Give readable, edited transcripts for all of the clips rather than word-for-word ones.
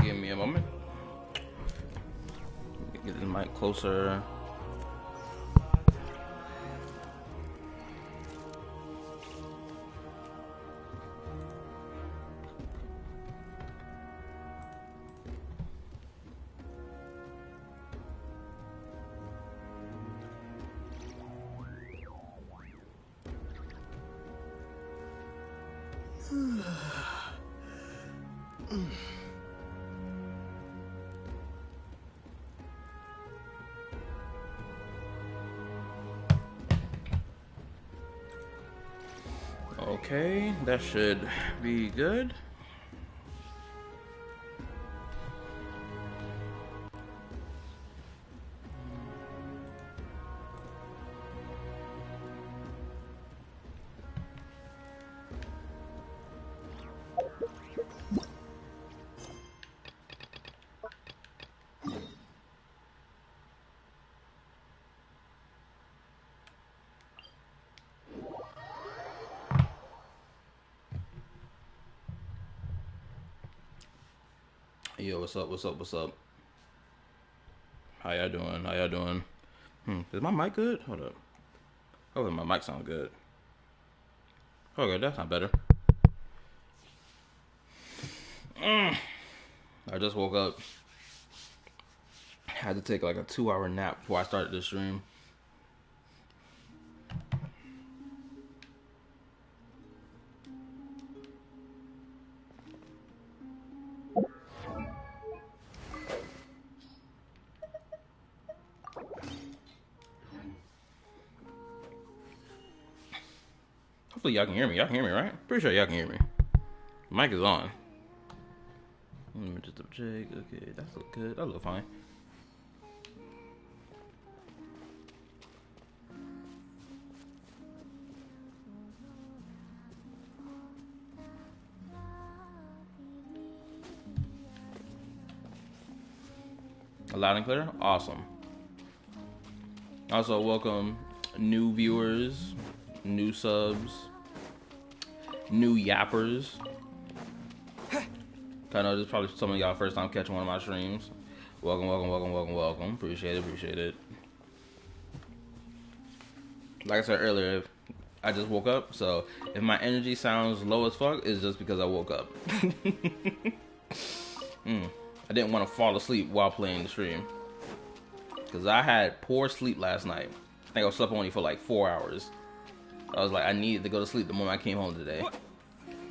Give me a moment. Get the mic closer. Okay, that should be good. Yo, what's up? What's up? What's up? How y'all doing? How y'all doing? Is my mic good? Hold up. Oh, my mic sounds good. Okay, that's not better. I just woke up. Had to take like a 2-hour nap before I started this stream. Hopefully y'all can hear me. Y'all can hear me, right? Pretty sure y'all can hear me. The mic is on. Let me just double check. Okay, that looks good. That looks fine. Loud and clear? Awesome. Also, welcome new viewers, new subs, new yappers. I know this is probably some of y'all first time catching one of my streams. Welcome, welcome, welcome, welcome, welcome. Appreciate it, appreciate it. Like I said earlier, I just woke up, so if my energy sounds low as fuck, it's just because I woke up. I didn't want to fall asleep while playing the stream, because I had poor sleep last night. I think I slept only for like 4 hours. I was like, I needed to go to sleep the moment I came home today.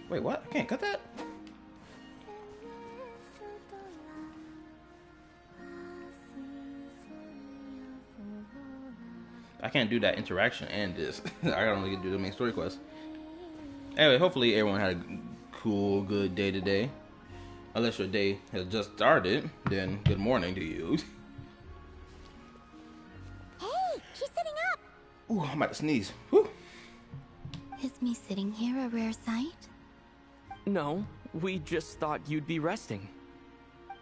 Wait, what? I can't cut that? I can't do that interaction and this. I gotta only do the main story quest. Anyway, hopefully everyone had a cool, good day today. Unless your day has just started, then good morning to you. Hey, she's sitting up! Ooh, I'm about to sneeze. Whew. Is me sitting here a rare sight? No, we just thought you'd be resting.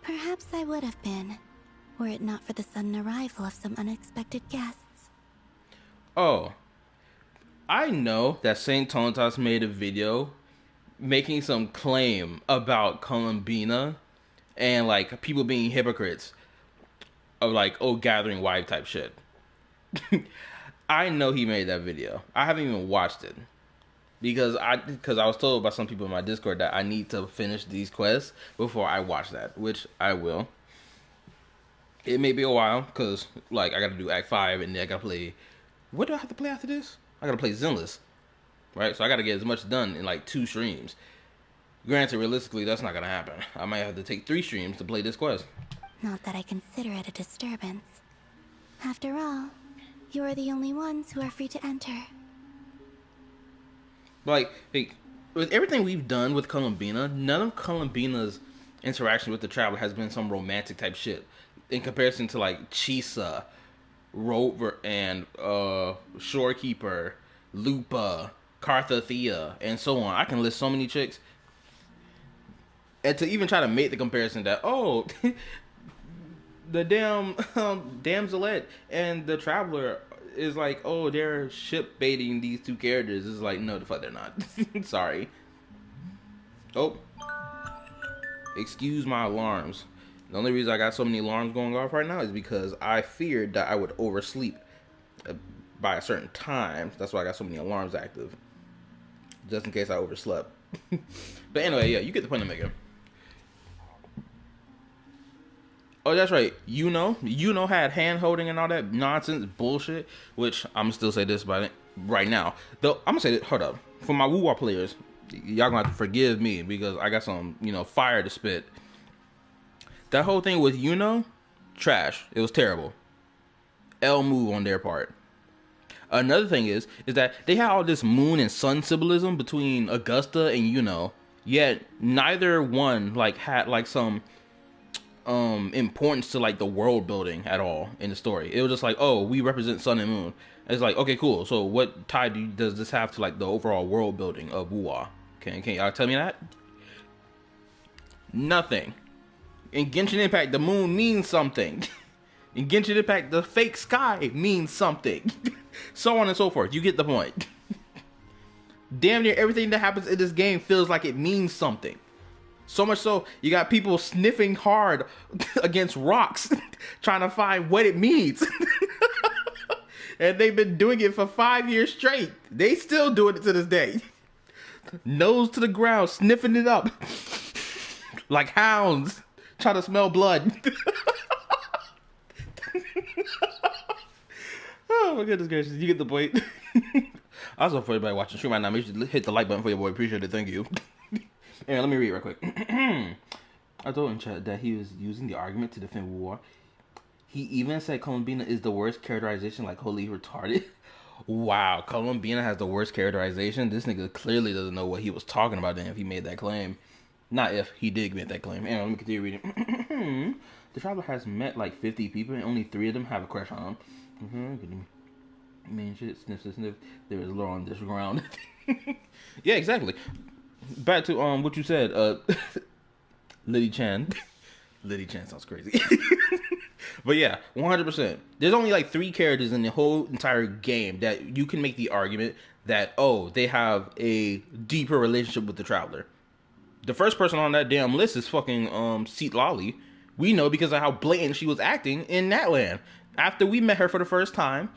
Perhaps I would have been, were it not for the sudden arrival of some unexpected guests. Oh, I know that Saint Tontas made a video making some claim about Columbina and like people being hypocrites. of like, oh, gathering wife type shit. I know he made that video. I haven't even watched it because I was told by some people in my Discord that I need to finish these quests before I watch that, which I will. It may be a while because like I got to do Act 5 and then I got to play. What do I have to play after this? I got to play Zenless, right? So I got to get as much done in like 2 streams. Granted, realistically, that's not gonna happen. I might have to take 3 streams to play this quest. Not that I consider it a disturbance. After all, you are the only ones who are free to enter. Like, with everything we've done with Columbina, none of Columbina's interaction with the Traveler has been some romantic type shit. In comparison to like Chisa, Rover, and Shorekeeper, Lupa, Carthathea, and so on. I can list so many chicks. And to even try to make the comparison that, oh, the damn Damselette and the Traveler is like, oh, they're ship baiting these 2 characters. It's like, no, the fuck they're not. Sorry. Oh. Excuse my alarms. The only reason I got so many alarms going off right now is because I feared that I would oversleep by a certain time. That's why I got so many alarms active. Just in case I overslept. But anyway, yeah, you get the point I'm making. Oh, that's right. You know had hand holding and all that nonsense bullshit, which I'm gonna still say this about it right now. Though I'm gonna say this, hold up. For my Woo-Wah players, y'all gonna have to forgive me because I got some, fire to spit. That whole thing with trash. It was terrible. L move on their part. Another thing is that they had all this moon and sun symbolism between Augusta and yet neither one like had like some importance to like the world building at all in the story. It was just like, oh, we represent sun and moon. It's like, okay, cool. So what tie does this have to like the overall world building of Woo-Wah? Can y'all tell me that? Nothing. In Genshin Impact, the moon means something. In Genshin Impact, the fake sky means something. So on and so forth. You get the point. Damn near everything that happens in this game feels like it means something. So much so, you got people sniffing hard against rocks, trying to find what it means. And they've been doing it for 5 years straight. They still doing it to this day. Nose to the ground, sniffing it up. Like hounds, trying to smell blood. Oh my goodness gracious, you get the point. Also, for everybody watching the stream right now, make sure to hit the like button for your boy. Appreciate it, thank you. Anyway, let me read real quick. I told him in chat that he was using the argument to defend Woo-Wah. He even said Columbina is the worst characterization, like holy retarded. Wow, Columbina has the worst characterization. This nigga clearly doesn't know what he was talking about then if he made that claim. Not if, he did make that claim. Anyway, let me continue reading. The Traveler has met like 50 people and only 3 of them have a crush on him. Man, shit, sniff, sniff. There is lore on this ground. Yeah, exactly. Back to what you said, Liddy Chan. Liddy Chan sounds crazy. But yeah, 100%. There's only like 3 characters in the whole entire game that you can make the argument that, oh, they have a deeper relationship with the Traveler. The first person on that damn list is fucking Seat Lolly. We know because of how blatant she was acting in Natland. After we met her for the first time,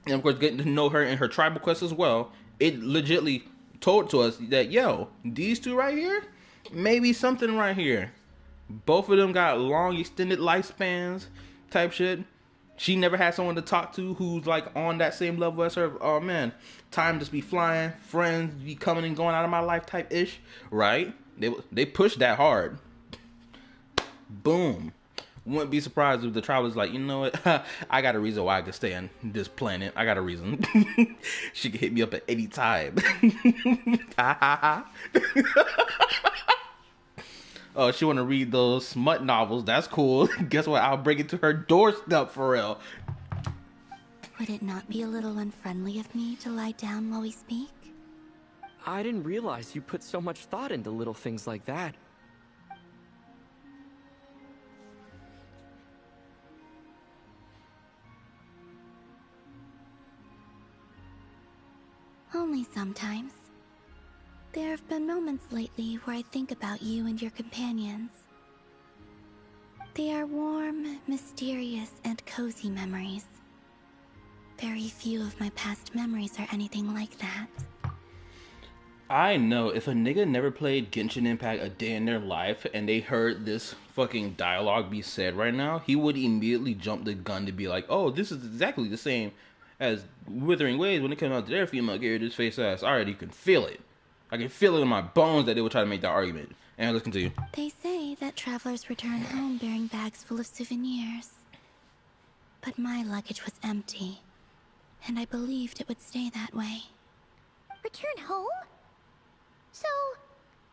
and of course getting to know her in her tribal quest as well, it legitly told to us that, yo, these 2 right here, maybe something right here. Both of them got long extended lifespans type shit. She never had someone to talk to who's like on that same level as her. Oh man, time just be flying, friends be coming and going out of my life type ish, right? They pushed that hard. Boom. Wouldn't be surprised if the Traveler's like, you know what? I got a reason why I can stay on this planet. I got a reason. She can hit me up at any time. Oh, she want to read those smut novels. That's cool. Guess what? I'll bring it to her doorstep for real. Would it not be a little unfriendly of me to lie down while we speak? I didn't realize you put so much thought into little things like that. Only sometimes. There have been moments lately where I think about you and your companions. They are warm, mysterious, and cozy memories. Very few of my past memories are anything like that. I know if a nigga never played Genshin Impact a day in their life and they heard this fucking dialogue be said right now, he would immediately jump the gun to be like, oh, this is exactly the same as Withering Waves when it came out to their female character's face ass. Alright, you can feel it. I can feel it in my bones that they would try to make that argument. And let's continue. They say that travelers return home bearing bags full of souvenirs. But my luggage was empty, and I believed it would stay that way. Return home? So,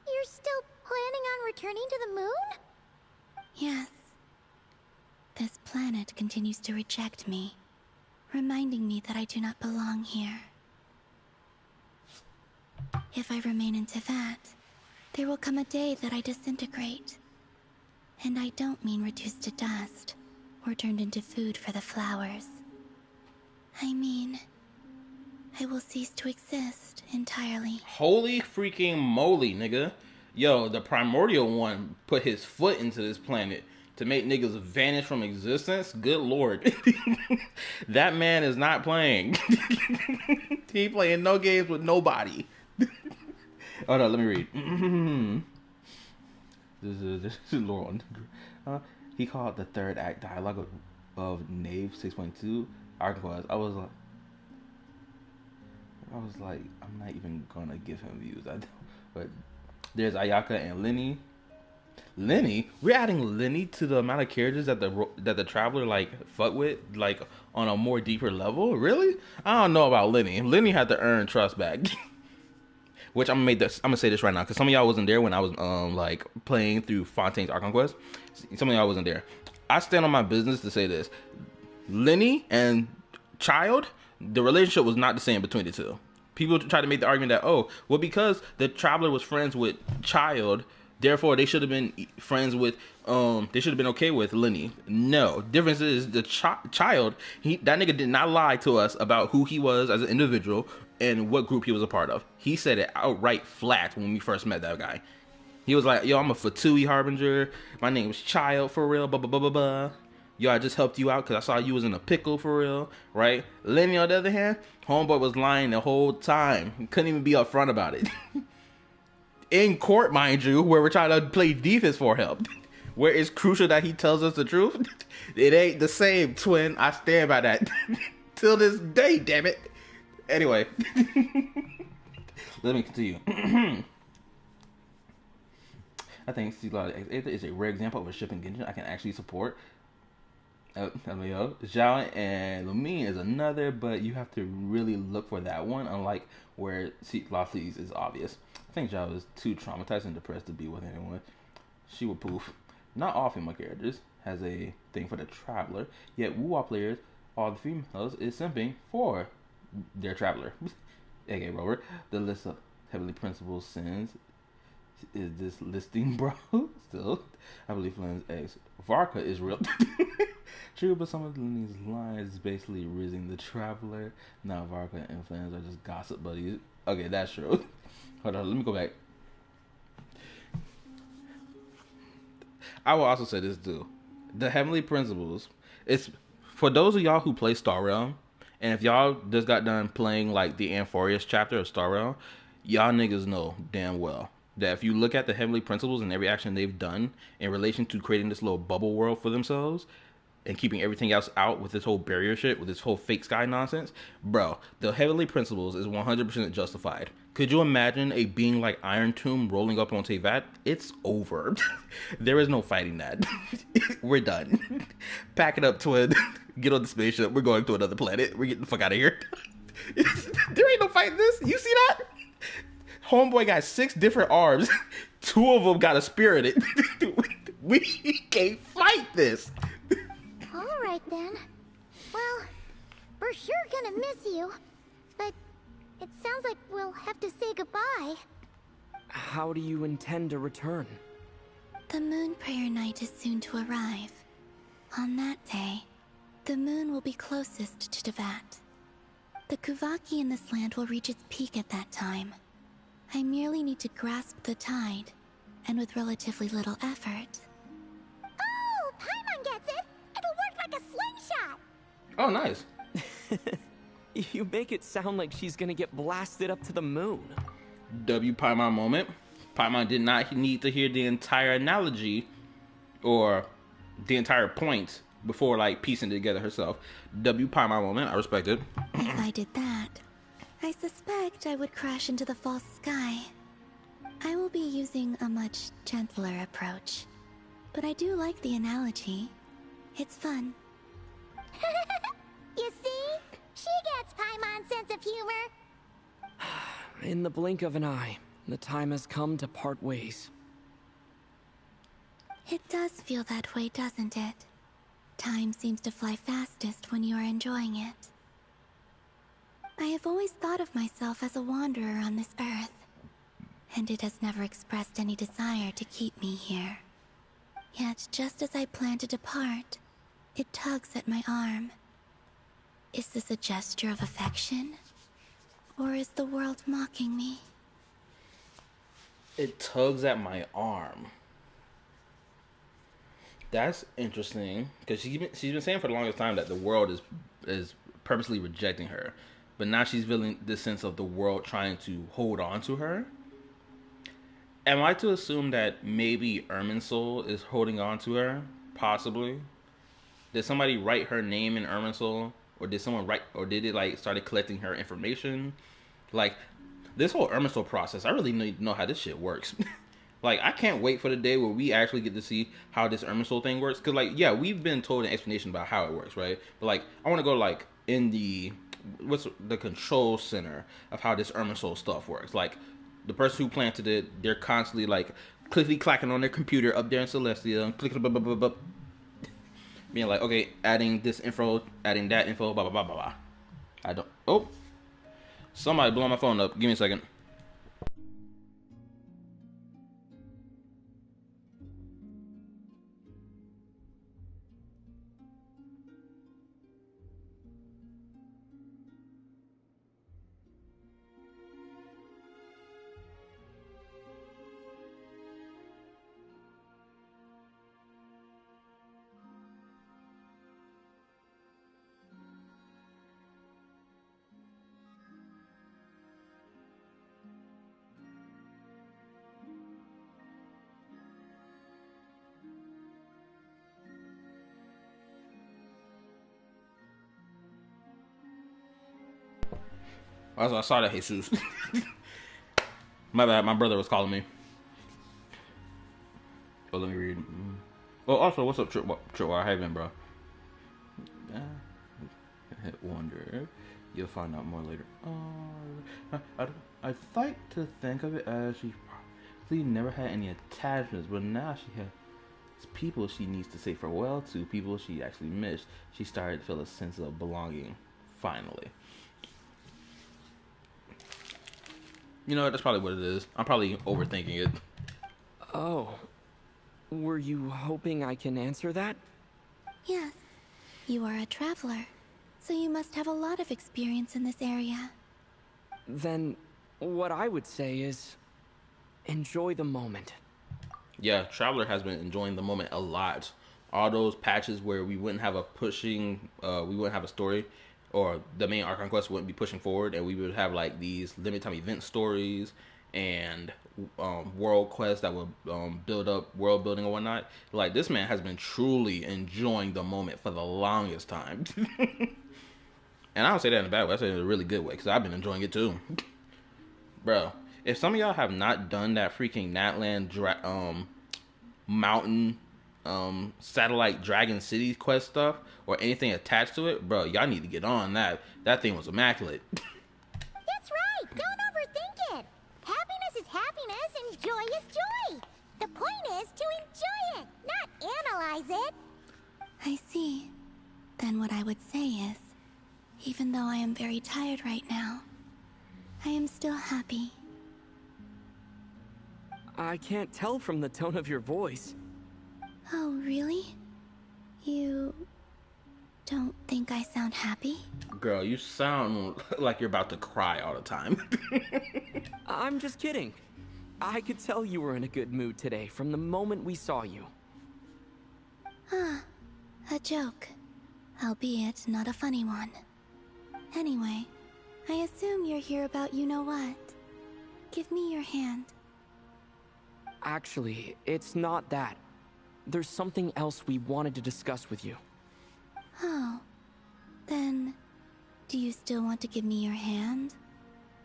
you're still planning on returning to the moon? Yes. This planet continues to reject me, reminding me that I do not belong here. If I remain in Teyvat, there will come a day that I disintegrate. And I don't mean reduced to dust, or turned into food for the flowers. I mean, I will cease to exist entirely. Holy freaking moly, nigga. Yo, the Primordial One put his foot into this planet to make niggas vanish from existence. Good lord. That man is not playing. He playing no games with nobody. Oh no, let me read. This is Laurel. He called the third act dialogue of Knave 6.2 Arconquest. I was like, I'm not even gonna give him views. But there's Ayaka and Lenny. Lenny, we're adding Lenny to the amount of characters that the Traveler like fuck with, like on a more deeper level. Really? I don't know about Lenny. Lenny had to earn trust back. Which I'm gonna say this right now because some of y'all wasn't there when I was like playing through Fontaine's Arconquest. Some of y'all wasn't there. I stand on my business to say this: Lenny and Child, the relationship was not the same between the two. People try to make the argument that, oh, well, because the Traveler was friends with Child, therefore they should have been friends with they should have been okay with Lenny. No, difference is the Child, that nigga did not lie to us about who he was as an individual and what group he was a part of. He said it outright flat when we first met that guy. He was like, yo, I'm a Fatui Harbinger, my name's Child for real, blah blah blah blah blah. Yo, I just helped you out because I saw you was in a pickle for real, right? Lenny, on the other hand, homeboy was lying the whole time. He couldn't even be upfront about it. In court, mind you, where we're trying to play defense for him. Where it's crucial that he tells us the truth. It ain't the same, twin. I stand by that. Till this day, damn it. Anyway. Let me continue. I think Seaglide is a rare example of a shipping engine I can actually support. Zhao and Lumine is another, but you have to really look for that one, unlike where Lothley's is obvious. I think Zhao is too traumatized and depressed to be with anyone. She will poof. Not all female characters has a thing for the Traveler, yet Wuwa players, all the females, is simping for their Traveler. A.K.A. Rover. The list of heavily principal sins is this listing, bro. Still, I believe Flynn's ex Varka is real. True, but some of Lenny's lines is basically rizzing the Traveler. Now Varka and Flynn are just gossip buddies. Okay, that's true. Hold on, let me go back. I will also say this too. The Heavenly Principles, it's for those of y'all who play Star Realm, and if y'all just got done playing like the Amphorius chapter of Star Realm, y'all niggas know damn well that if you look at the Heavenly Principles and every action they've done in relation to creating this little bubble world for themselves and keeping everything else out with this whole barrier shit, with this whole fake sky nonsense, bro, the Heavenly Principles is 100% justified. Could you imagine a being like Iron Tomb rolling up on Teyvat? It's over. There is no fighting that. We're done. Pack it up, twin. Get on the spaceship. We're going to another planet. We're getting the fuck out of here. There ain't no fighting this. You see that? Homeboy got 6 different arms. 2 of them got a spear in it. We can't fight this. Alright then. Well, we're sure gonna miss you. But it sounds like we'll have to say goodbye. How do you intend to return? The Moon Prayer Night is soon to arrive. On that day, the moon will be closest to Teyvat. The Kuvaki in this land will reach its peak at that time. I merely need to grasp the tide, and with relatively little effort. Oh, time Oh, nice. You make it sound like she's gonna get blasted up to the moon. W Paimon moment. Paimon did not need to hear the entire analogy or the entire point before like piecing it together herself. W Paimon moment. I respect it. If I did that, I suspect I would crash into the false sky. I will be using a much gentler approach. But I do like the analogy. It's fun. You see? She gets Paimon's sense of humor. In the blink of an eye, the time has come to part ways. It does feel that way, doesn't it? Time seems to fly fastest when you are enjoying it. I have always thought of myself as a wanderer on this earth, and it has never expressed any desire to keep me here. Yet, just as I plan to depart, it tugs at my arm. Is this a gesture of affection? Or is the world mocking me? It tugs at my arm. That's interesting, because she's been saying for the longest time that the world is purposely rejecting her, but now she's feeling this sense of the world trying to hold on to her. Am I to assume that maybe Irminsul is holding on to her? Possibly. Did somebody write her name in Irminsul, or did someone write, or did it like started collecting her information? Like this whole Irminsul process, I really need to know how this shit works. Like, I can't wait for the day where we actually get to see how this Irminsul thing works. Because, like, yeah, we've been told an explanation about how it works, right? But, like, I want to go, like, in what's the control center of how this Irminsul stuff works. Like, the person who planted it, they're constantly, like, clickety-clacking on their computer up there in Celestia. Being like, okay, adding this info, adding that info, blah, blah, blah, blah, blah. I don't... Oh! Somebody blow my phone up. Give me a second. I saw that, Jesus. My bad, my brother was calling me. Oh, let me read. Oh, also, what's up, Tripwire? How you been, bro? Wonder. You'll find out more later. I'd like to think of it as she probably never had any attachments, but now she has people she needs to say farewell to, people she actually missed. She started to feel a sense of belonging, finally. You know, that's probably what it is. I'm probably overthinking it. Oh. Were you hoping I can answer that? Yes. You are a traveler, so you must have a lot of experience in this area. Then, what I would say is, enjoy the moment. Yeah, Traveler has been enjoying the moment a lot. All those patches where we wouldn't have we wouldn't have a story, or the main Archon quest wouldn't be pushing forward, and we would have like these limited time event stories and world quests that would build up world building and whatnot. Like, this man has been truly enjoying the moment for the longest time. And I don't say that in a bad way. I say it in a really good way, because I've been enjoying it too. Bro, if some of y'all have not done that freaking Natlan mountain satellite Dragon City quest stuff, or anything attached to it, bro, y'all need to get on that. That thing was immaculate. That's right! Don't overthink it! Happiness is happiness and joy is joy! The point is to enjoy it, not analyze it! I see. Then what I would say is, even though I am very tired right now, I am still happy. I can't tell from the tone of your voice. Oh, really? You don't think I sound happy? Girl, you sound like you're about to cry all the time. I'm just kidding. I could tell you were in a good mood today from the moment we saw you. Ah, a joke. albeit not a funny one. Anyway, I assume you're here about you-know-what. Give me your hand. Actually, it's not that. There's something else we wanted to discuss with you. Oh. Then, do you still want to give me your hand?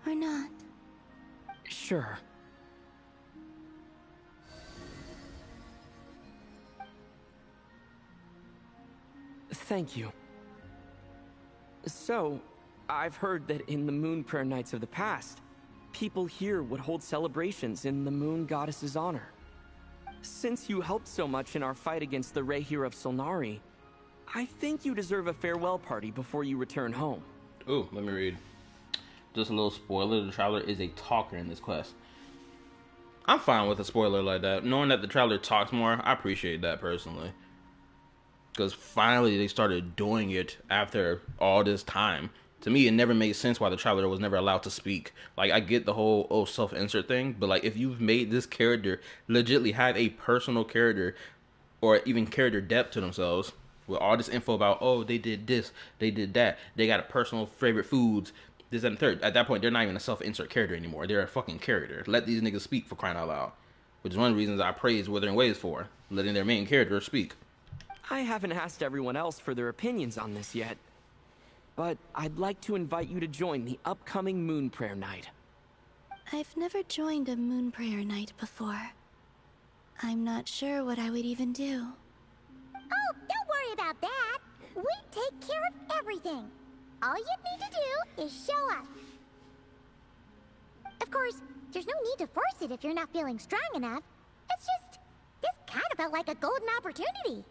Or not? Sure. Thank you. So, I've heard that in the Moon Prayer Nights of the past, people here would hold celebrations in the Moon Goddess's honor. Since you helped so much in our fight against the Rehir of Solnari, I think you deserve a farewell party before you return home. Ooh, let me read. Just a little spoiler, the traveler is a talker in this quest. I'm fine with a spoiler like that. Knowing that the traveler talks more, I appreciate that personally. Because finally they started doing it after all this time. To me, it never made sense why the traveler was never allowed to speak. Like, I get the whole, self-insert thing, but like, if you've made this character legitimately have a personal character, or even character depth to themselves, with all this info about, oh, they did this, they did that, they got a personal favorite foods, this and the third. At that point, they're not even a self-insert character anymore. They're a fucking character. Let these niggas speak, for crying out loud. Which is one of the reasons I praise Wuthering Waves for, letting their main character speak. I haven't asked everyone else for their opinions on this yet, but I'd like to invite you to join the upcoming Moon Prayer Night. I've never joined a Moon Prayer Night before. I'm not sure what I would even do. Oh, don't worry about that. We take care of everything. All you need to do is show up. Of course, there's no need to force it if you're not feeling strong enough. It's just, this kind of felt like a golden opportunity.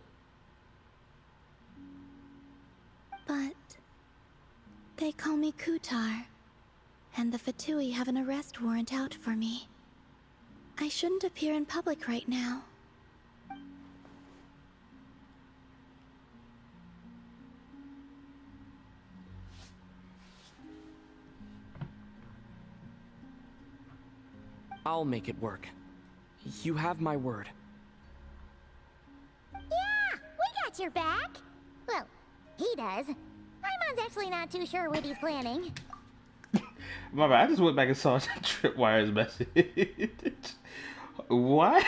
But they call me Kutar, and the Fatui have an arrest warrant out for me. I shouldn't appear in public right now. I'll make it work. You have my word. Yeah, we got your back. Well, he does. Paimon's actually not too sure what he's planning. My bad, I just went back and saw Tripwire's message. What?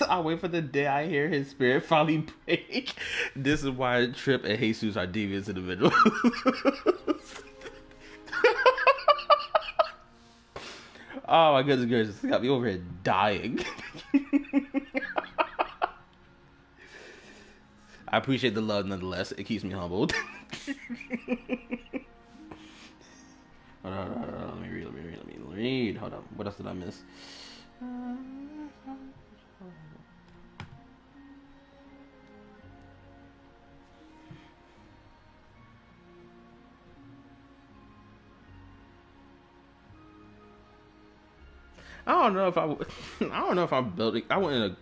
I wait for the day I hear his spirit finally break. This is why Trip and Jesus are devious individuals. Oh my goodness gracious, this got me over here dying. I appreciate the love nonetheless. It keeps me humbled. Hold on, let me read. Hold on. What else did I miss? I don't know if I'm building. I don't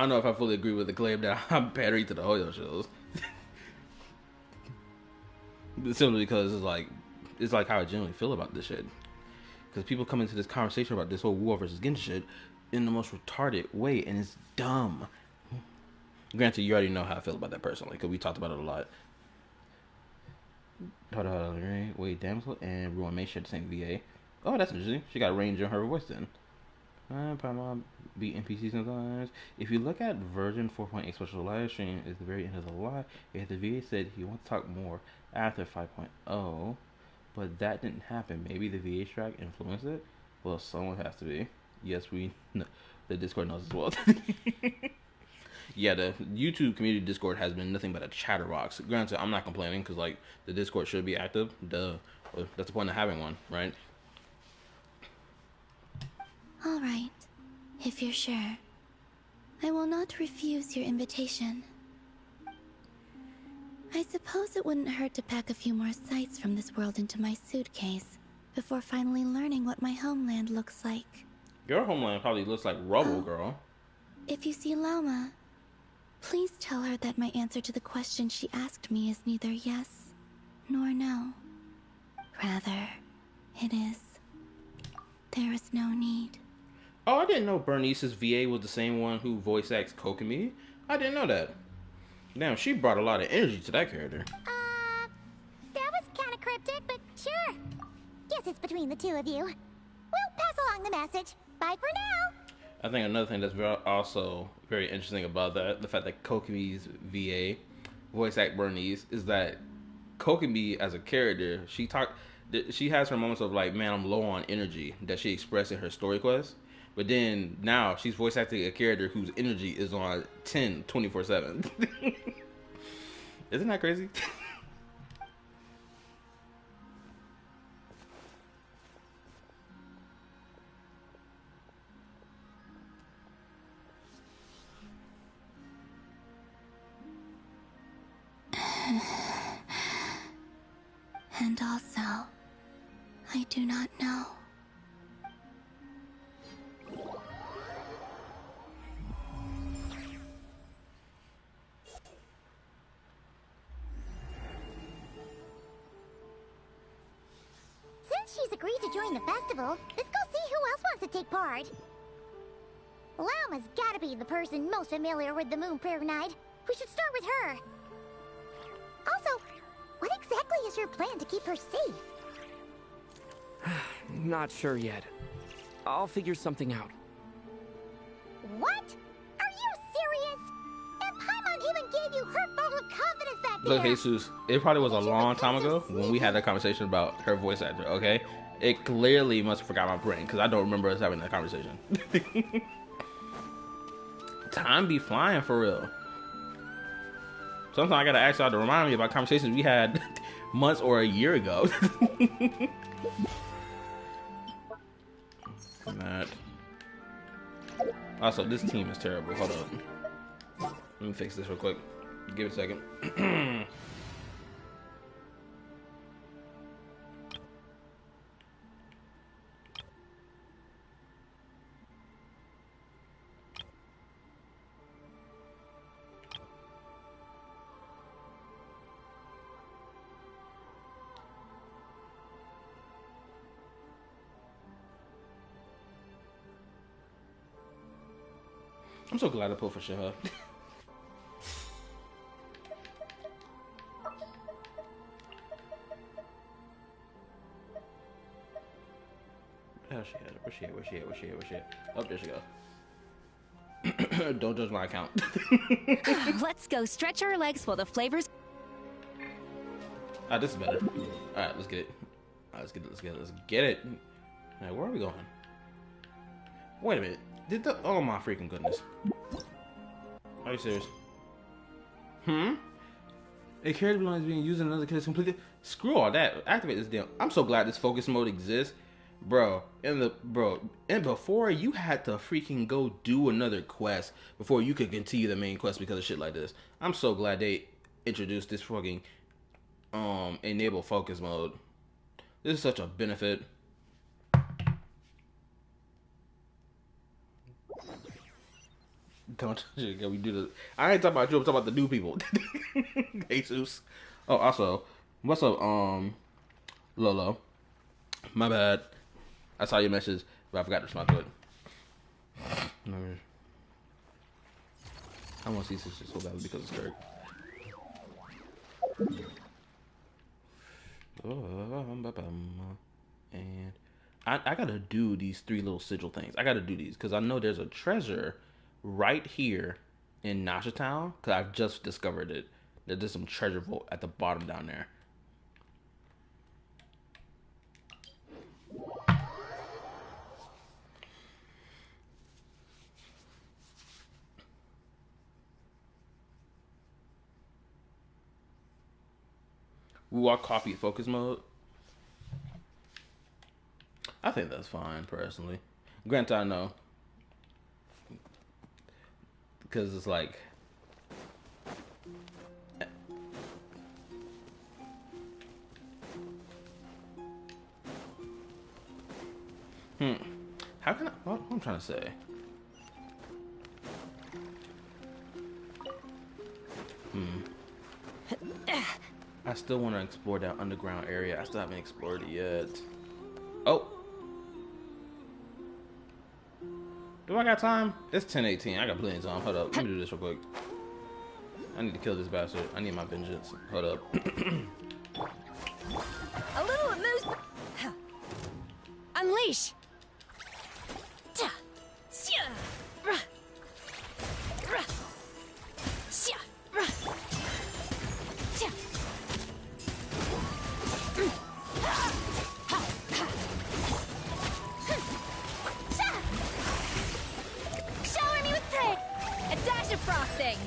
know if I fully agree with the claim that I'm pandering to the Hoyo shows. Simply because it's like how I generally feel about this shit. Because people come into this conversation about this whole war versus Genshin shit in the most retarded way, and it's dumb. Granted, you already know how I feel about that personally, because we talked about it a lot. Hold on. Wait, Damsel and Ruin May share the same VA. Oh, that's interesting. She got range in her voice then. Paimon beat NPCs sometimes. If you look at version 4.8 special live stream, it's the very end of the lie. If the VA said he wants to talk more after 5.0, but that didn't happen. Maybe the VA strike influenced it? Well, someone has to be. Yes, we know. The Discord knows as well. Yeah, the YouTube community Discord has been nothing but a chatterbox. Granted, I'm not complaining because, like, the Discord should be active. Duh. Well, that's the point of having one, right? All right, if you're sure. I will not refuse your invitation. I suppose it wouldn't hurt to pack a few more sights from this world into my suitcase before finally learning what my homeland looks like. Your homeland probably looks like rubble, girl. If you see Lauma, please tell her that my answer to the question she asked me is neither yes nor no. Rather, it is. There is no need. Oh, I didn't know Bernice's VA was the same one who voice acts Kokomi. I didn't know that. Damn, she brought a lot of energy to that character. That was kind of cryptic, but sure. Guess it's between the two of you. We'll pass along the message. Bye for now. I think another thing that's also very interesting about that, the fact that Kokomi's VA, voice act Bernice, is that Kokomi as a character, she has her moments of like, man, I'm low on energy that she expressed in her story quest. But then now she's voice acting a character whose energy is on 10 24/7. Isn't that crazy? And also, I do not know. Since she's agreed to join the festival, let's go see who else wants to take part. Lama's gotta be the person most familiar with the Moon Prayer Night. We should start with her. Also, what exactly is your plan to keep her safe? Not sure yet. I'll figure something out. What? Are you serious? And Paimon even gave you her vote of confidence back there. Look, Jesus, it probably was a long time ago when we had that conversation about her voice actor, okay? It clearly must have forgot my brain, because I don't remember us having that conversation. Time be flying for real. Sometimes I gotta ask y'all to remind me about conversations we had months or a year ago. Matt. Also, this team is terrible. Hold on. Let me fix this real quick. Give it a second. I'm so glad I pulled for Shahab. Where's she at? Oh, there she go. Don't judge my account. Let's go stretch our legs while the flavors. Ah, this is better. Alright, let's get it. Alright, let's get it. Alright, where are we going? Wait a minute. Oh my freaking goodness. Are you serious? A character belongs being used in another character completely. Screw all that. Activate this damn. I'm so glad this focus mode exists. Bro, and before you had to freaking go do another quest before you could continue the main quest because of shit like this. I'm so glad they introduced this fucking enable focus mode. This is such a benefit. Don't we do this? I ain't talking about you. I'm talking about the new people. Jesus. Oh, also, what's up, Lolo? My bad. I saw your message, but I forgot to respond to it. I want to see this so badly because it's Kirk. And I gotta do these 3 little sigil things. I gotta do these because I know there's a treasure right here in Nasha Town, because I've just discovered it. There's some treasure vault at the bottom down there. Ooh, I copied focus mode. I think that's fine, personally. Granted, I know. Because it's like... How can I... What I'm trying to say? I still want to explore that underground area. I still haven't explored it yet. Oh! Do I got time? It's 10:18. I got plenty of time. Hold up. Let me do this real quick. I need to kill this bastard. I need my vengeance. Hold up. A little amuse. Unleash. Shower me with trick. A dash of frosting.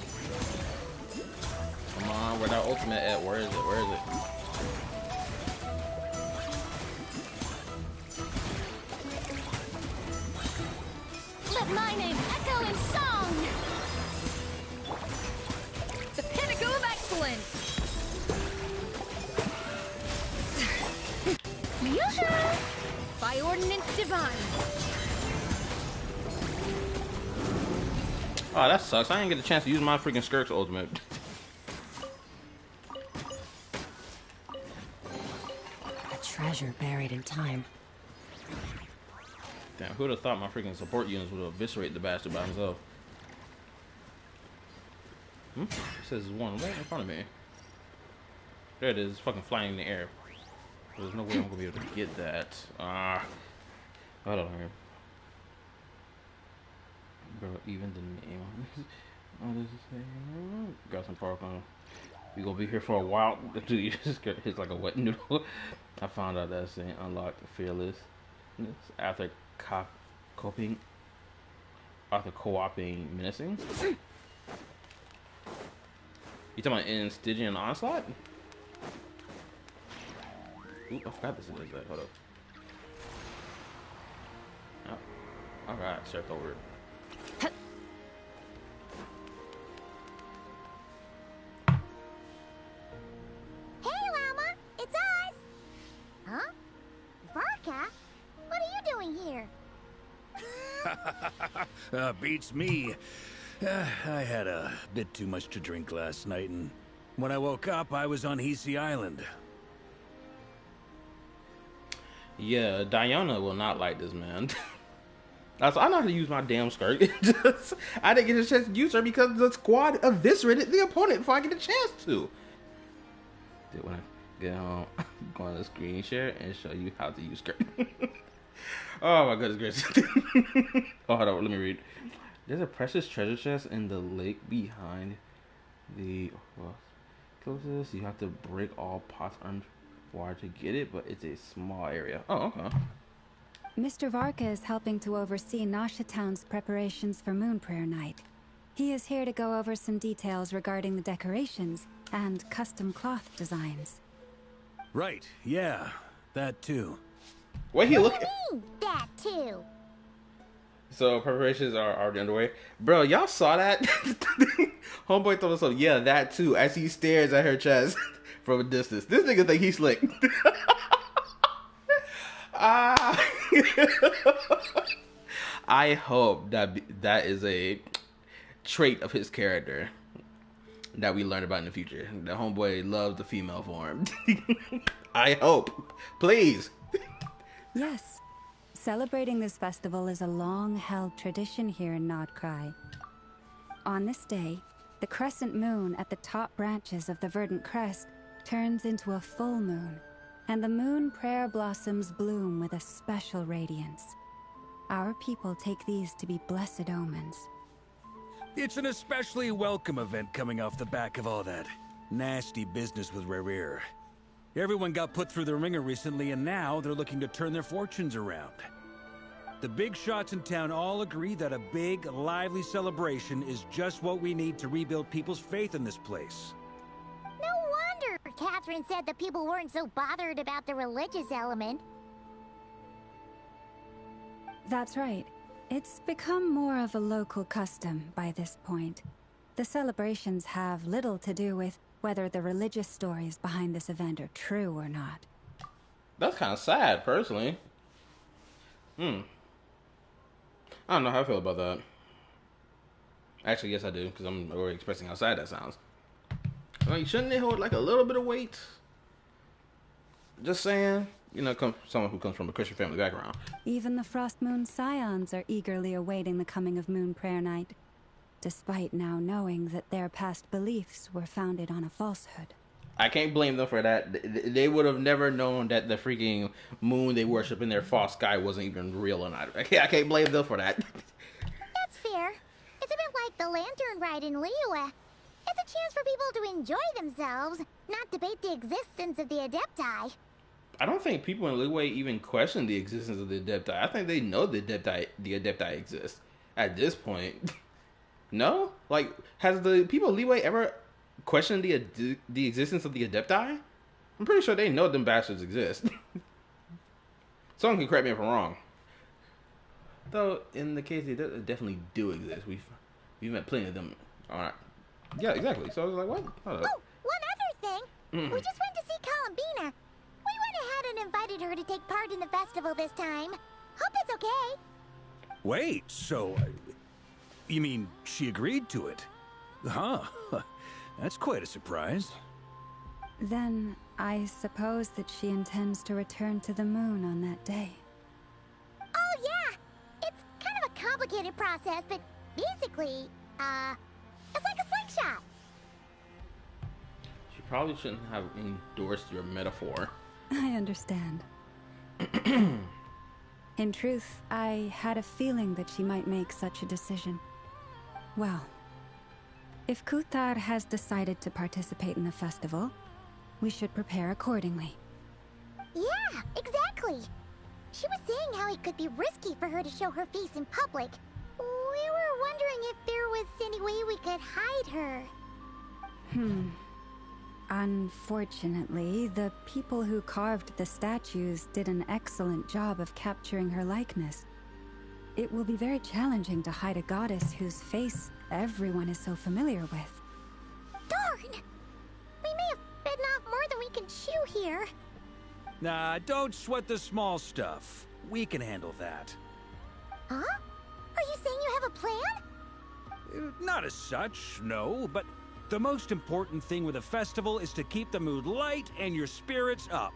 Come on, where that ultimate at? Where is it? Where is it? Let my name echo in song. The pinnacle of excellence. Yoo-hoo! By ordinance divine. Oh, that sucks. I didn't get the chance to use my freaking Skirk's ultimate. A treasure buried in time. Damn, who'd have thought my freaking support units would eviscerate the bastard by himself? It says there's one right in front of me. There it is, fucking flying in the air. There's no way I'm gonna be able to get that. Hold on here. Bro, even the name on this thing. Got some power on. We gonna be here for a while. Dude, you just get hit like a wet noodle. I found out that saying unlocked fearless. After co-oping menacing. You talking about in Stygian Onslaught? Ooh, I forgot this is that. Hold up. Oh. Alright, check over it. Hey, Llama! It's us! Huh? Varka? What are you doing here? Beats me. I had a bit too much to drink last night, and when I woke up, I was on Hisi Island. Yeah, Diana will not like this, man. I know how to use my damn skirt. I didn't get a chance to use her because the squad eviscerated the opponent before I get a chance to. Dude, when I get home, I'm going to screen share and show you how to use skirt. Oh my goodness gracious. Oh, hold on, let me read. There's a precious treasure chest in the lake behind the closest. You have to break all pots underwater to get it, but it's a small area. Oh, okay. Mr. Varka is helping to oversee Nasha Town's preparations for Moon Prayer Night. He is here to go over some details regarding the decorations and custom cloth designs. Right, yeah, that too. What he look? That too. So preparations are already underway. Bro, y'all saw that? Homeboy told us so. Yeah, that too. As he stares at her chest from a distance. This nigga think he's slick. I hope that is a trait of his character that we learn about in the future. The homeboy loves the female form. I hope. Please. Yes. Celebrating this festival is a long-held tradition here in NODKRAI. On this day, the crescent moon at the top branches of the verdant crest turns into a full moon, and the moon prayer blossoms bloom with a special radiance. Our people take these to be blessed omens. It's an especially welcome event coming off the back of all that nasty business with Rare. Everyone got put through the ringer recently, and now they're looking to turn their fortunes around. The big shots in town all agree that a big, lively celebration is just what we need to rebuild people's faith in this place. No wonder Catherine said the people weren't so bothered about the religious element. That's right. It's become more of a local custom by this point. The celebrations have little to do with whether the religious stories behind this event are true or not. That's kind of sad, personally. I don't know how I feel about that. Actually, yes I do, because I'm already expressing how sad that sounds. Like, shouldn't they hold like a little bit of weight? Just saying. You know, someone who comes from a Christian family background. Even the Frost Moon Scions are eagerly awaiting the coming of Moon Prayer Night. despite now knowing that their past beliefs were founded on a falsehood. I can't blame them for that. They would have never known that the freaking moon they worship in their false sky wasn't even real or not. I can't blame them for that. That's fair. It's a bit like the lantern ride in Liyue. It's a chance for people to enjoy themselves, not debate the existence of the Adepti. I don't think people in Liyue even question the existence of the Adepti. I think they know the Adepti exist at this point. No? Like, has the people of Liyue ever questioned the existence of the Adepti? I'm pretty sure they know them bastards exist. Someone can correct me if I'm wrong. Though, in the case, they definitely do exist. We've met plenty of them. Alright. Yeah, exactly. So I was like, what? Hold up. Oh, one other thing. We just went to see Columbina. We went ahead and invited her to take part in the festival this time. Hope it's okay. Wait, so... you mean she agreed to it? Huh. That's quite a surprise. Then I suppose that she intends to return to the moon on that day. Oh, yeah. It's kind of a complicated process, but basically, it's like a slingshot. She probably shouldn't have endorsed your metaphor. I understand. In truth, I had a feeling that she might make such a decision. Well, if Kuthar has decided to participate in the festival, we should prepare accordingly. Yeah, exactly. She was saying how it could be risky for her to show her face in public. We were wondering if there was any way we could hide her. Unfortunately, the people who carved the statues did an excellent job of capturing her likeness. It will be very challenging to hide a goddess whose face everyone is so familiar with. Darn! We may have bitten off more than we can chew here. Nah, don't sweat the small stuff. We can handle that. Huh? Are you saying you have a plan? Not as such, no, but the most important thing with a festival is to keep the mood light and your spirits up.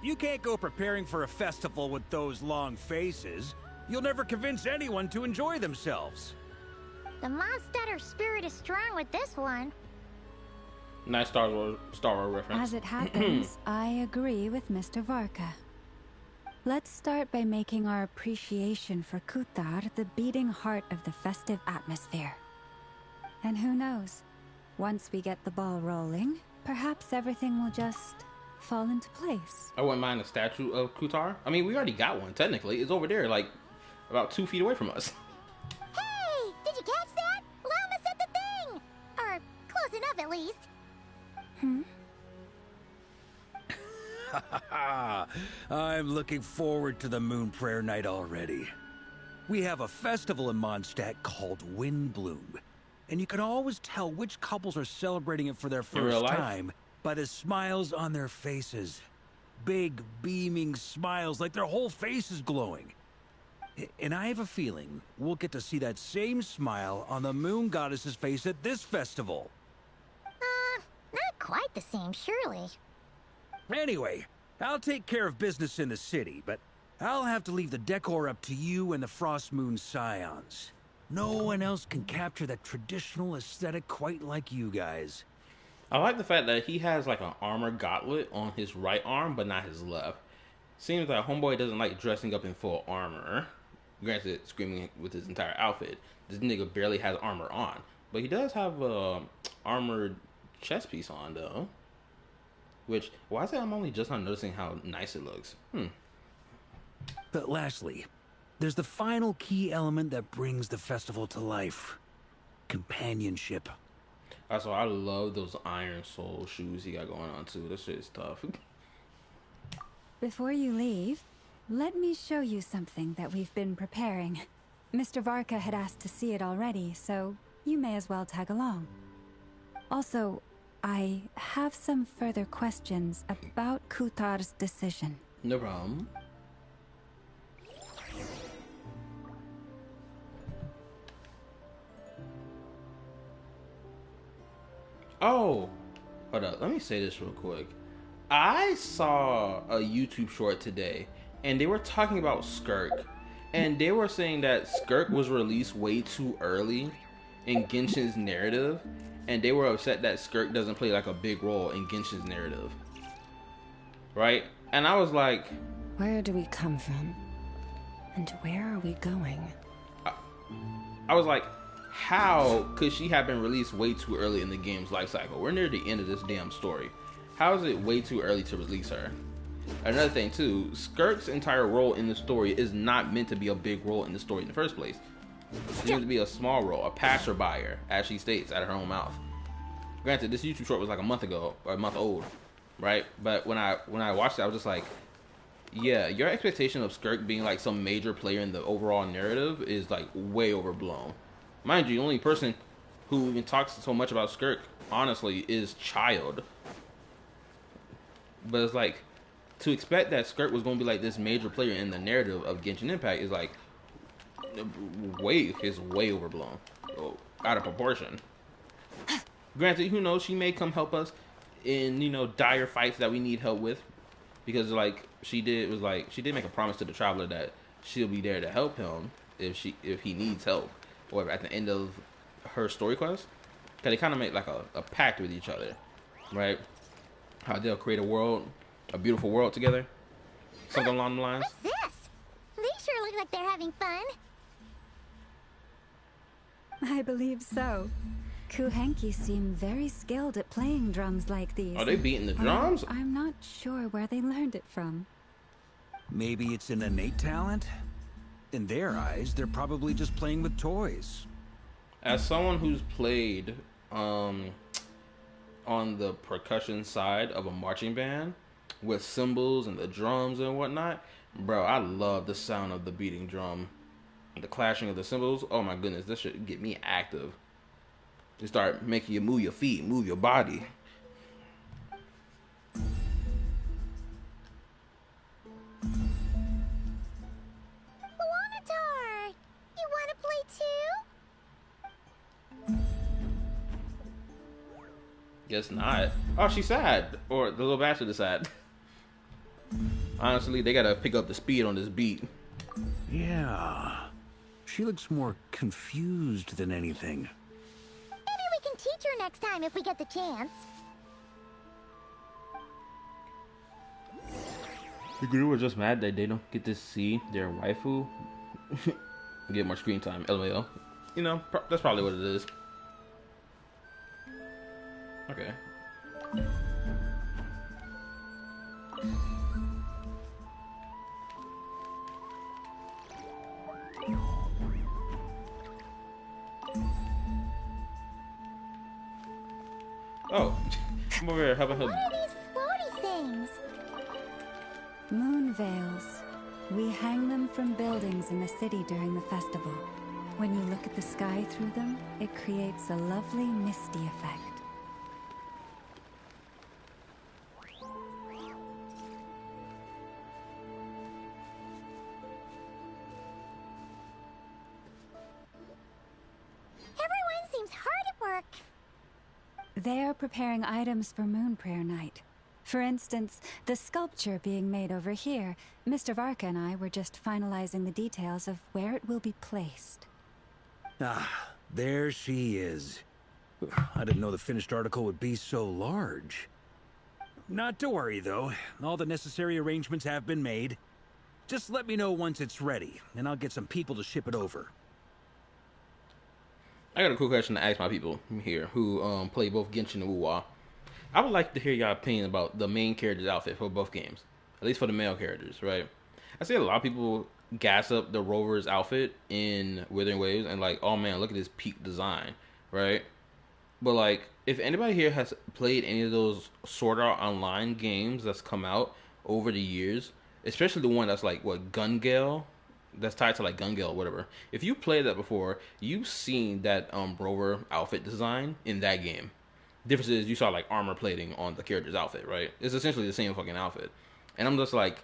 You can't go preparing for a festival with those long faces. You'll never convince anyone to enjoy themselves. The Mondstatter spirit is strong with this one. Nice Star Wars reference. As it happens, I agree with Mr. Varka. Let's start by making our appreciation for Kuthar the beating heart of the festive atmosphere. And who knows, once we get the ball rolling, perhaps everything will just fall into place. I wouldn't mind a statue of Kuthar. I mean, we already got one, technically. It's over there, like, about 2 feet away from us. Hey! Did you catch that? Llama said the thing! Or close enough, at least. I'm looking forward to the Moon Prayer Night already. We have a festival in Mondstadt called Windbloom, and you can always tell which couples are celebrating it for their first time by the smiles on their faces. Big, beaming smiles like their whole face is glowing. And I have a feeling we'll get to see that same smile on the Moon Goddess's face at this festival. Not quite the same, surely. Anyway, I'll take care of business in the city, but I'll have to leave the decor up to you and the Frost Moon Scions. No one else can capture that traditional aesthetic quite like you guys. I like the fact that he has like an armor gauntlet on his right arm, but not his left. Seems like Homeboy doesn't like dressing up in full armor. Granted, screaming with his entire outfit. This nigga barely has armor on. But he does have a armored chest piece on, though. Which, why is it I'm only just not noticing how nice it looks? But lastly, there's the final key element that brings the festival to life. Companionship. Also, I love those Iron Soul shoes he got going on, too. This shit is tough. Before you leave, let me show you something that we've been preparing. Mr. Varka had asked to see it already, so you may as well tag along. Also, I have some further questions about Kuthar's decision. No problem. Oh, hold up. Let me say this real quick. I saw a YouTube short today, and they were talking about Skirk, and they were saying that Skirk was released way too early in Genshin's narrative, and they were upset that Skirk doesn't play like a big role in Genshin's narrative, right? And I was like, where do we come from? And where are we going? I was like, how could she have been released way too early in the game's life cycle? We're near the end of this damn story. How is it way too early to release her? Another thing too, Skirk's entire role in the story is not meant to be a big role in the story in the first place. It's meant to be a small role, a passerby, as she states out of her own mouth. Granted, this YouTube short was like a month ago, or a month old, right? But when I watched it, I was just like, yeah, your expectation of Skirk being like some major player in the overall narrative is like way overblown. Mind you, the only person who even talks so much about Skirk, honestly, is Child. But it's like, to expect that Skirk was going to be like this major player in the narrative of Genshin Impact is like way overblown, out of proportion. Granted, who knows, she may come help us in, you know, dire fights that we need help with, because like she did make a promise to the Traveler that she'll be there to help him if he needs help, or at the end of her story quest, because they kind of make like a pact with each other, right? How they'll create a beautiful world together, something along the lines. What's this? They sure look like they're having fun. I believe so. Kuhenki seem very skilled at playing drums like these. Are they beating the drums? I'm not sure where they learned it from. Maybe it's an innate talent? In their eyes, they're probably just playing with toys. As someone who's played on the percussion side of a marching band with cymbals and the drums and whatnot, bro, I love the sound of the beating drum, the clashing of the cymbals. Oh my goodness, this should get me active. You start making you move your feet, move your body. Wanatar, you want to play too? Guess not. Oh, she's sad. Or the little bastard is sad. Honestly, they gotta pick up the speed on this beat. Yeah. She looks more confused than anything. Maybe we can teach her next time if we get the chance. The group are just mad that they don't get to see their waifu get more screen time. LOL. You know, that's probably what it is. Okay. Oh, I'm over here helping her. What are these floaty things? Moon veils. We hang them from buildings in the city during the festival. When you look at the sky through them, it creates a lovely misty effect. Everyone seems hard at work. They are preparing items for Moon Prayer Night. For instance, the sculpture being made over here, Mr. Varka and I were just finalizing the details of where it will be placed. Ah, there she is. I didn't know the finished article would be so large. Not to worry, though. All the necessary arrangements have been made. Just let me know once it's ready, and I'll get some people to ship it over. I got a cool question to ask my people here who play both Genshin and Wuwa. I would like to hear y'all opinion about the main character's outfit for both games, at least for the male characters, right? I see a lot of people gas up the Rover's outfit in Withering Waves and like, oh man, look at this peak design, right? But like, if anybody here has played any of those Sword Art Online games that's come out over the years, especially the one that's like, what, Gun Gale? That's tied to like Gun Gale or whatever. If you played that before, you've seen that Rover outfit design in that game. Difference is you saw like armor plating on the character's outfit, right? It's essentially the same fucking outfit. And I'm just like,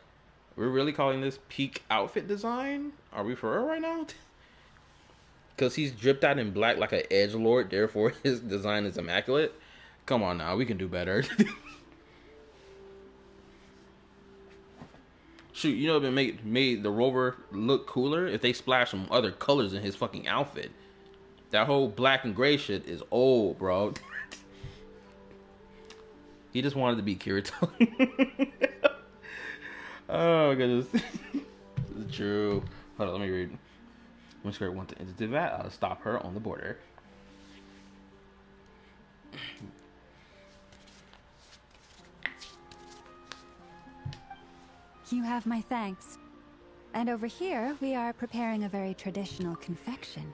we're really calling this peak outfit design? Are we for real right now? Because he's dripped out in black like an edgelord, therefore his design is immaculate. Come on now, we can do better. Shoot, you know, it made the Rover look cooler if they splashed some other colors in his fucking outfit. That whole black and gray shit is old, bro. He just wanted to be Kirito. Oh goodness. This is true. Hold on, let me read. When Skirt wants to enter the vat, I'll stop her on the border. You have my thanks. And over here, we are preparing a very traditional confection.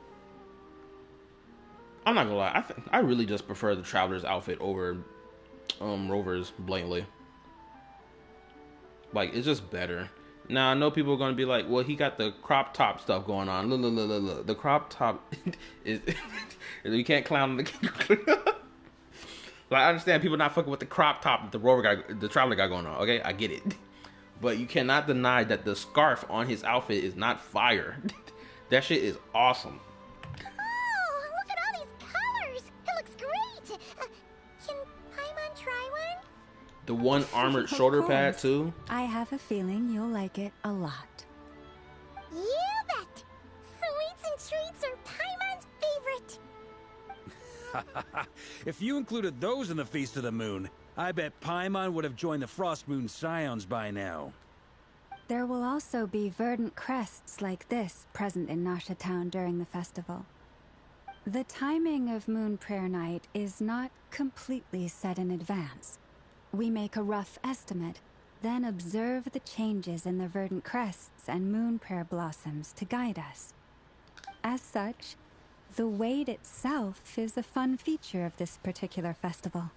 I'm not gonna lie, I really just prefer the Traveler's outfit over Rover's blatantly. Like, it's just better. Now, I know people are gonna be like, well, he got the crop top stuff going on. Look. The crop top is... You can't clown the... Like, I understand people not fucking with the crop top that the Rover guy, the Traveler got going on, okay? I get it. But you cannot deny that the scarf on his outfit is not fire. That shit is awesome. Oh, look at all these colors. It looks great. Can Paimon try one? The one armored shoulder pad, too. I have a feeling you'll like it a lot. You bet. Sweets and treats are Paimon's favorite. If you included those in the Feast of the Moon, I bet Paimon would have joined the Frost Moon Scions by now. There will also be verdant crests like this present in Nasha Town during the festival. The timing of Moon Prayer Night is not completely set in advance. We make a rough estimate, then observe the changes in the verdant crests and moon prayer blossoms to guide us. As such, the wait itself is a fun feature of this particular festival.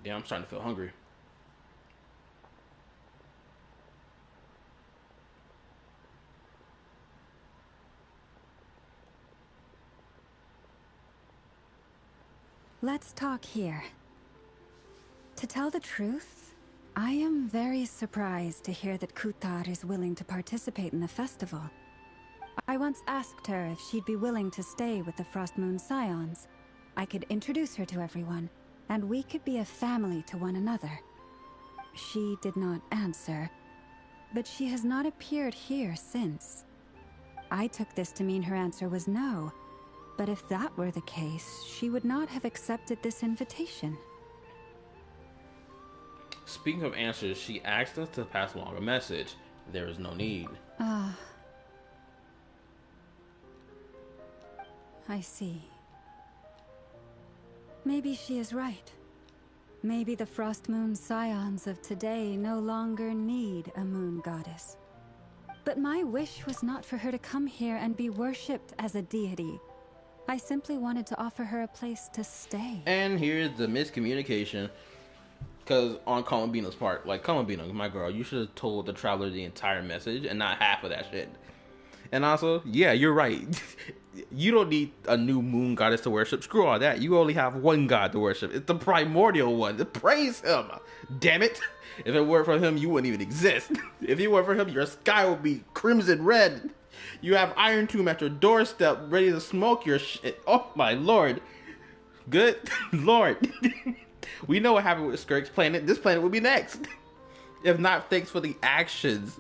Yeah, I'm starting to feel hungry. Let's talk here. To tell the truth, I am very surprised to hear that Kutar is willing to participate in the festival. I once asked her if she'd be willing to stay with the Frost Moon Scions. I could introduce her to everyone, and we could be a family to one another. She did not answer, but she has not appeared here since. I took this to mean her answer was no, but if that were the case, she would not have accepted this invitation. Speaking of answers, she asked us to pass along a message. There is no need. Ah. I see. Maybe she is right. Maybe the Frost Moon Scions of today no longer need a moon goddess. But my wish was not for her to come here and be worshipped as a deity. I simply wanted to offer her a place to stay. And here's the miscommunication. Because on Columbina's part, like, Columbina, my girl, you should have told the Traveler the entire message and not half of that shit. And also, yeah, you're right. You don't need a new moon goddess to worship. Screw all that. You only have one god to worship. It's the primordial one. Praise him. Damn it. If it weren't for him, you wouldn't even exist. If it weren't for him, your sky would be crimson red. You have Iron Tomb at your doorstep ready to smoke your shit. Oh my lord. Good lord. We know what happened with Skirk's planet. This planet will be next. If not thanks for the actions,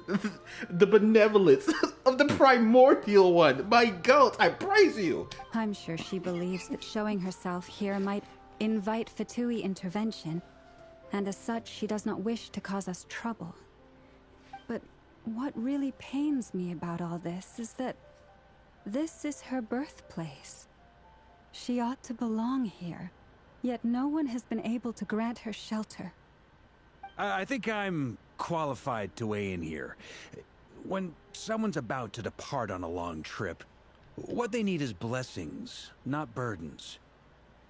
the benevolence of the primordial one. My goat, I praise you. I'm sure she believes that showing herself here might invite Fatui intervention, and as such, she does not wish to cause us trouble. But what really pains me about all this is that this is her birthplace. She ought to belong here, yet no one has been able to grant her shelter. I think I'm qualified to weigh in here. When someone's about to depart on a long trip, what they need is blessings, not burdens.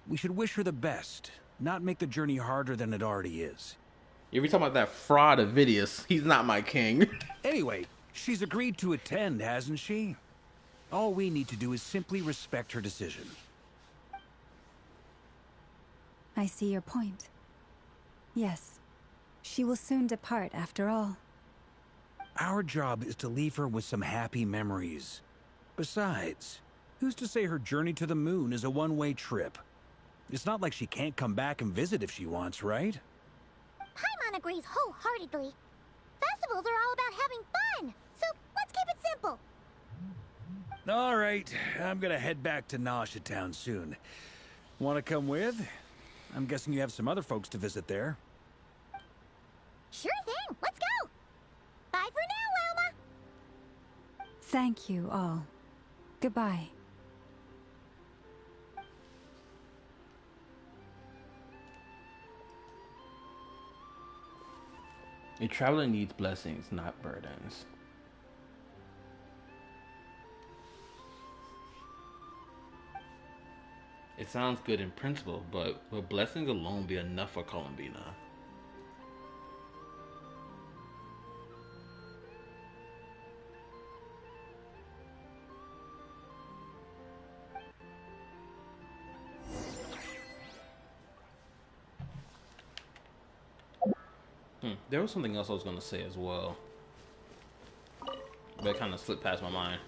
We should wish her the best, not make the journey harder than it already is. If you're talking about that fraud Avidius, he's not my king. Anyway, she's agreed to attend, hasn't she? All we need to do is simply respect her decision. I see your point. Yes. She will soon depart, after all. Our job is to leave her with some happy memories. Besides, who's to say her journey to the moon is a one-way trip? It's not like she can't come back and visit if she wants, right? Paimon agrees wholeheartedly. Festivals are all about having fun, so let's keep it simple. All right, I'm gonna head back to Nasha Town soon. Want to come with? I'm guessing you have some other folks to visit there. Sure thing. Let's go. Bye for now, Wilma. Thank you all. Goodbye. A traveler needs blessings, not burdens. It sounds good in principle, but will blessings alone be enough for Columbina? There was something else I was going to say as well, but it kind of slipped past my mind.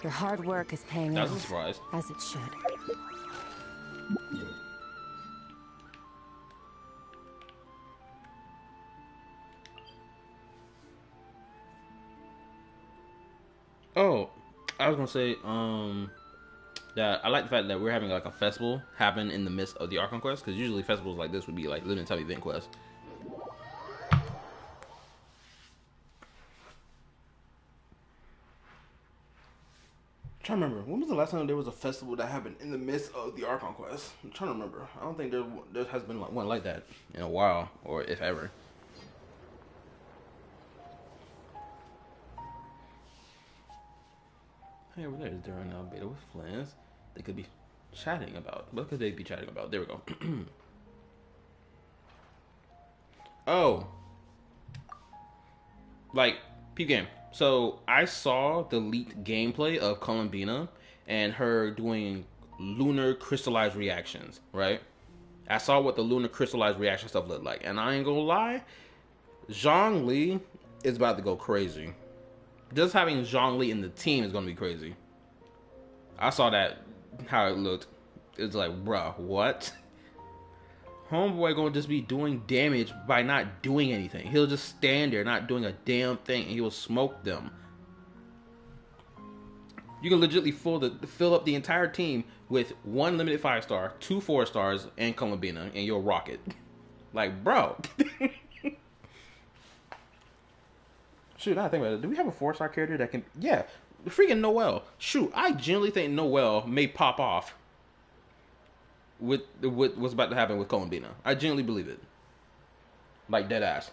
Your hard work is paying That's a off, surprise. as it should. Oh, I was gonna say, that I like the fact that we're having like a festival happen in the midst of the Archon quest, because usually festivals like this would be like limited time event quests. I'm trying to remember, when was the last time there was a festival that happened in the midst of the Archon quest? I'm trying to remember. I don't think there has been like one like that in a while, or if ever. Hey, over there, is there an beta with Flans? They could be chatting about. What could they be chatting about? There we go. Oh. Like, peep game. So, I saw the leaked gameplay of Columbina and her doing lunar crystallized reactions, right? I saw what the lunar crystallized reaction stuff looked like. And I ain't gonna lie, Zhongli is about to go crazy. Just having Zhongli in the team is gonna be crazy. I saw that, how it looked. It's like, bruh, what? Homeboy gonna just be doing damage by not doing anything. He'll just stand there, not doing a damn thing, and he will smoke them. You can legitimately fill up the entire team with 1 limited 5-star, 2 4-stars, and Columbina, and you'll rock it. Like, bro. Shoot, I think about it. Do we have a 4-star character that can... Yeah, freaking Noelle. Shoot, I genuinely think Noelle may pop off with what's about to happen with Columbina. I genuinely believe it. Like, dead ass.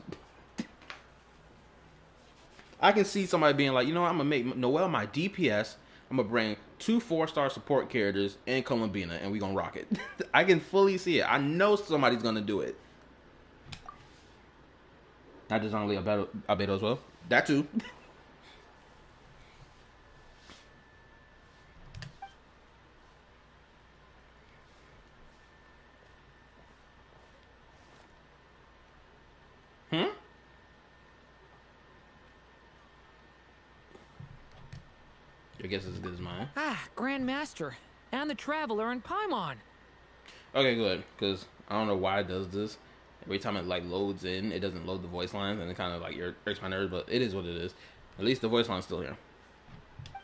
I can see somebody being like, you know what, I'm going to make Noelle my DPS. I'm going to bring 2 4-star support characters and Columbina, and we going to rock it. I can fully see it. I know somebody's going to do it. Not just only Albedo as well. That too. Your guess is as good as mine. Ah, Grand Master. And the Traveler and Paimon. Okay, good. Because I don't know why it does this. Every time it like loads in, it doesn't load the voice lines, and it kind of like irks my nerves, but it is what it is. At least the voice line's still here.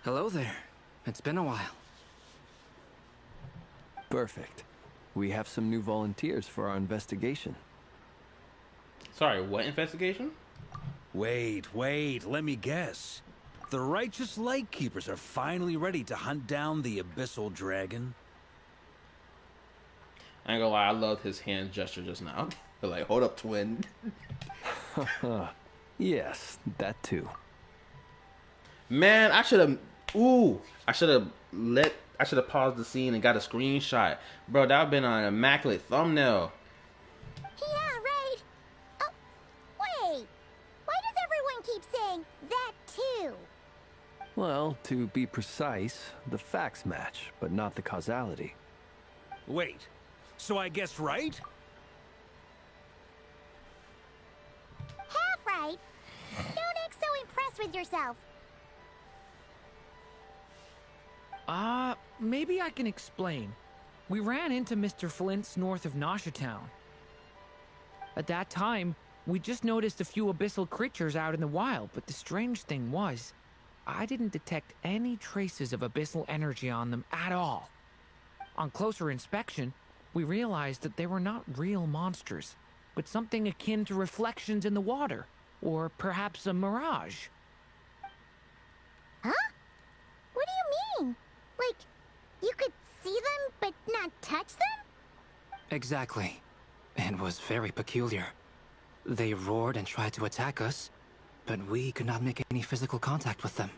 Hello there. It's been a while. Perfect. We have some new volunteers for our investigation. Sorry, what investigation? Wait, let me guess. The righteous Lightkeepers are finally ready to hunt down the Abyssal Dragon? I ain't gonna lie, I loved his hand gesture just now. They're like, hold up, twin. Yes, that too. Man, I should have paused the scene and got a screenshot. Bro, that would have been an immaculate thumbnail. Yeah, right. Oh, wait. Why does everyone keep saying that too? Well, to be precise, the facts match, but not the causality. Wait, so I guessed right? Half right. Don't act so impressed with yourself. Maybe I can explain. We ran into Mr. Flint's north of Nasha Town. At that time, we just noticed a few abyssal creatures out in the wild, but the strange thing was, I didn't detect any traces of abyssal energy on them at all. On closer inspection, we realized that they were not real monsters, but something akin to reflections in the water, or perhaps a mirage. Huh? What do you mean? Like, you could see them, but not touch them? Exactly. It was very peculiar. They roared and tried to attack us, but we could not make any physical contact with them.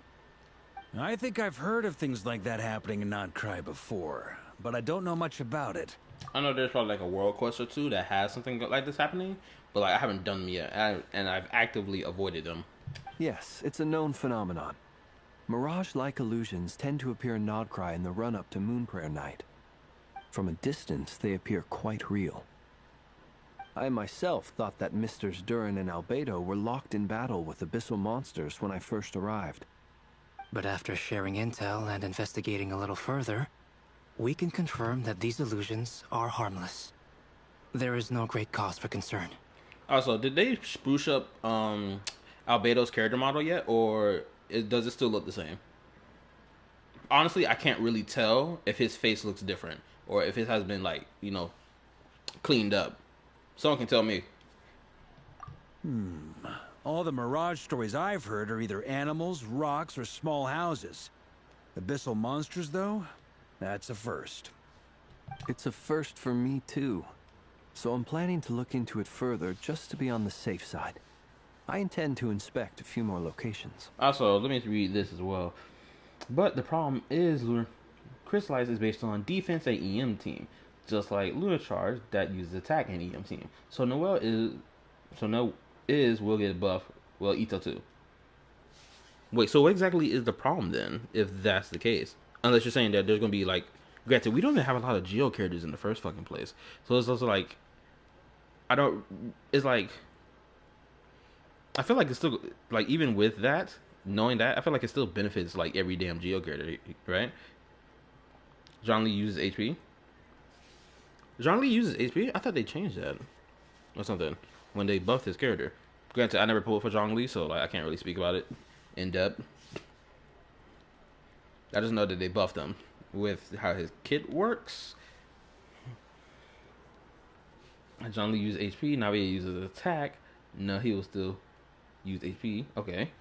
I think I've heard of things like that happening in NODKRAI before, but I don't know much about it. I know there's probably like a world quest or two that has something like this happening, but like I haven't done them yet, and I've actively avoided them. Yes, it's a known phenomenon. Mirage-like illusions tend to appear in NODKRAI in the run-up to Moonprayer Night. From a distance, they appear quite real. I myself thought that Misters Durin and Albedo were locked in battle with abyssal monsters when I first arrived. But after sharing intel and investigating a little further, we can confirm that these illusions are harmless. There is no great cause for concern. Also, did they spruce up Albedo's character model yet, or does it still look the same? Honestly, I can't really tell if his face looks different, or if it has been, like, you know, cleaned up. Someone can tell me. All the Mirage stories I've heard are either animals, rocks, or small houses. Abyssal monsters, though? That's a first. It's a first for me, too. So I'm planning to look into it further just to be on the safe side. I intend to inspect a few more locations. Also, let me read this as well. But the problem is, Crystallize is based on defense and EM team, just like Lunar Charge that uses attack and EM team. So Noel will get buff. Well, Ito too. Wait, so what exactly is the problem then, if that's the case? Unless you're saying that there's gonna be like, granted, we don't even have a lot of Geo characters in the first fucking place, so it's also like, it's like, I feel like it's still like, even with that, knowing that, I feel like it still benefits like every damn Geo character, right? Zhong Li uses HP. Zhong Li uses HP? I thought they changed that or something when they buffed his character. Granted, I never pulled for Zhong Li, so like I can't really speak about it in depth. I just know that they buffed him with how his kit works. Zhong Li uses HP. Now he uses attack. No, he will still use HP. Okay.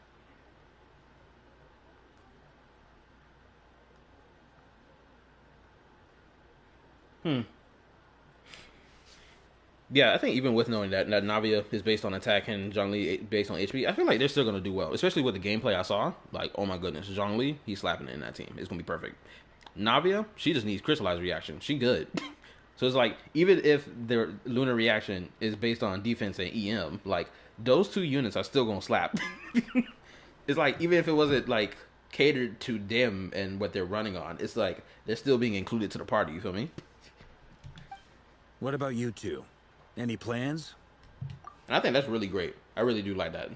Yeah, I think even with knowing that Navia is based on attack and Zhong Li based on HP, I feel like they're still going to do well. Especially with the gameplay I saw. Like, oh my goodness, Zhong Li, he's slapping it in that team. It's going to be perfect. Navia, she just needs Crystallized reaction. She good. So it's like, even if their Lunar reaction is based on defense and EM, like, those two units are still going to slap. It's like, even if it wasn't, like, catered to them and what they're running on, it's like, they're still being included to the party, you feel me? What about you two? Any plans? And I think that's really great. I really do like that.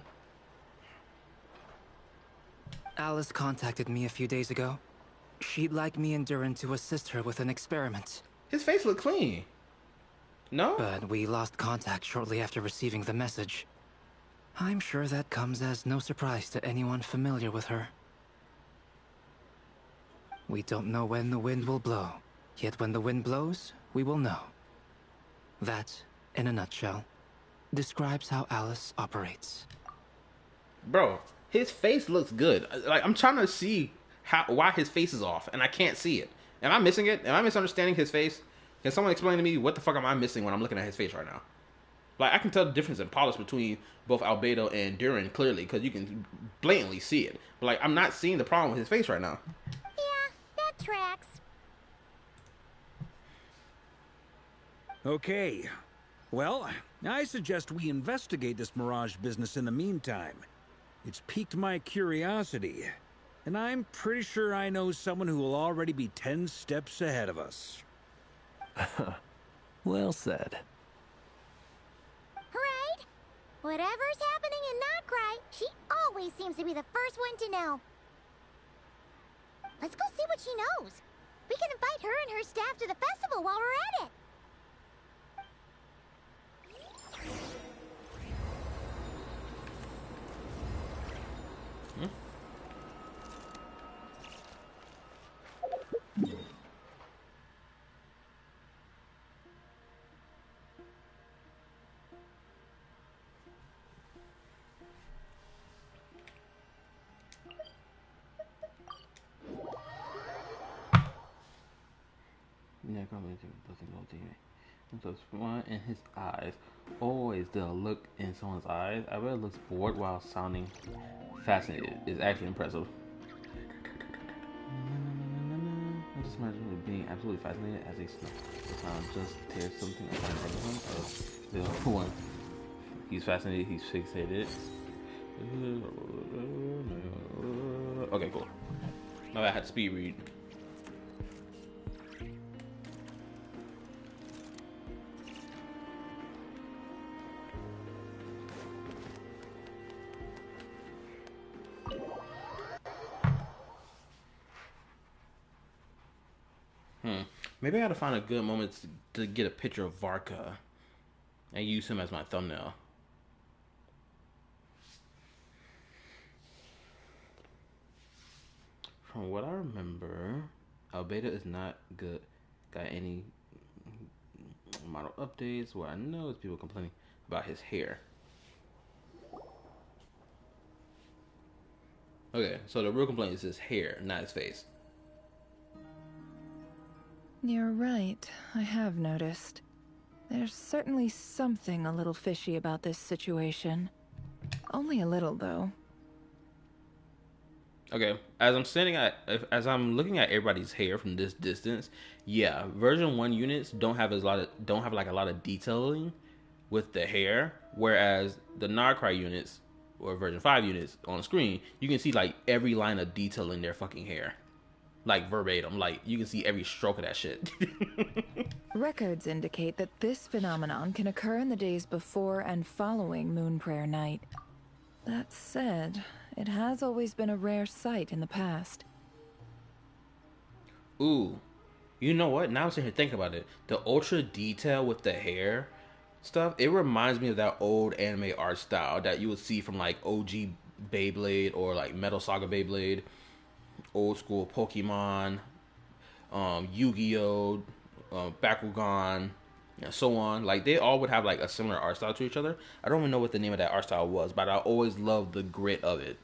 Alice contacted me a few days ago. She'd like me and Durin to assist her with an experiment. His face looked clean. No? But we lost contact shortly after receiving the message. I'm sure that comes as no surprise to anyone familiar with her. We don't know when the wind will blow, yet when the wind blows, we will know. That, in a nutshell, describes how Alice operates. Bro, his face looks good. Like, I'm trying to see why his face is off, and I can't see it. Am I missing it? Am I misunderstanding his face? Can someone explain to me what the fuck am I missing when I'm looking at his face right now? Like, I can tell the difference in polish between both Albedo and Durin clearly, because you can blatantly see it. But, like, I'm not seeing the problem with his face right now. Yeah, that tracks. Okay. Well, I suggest we investigate this Mirage business in the meantime. It's piqued my curiosity, and I'm pretty sure I know someone who will already be 10 steps ahead of us. Well said. Right? Whatever's happening in NODKRAI. She always seems to be the first one to know. Let's go see what she knows. We can invite her and her staff to the festival while we're at it. Yeah, probably doesn't go TV. And so one in his eyes. Always the look in someone's eyes. I bet it looks bored while sounding fascinated. It's actually impressive. I just imagine it being absolutely fascinated as a sound just tears something apart from him. The one. He's fascinated, he's fixated. Okay, cool. Now I had to speed read. Maybe I gotta find a good moment to get a picture of Varka and use him as my thumbnail. From what I remember, Albedo is not good. Got any model updates? What I know is people complaining about his hair. Okay, so the real complaint is his hair, not his face. You're right, I have noticed. There's certainly something a little fishy about this situation. Only a little, though. Okay, as I'm looking at everybody's hair from this distance, yeah, version 1 units don't have a lot of detailing with the hair, whereas the NODKRAI units or version 5 units on screen, you can see like every line of detail in their fucking hair. Like verbatim, like you can see every stroke of that shit. Records indicate that this phenomenon can occur in the days before and following Moon Prayer Night. That said, it has always been a rare sight in the past. Ooh, you know what? Now I'm sitting here thinking about it. The ultra detail with the hair stuff, it reminds me of that old anime art style that you would see from like OG Beyblade or like Metal Saga Beyblade. Old school Pokemon, Yu-Gi-Oh, Bakugan, and so on. Like they all would have like a similar art style to each other. I don't even know what the name of that art style was, but I always loved the grit of it,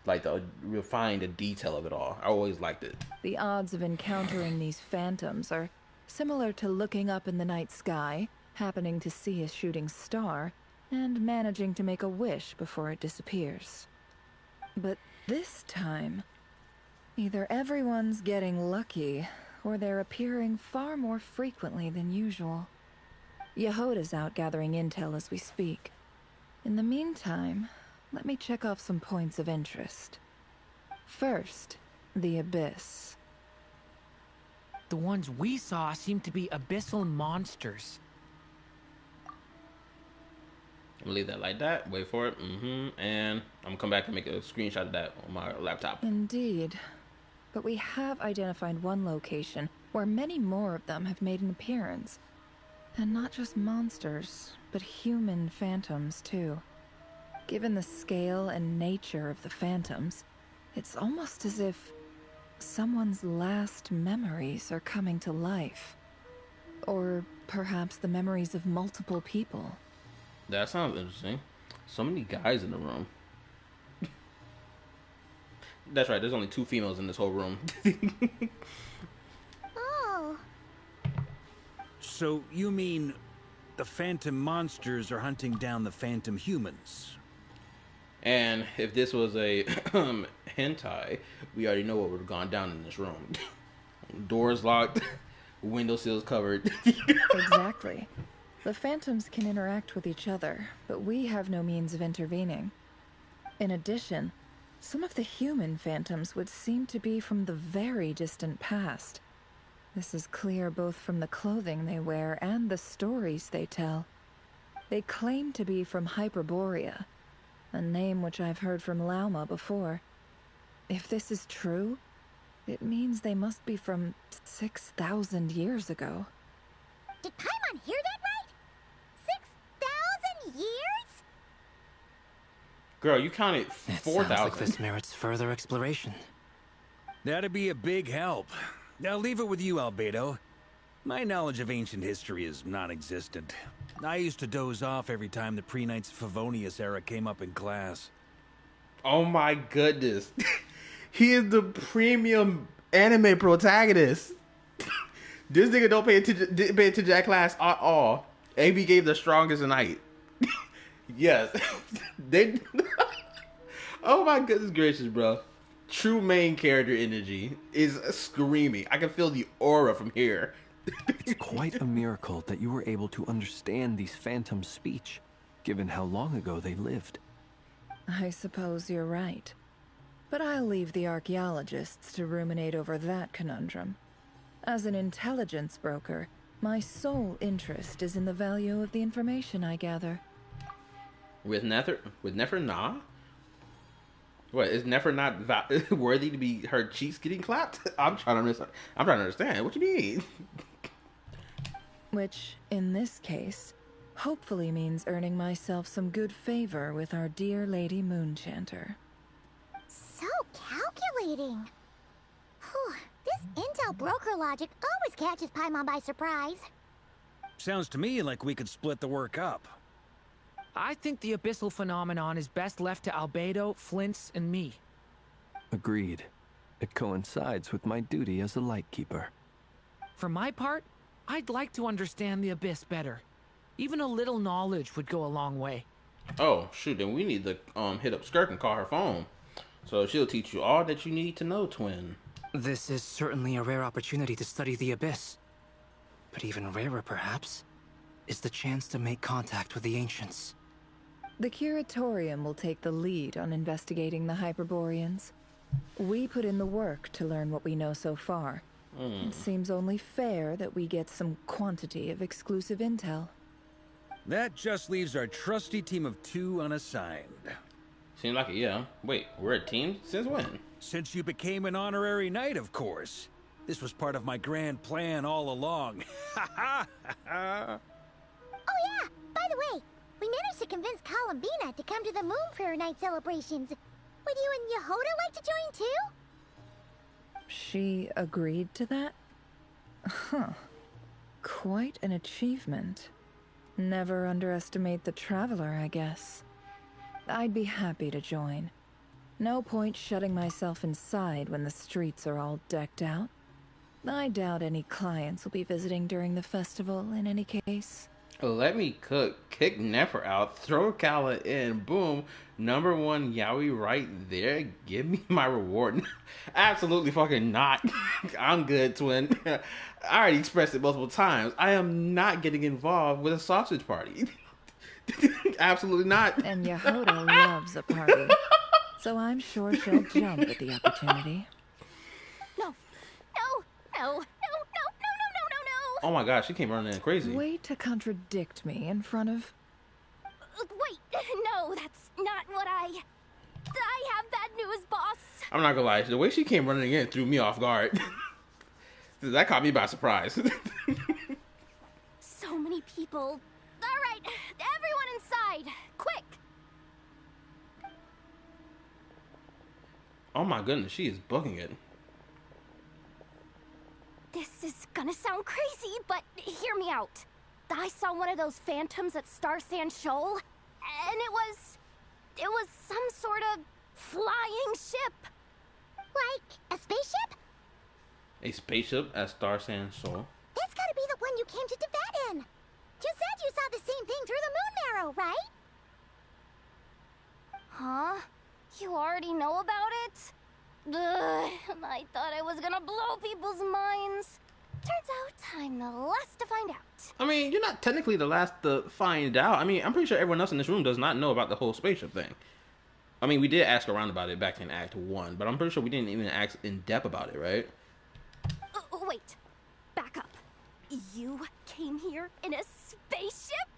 like the refined the detail of it all. I always liked it. The odds of encountering these phantoms are similar to looking up in the night sky, happening to see a shooting star, and managing to make a wish before it disappears. But this time, either everyone's getting lucky, or they're appearing far more frequently than usual. Yehoda's out gathering intel as we speak. In the meantime, let me check off some points of interest. First, the Abyss. The ones we saw seem to be abyssal monsters. I'm gonna leave that like that. Wait for it. And I'm gonna come back and make a screenshot of that on my laptop. Indeed. But we have identified one location where many more of them have made an appearance. And not just monsters, but human phantoms too. Given the scale and nature of the phantoms, it's almost as if someone's last memories are coming to life. Or perhaps the memories of multiple people. That sounds interesting. So many guys in the room. That's right, there's only 2 females in this whole room. Oh. So you mean the phantom monsters are hunting down the phantom humans? And if this was a hentai, we already know what would have gone down in this room. Doors locked, windowsills covered. Exactly. The phantoms can interact with each other, but we have no means of intervening. In addition, some of the human phantoms would seem to be from the very distant past. This is clear both from the clothing they wear and the stories they tell. They claim to be from Hyperborea, a name which I've heard from Lauma before. If this is true, it means they must be from 6,000 years ago. Did Paimon hear that right? 6,000 years? Girl, you counted It 4,000. sounds like this merits further exploration. That'd be a big help. I'll leave it with you, Albedo. My knowledge of ancient history is non-existent. I used to doze off every time the pre-Knights Favonius era came up in class. Oh my goodness. He is the premium anime protagonist. This nigga didn't pay attention to that class at all. AB gave the strongest knight. Yes. They. Oh my goodness gracious, bro. True main character energy is screaming. I can feel the aura from here. It's quite a miracle that you were able to understand these phantoms' speech, given how long ago they lived. I suppose you're right. But I'll leave the archaeologists to ruminate over that conundrum. As an intelligence broker, my sole interest is in the value of the information I gather. With Nefer nah? What, is Nefer not worthy to be her cheeks getting clapped? I'm trying to understand. What you mean? Which, in this case, hopefully means earning myself some good favor with our dear Lady Moonchanter. So calculating. Whew, this intel broker logic always catches Paimon by surprise. Sounds to me like we could split the work up. I think the abyssal phenomenon is best left to Albedo, Flints, and me. Agreed. It coincides with my duty as a lightkeeper. For my part, I'd like to understand the abyss better. Even a little knowledge would go a long way. Oh, shoot, then we need to hit up Skirk and call her phone. So she'll teach you all that you need to know, twin. This is certainly a rare opportunity to study the abyss. But even rarer, perhaps, is the chance to make contact with the ancients. The Curatorium will take the lead on investigating the Hyperboreans. We put in the work to learn what we know so far. It seems only fair that we get some quantity of exclusive intel. That just leaves our trusty team of 2 unassigned. Seems like it, yeah. Wait, we're a team? Since when? Since you became an honorary knight, of course. This was part of my grand plan all along. Ha ha ha! Oh yeah, by the way, we managed to convince Columbina to come to the Moonprayer Night celebrations. Would you and Yehoda like to join too? She agreed to that? Huh. Quite an achievement. Never underestimate the traveler, I guess. I'd be happy to join. No point shutting myself inside when the streets are all decked out. I doubt any clients will be visiting during the festival in any case. Let me cook, kick Nefer out, throw Kala in, boom, #1 yaoi right there. Give me my reward. Absolutely fucking not. I'm good, twin. I already expressed it multiple times. I am not getting involved with a sausage party. Absolutely not. And Yehoda loves a party, so I'm sure she'll jump at the opportunity. No. Oh my gosh, she came running in crazy. Way to contradict me in front of... Wait, no, that's not what I have bad news, boss. I'm not gonna lie, the way she came running in threw me off guard. That caught me by surprise. So many people. All right, everyone inside, quick. Oh my goodness, she is booking it. This is gonna sound crazy, but hear me out. I saw one of those phantoms at Star Sand Shoal, and it was some sort of flying ship. Like a spaceship? A spaceship at Star Sand Shoal? That's gotta be the one you came to Tibet in. You said you saw the same thing through the moon marrow, right? Huh? You already know about it? Ugh, I thought I was gonna blow people's minds. Turns out I'm the last to find out. I mean, you're not technically the last to find out. I mean, I'm pretty sure everyone else in this room does not know about the whole spaceship thing. I mean, we did ask around about it back in Act 1, but I'm pretty sure we didn't even ask in depth about it, right? Wait. Back up. You came here in a spaceship?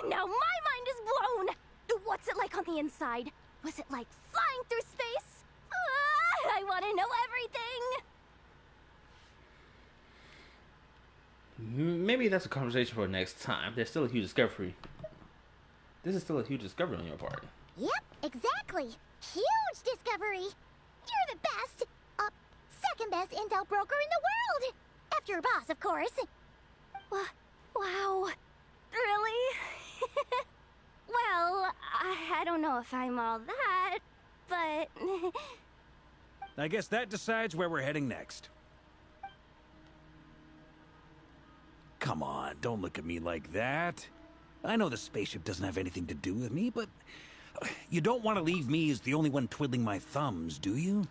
Now my mind is blown! What's it like on the inside? Was it like flying through space? I want to know everything! Maybe that's a conversation for next time. There's still a huge discovery. This is still a huge discovery on your part. Yep, exactly. Huge discovery. You're the best. Second best intel broker in the world. After your boss, of course. Wow. Really? Well, I don't know if I'm all that, but... I guess that decides where we're heading next. Come on, don't look at me like that. I know the spaceship doesn't have anything to do with me, but you don't want to leave me as the only one twiddling my thumbs, do you?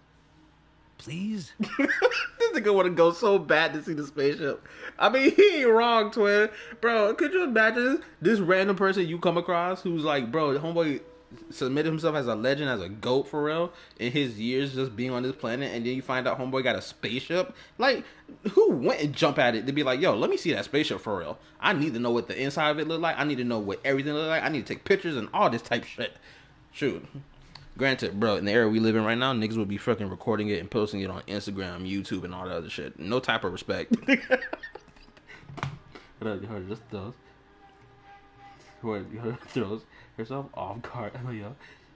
Please? This nigga want to go so bad to see the spaceship. I mean, he ain't wrong, twin. Bro, could you imagine this random person you come across who's like, bro, homeboy submitted himself as a legend, as a GOAT for real, in his years just being on this planet, and then you find out homeboy got a spaceship? Like, who went and jump at it to be like, yo, let me see that spaceship for real. I need to know what the inside of it look like. I need to know what everything look like. I need to take pictures and all this type shit. Shoot. Granted, bro, in the era we live in right now, niggas would be fucking recording it and posting it on Instagram, YouTube, and all that other shit. No type of respect. Just throws herself off guard.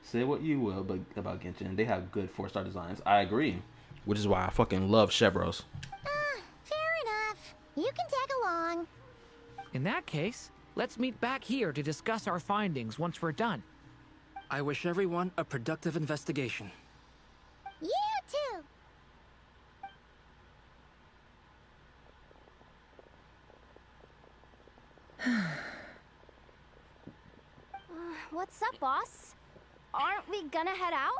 Say what you will, but about Genshin, they have good 4-star designs. I agree, which is why I fucking love Chevros. Fair enough. You can tag along. In that case, let's meet back here to discuss our findings once we're done. I wish everyone a productive investigation. You too. What's up, boss? Aren't we gonna head out?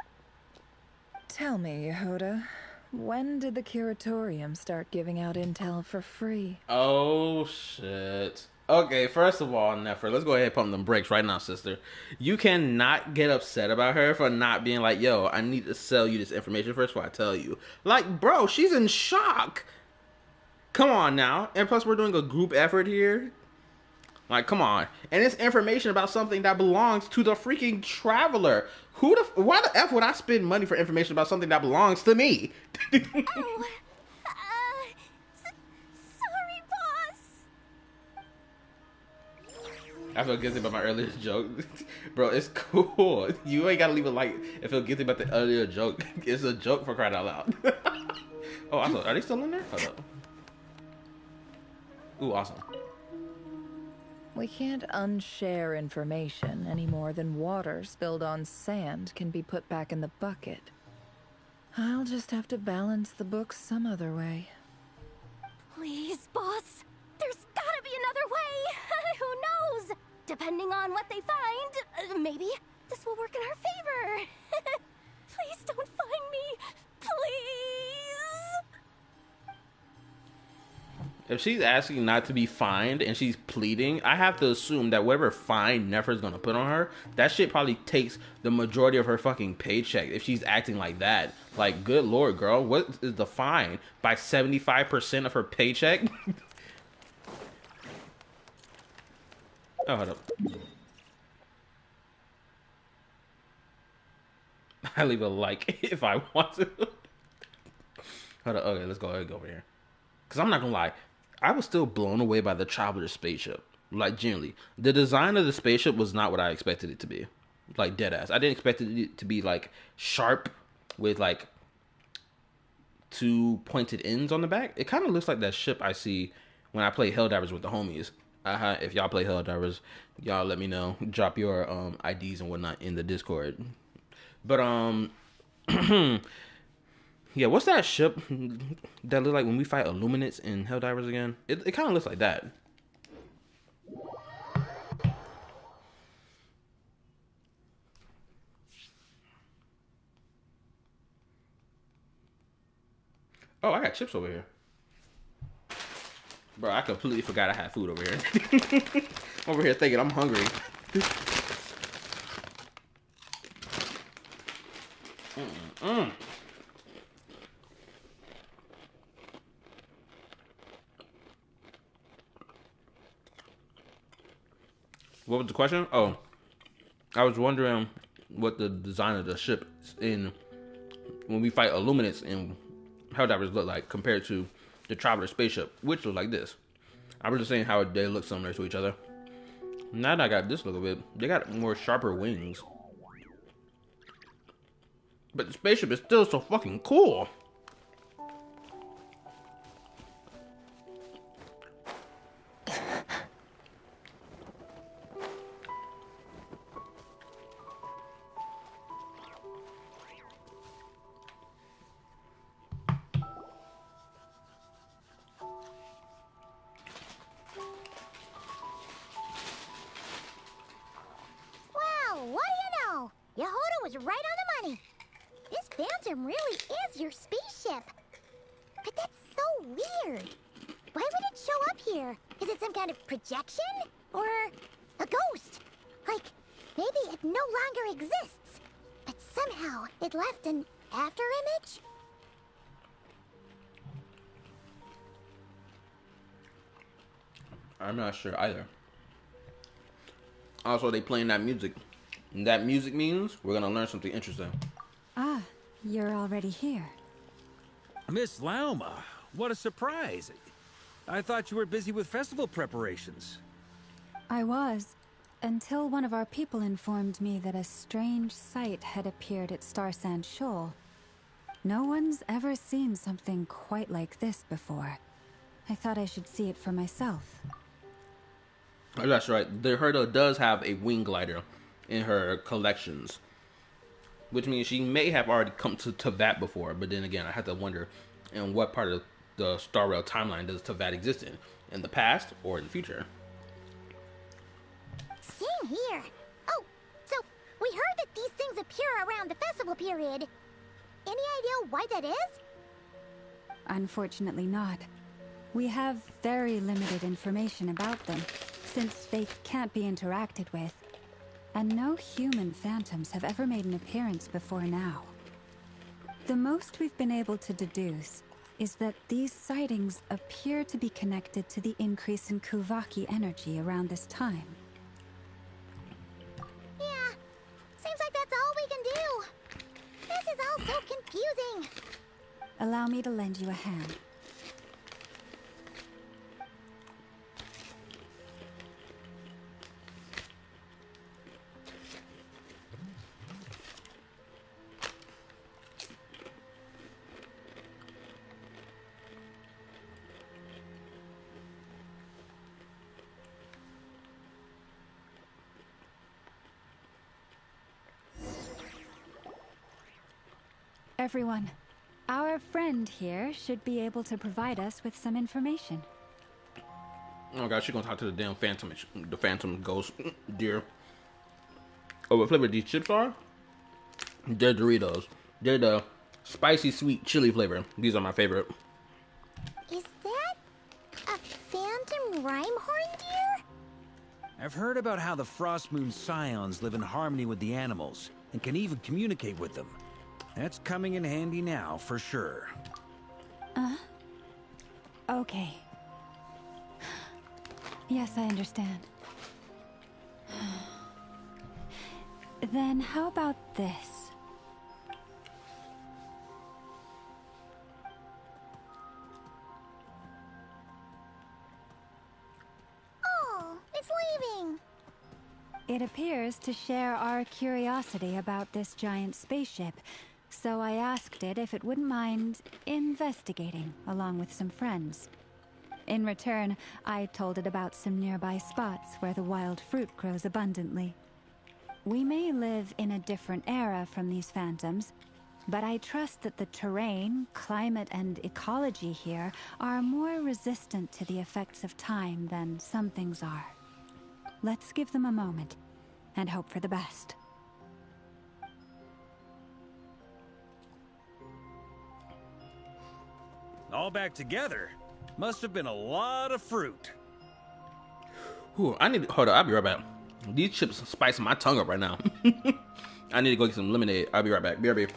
Tell me, Yehuda, when did the Curatorium start giving out intel for free? Oh, shit. Okay, first of all, Nefer, let's go ahead and pump them brakes right now, sister. You cannot get upset about her for not being like, yo, I need to sell you this information first before I tell you. Like, bro, she's in shock. Come on now. And plus, we're doing a group effort here. Like, come on. And it's information about something that belongs to the freaking traveler. Why the F would I spend money for information about something that belongs to me? Sorry, boss. I feel guilty about my earlier joke. Bro, it's cool. You ain't gotta leave a like and feel guilty about the earlier joke. It's a joke, for crying out loud. Oh, also, are they still in there? Hold up. Ooh, awesome. We can't unshare information any more than water spilled on sand can be put back in the bucket. I'll just have to balance the books some other way. Please, boss. There's gotta be another way. Who knows? Depending on what they find, maybe this will work in our favor. Please don't find me. Please. If she's asking not to be fined and she's pleading, I have to assume that whatever fine Nefer's gonna put on her, that shit probably takes the majority of her fucking paycheck if she's acting like that. Like, good lord, girl, what is the fine? By 75% of her paycheck? Oh, hold up. I leave a like if I want to. Hold up, okay, let's go ahead and go over here. Because I'm not gonna lie, I was still blown away by the Traveler spaceship. Like, genuinely. The design of the spaceship was not what I expected it to be. Like, deadass. I didn't expect it to be, like, sharp with, like, 2 pointed ends on the back. It kind of looks like that ship I see when I play Helldivers with the homies. If y'all play Helldivers, y'all let me know. Drop your IDs and whatnot in the Discord. But, yeah, what's that ship that look like when we fight Illuminates in Helldivers again? It kind of looks like that. Oh, I got chips over here. Bro, I completely forgot I had food over here. Over here thinking I'm hungry. What was the question? Oh, I was wondering what the design of the ship in when we fight Illuminates in Helldivers look like compared to the Traveler spaceship, which was like this. I was just saying how they look similar to each other. Now that I got this look of it, they got more sharper wings. But the spaceship is still so fucking cool. Yehoda was right on the money. This Phantom really is your spaceship. But that's so weird. Why would it show up here? Is it some kind of projection? Or a ghost? Like, maybe it no longer exists, but somehow it left an afterimage? I'm not sure either. Also, they playing that music. And that music means we're gonna learn something interesting. Ah, you're already here. Miss Lauma, what a surprise. I thought you were busy with festival preparations. I was, until one of our people informed me that a strange sight had appeared at Star Sand Shoal. No one's ever seen something quite like this before. I thought I should see it for myself. Oh, that's right. The Herda does have a wing glider in her collections, which means she may have already come to Teyvat before. But then again, I have to wonder in what part of the Star Rail timeline does Teyvat exist in the past or in the future? Same here. Oh, so we heard that these things appear around the festival period. Any idea why that is? Unfortunately not. We have very limited information about them, since they can't be interacted with. And no human phantoms have ever made an appearance before now. The most we've been able to deduce is that these sightings appear to be connected to the increase in Kuvaki energy around this time. Yeah, seems like that's all we can do. This is all so confusing. Allow me to lend you a hand. Everyone, our friend here should be able to provide us with some information. Oh god, she's gonna talk to the damn phantom, the phantom ghost deer. Oh, what flavor these chips are? They're Doritos. They're the spicy sweet chili flavor. These are my favorite. Is that a phantom Rhyme-horn deer? I've heard about how the Frost Moon Scions live in harmony with the animals and can even communicate with them. That's coming in handy now, for sure. Okay. Yes, I understand. Then how about this? Oh, it's leaving. It appears to share our curiosity about this giant spaceship, so I asked it if it wouldn't mind investigating along with some friends. In return, I told it about some nearby spots where the wild fruit grows abundantly. We may live in a different era from these phantoms, but I trust that the terrain, climate, and ecology here are more resistant to the effects of time than some things are. Let's give them a moment and hope for the best. All back together. Must have been a lot of fruit. Ooh, hold on, I'll be right back. These chips spicing my tongue up right now. I need to go get some lemonade. I'll be right back. BRB.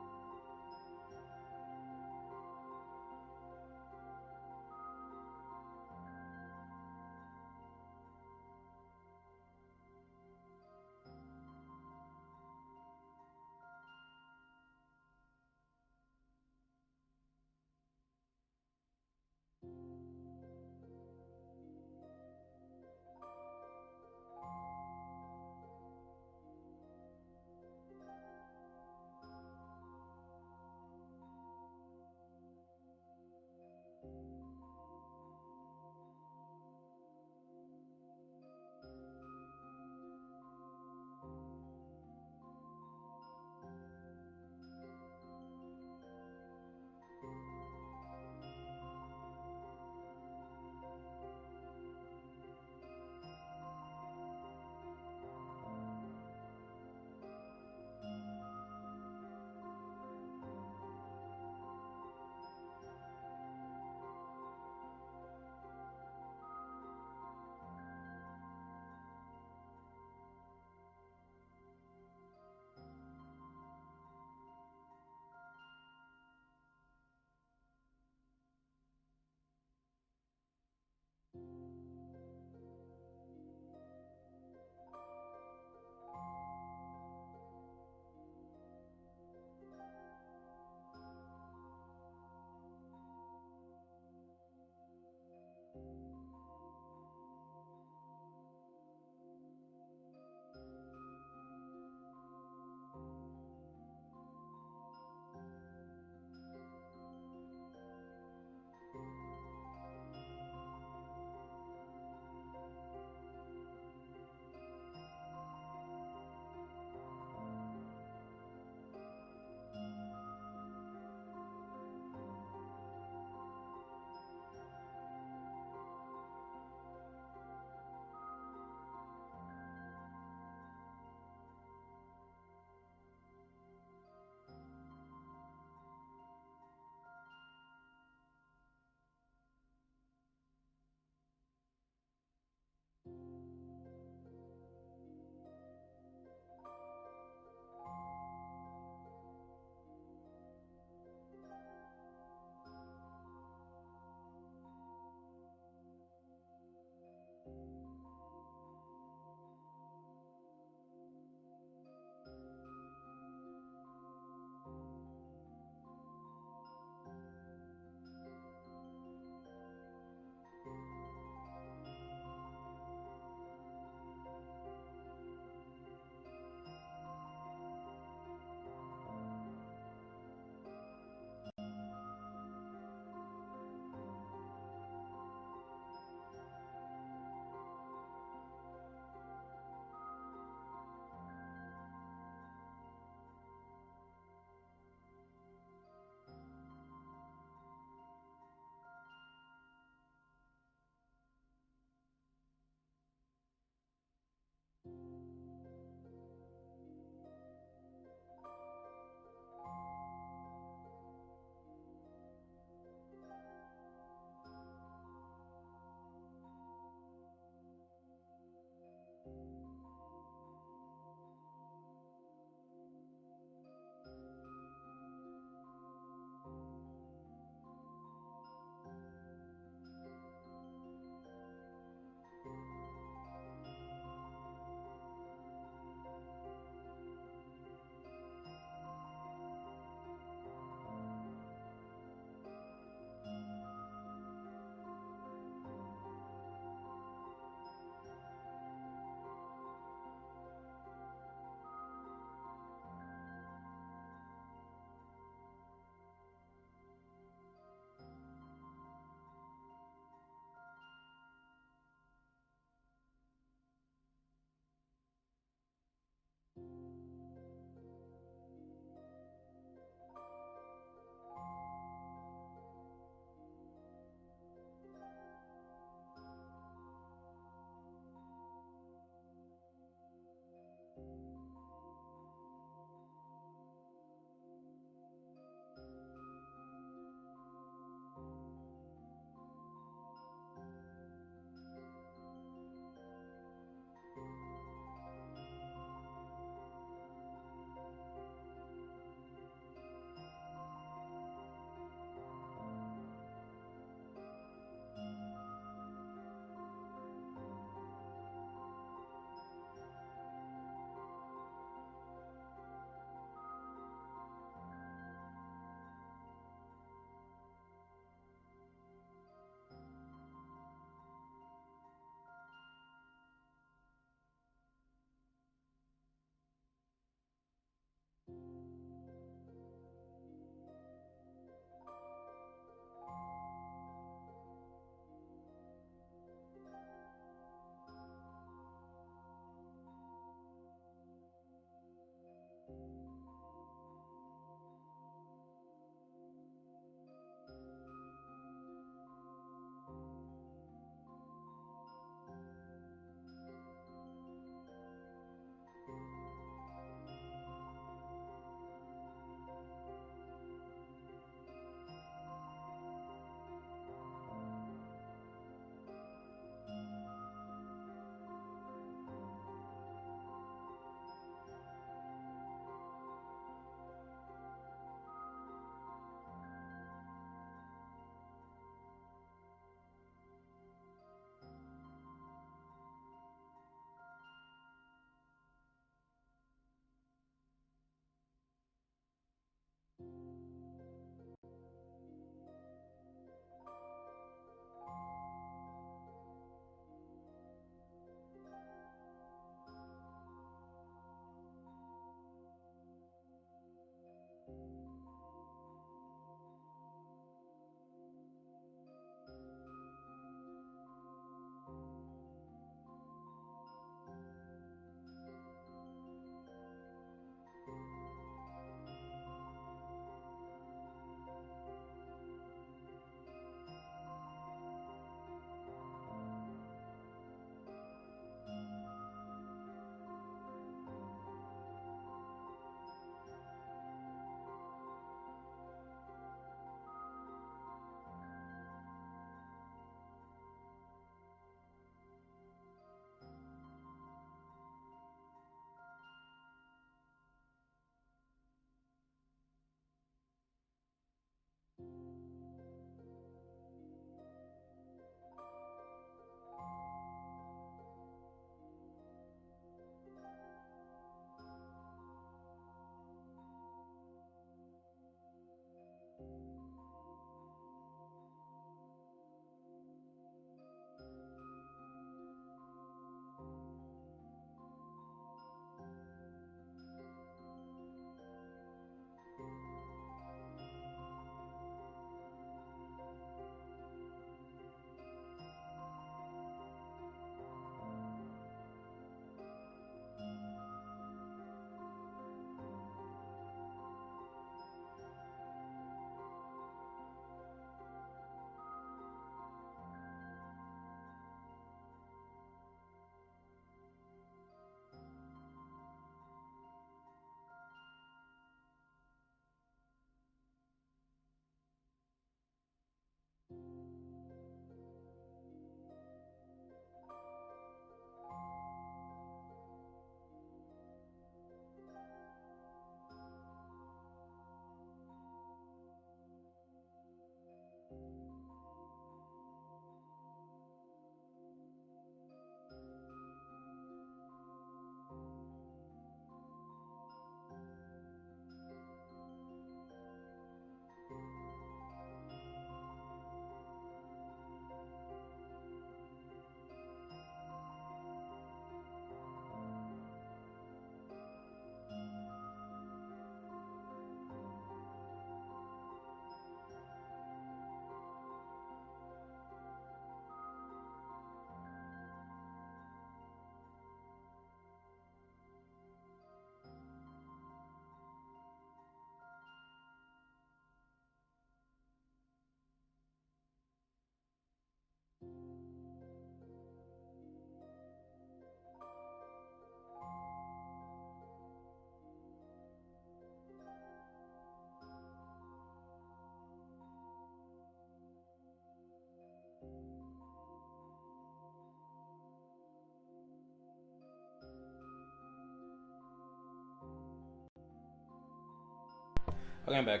Okay, I'm back.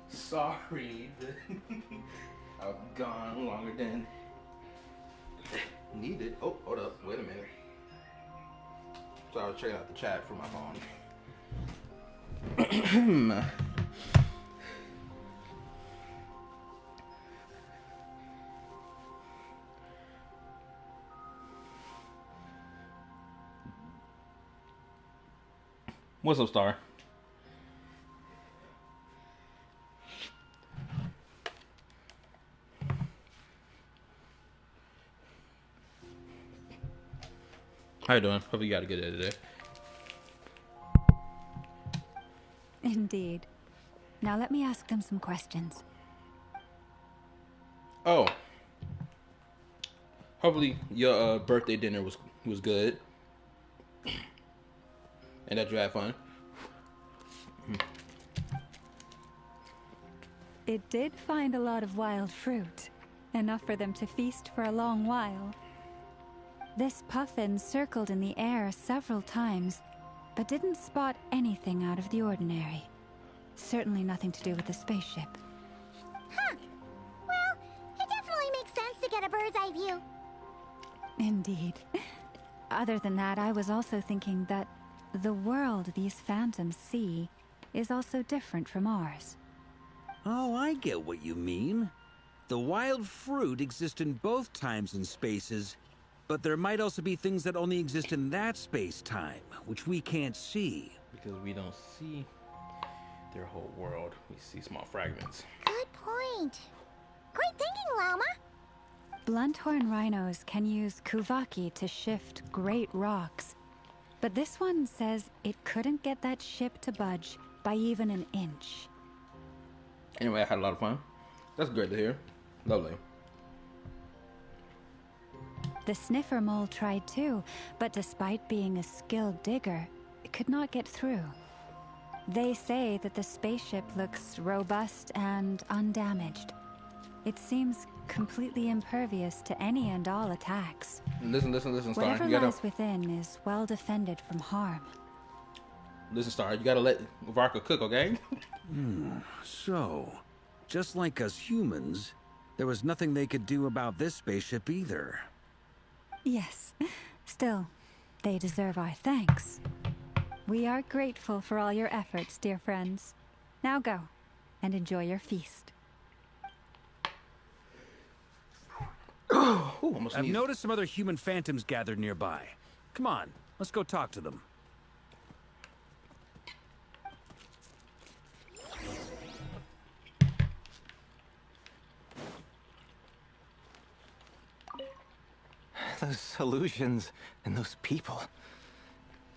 Sorry. I've gone longer than needed. Oh, hold up. Wait a minute. So I was checking out the chat from my phone. What's up, Star? How you doing? Hope you got a good day today. Indeed. Now let me ask them some questions. Oh. Hopefully your birthday dinner was good. And that you had fun. It did find a lot of wild fruit. Enough for them to feast for a long while. This puffin circled in the air several times, but didn't spot anything out of the ordinary. Certainly nothing to do with the spaceship. Huh. Well, it definitely makes sense to get a bird's eye view. Indeed. Other than that, I was also thinking that the world these phantoms see is also different from ours. Oh, I get what you mean. The wild fruit exists in both times and spaces, but there might also be things that only exist in that space-time, which we can't see. Because we don't see their whole world. We see small fragments. Good point. Great thinking, Llama. Blunthorn rhinos can use kuvaki to shift great rocks. But this one says it couldn't get that ship to budge by even an inch. Anyway, I had a lot of fun. That's great to hear. Lovely. The sniffer mole tried too, but despite being a skilled digger, it could not get through. They say that the spaceship looks robust and undamaged. It seems completely impervious to any and all attacks. Listen, Star. Whatever You gotta lies within is well defended from harm. listen, Star. You gotta let Varka cook, okay? So, just like us humans, there was nothing they could do about this spaceship either. Yes. Still, they deserve our thanks. We are grateful for all your efforts, dear friends. Now go, and enjoy your feast. Ooh, I've noticed some other human phantoms gathered nearby. Come on, let's go talk to them. Those illusions and those people.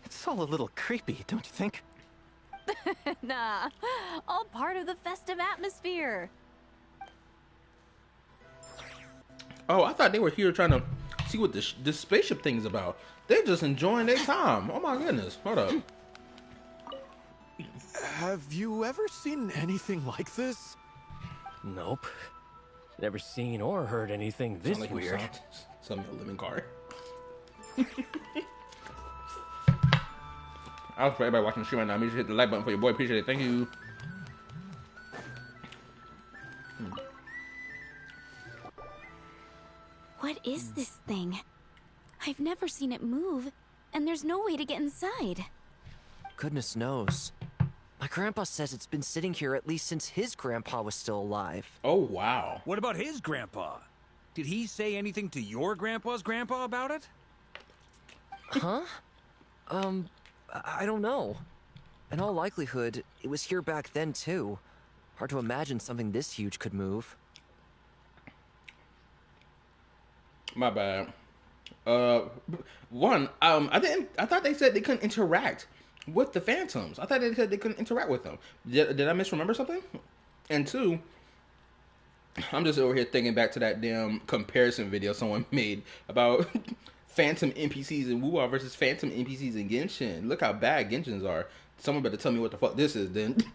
It's all a little creepy, don't you think? Nah, all part of the festive atmosphere. Oh, I thought they were here trying to see what this spaceship thing is about. They're just enjoying their time. Oh my goodness. Hold up. Have you ever seen anything like this? Nope. Never seen or heard anything this Sound like weird. Some living car. I was for everybody watching the stream right now. Make sure you hit the like button for your boy. Appreciate it. Thank you. What is this thing? I've never seen it move, and there's no way to get inside. Goodness knows. My grandpa says it's been sitting here at least since his grandpa was still alive. Oh, wow. What about his grandpa? Did he say anything to your grandpa's grandpa about it? Huh? I don't know. In all likelihood, it was here back then, too. Hard to imagine something this huge could move. My bad. I thought they said they couldn't interact with the phantoms. I thought they said they couldn't interact with them. Did I misremember something? And two, I'm just over here thinking back to that damn comparison video someone made about phantom NPCs in Wuwa versus phantom NPCs in Genshin. Look how bad Genshins are. Someone better tell me what the fuck this is then. Guess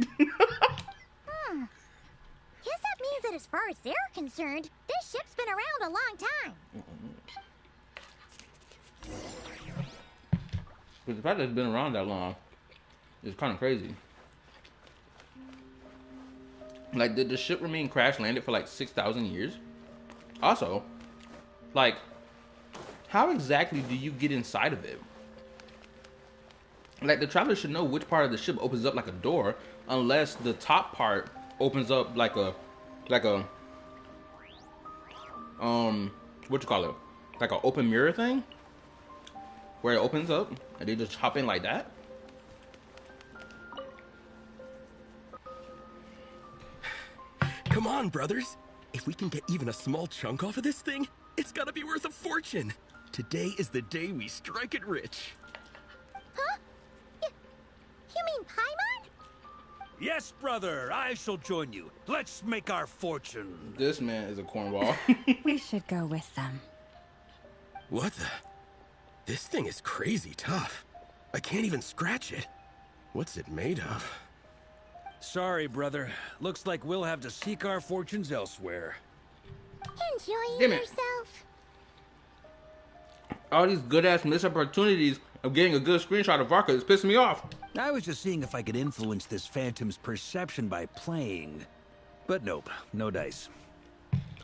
that means that as far as they're concerned, this ship's been around a long time. But the fact that it's been around that long is kind of crazy. Like, did the ship remain crash landed for like 6,000 years? Also, like, how exactly do you get inside of it? Like, the traveler should know which part of the ship opens up like a door, unless the top part opens up like a what you call it? Like an open mirror thing? Where it opens up and they just hop in like that? Come on, brothers. If we can get even a small chunk off of this thing, it's gotta be worth a fortune. Today is the day we strike it rich. Huh? You mean Paimon? Yes, brother, I shall join you. Let's make our fortune. This man is a cornball. We should go with them. What the? This thing is crazy tough. I can't even scratch it. What's it made of? Sorry, brother. Looks like we'll have to seek our fortunes elsewhere. Enjoying yourself? All these good-ass missed opportunities of getting a good screenshot of Varka is pissing me off. I was just seeing if I could influence this phantom's perception by playing. But nope, no dice.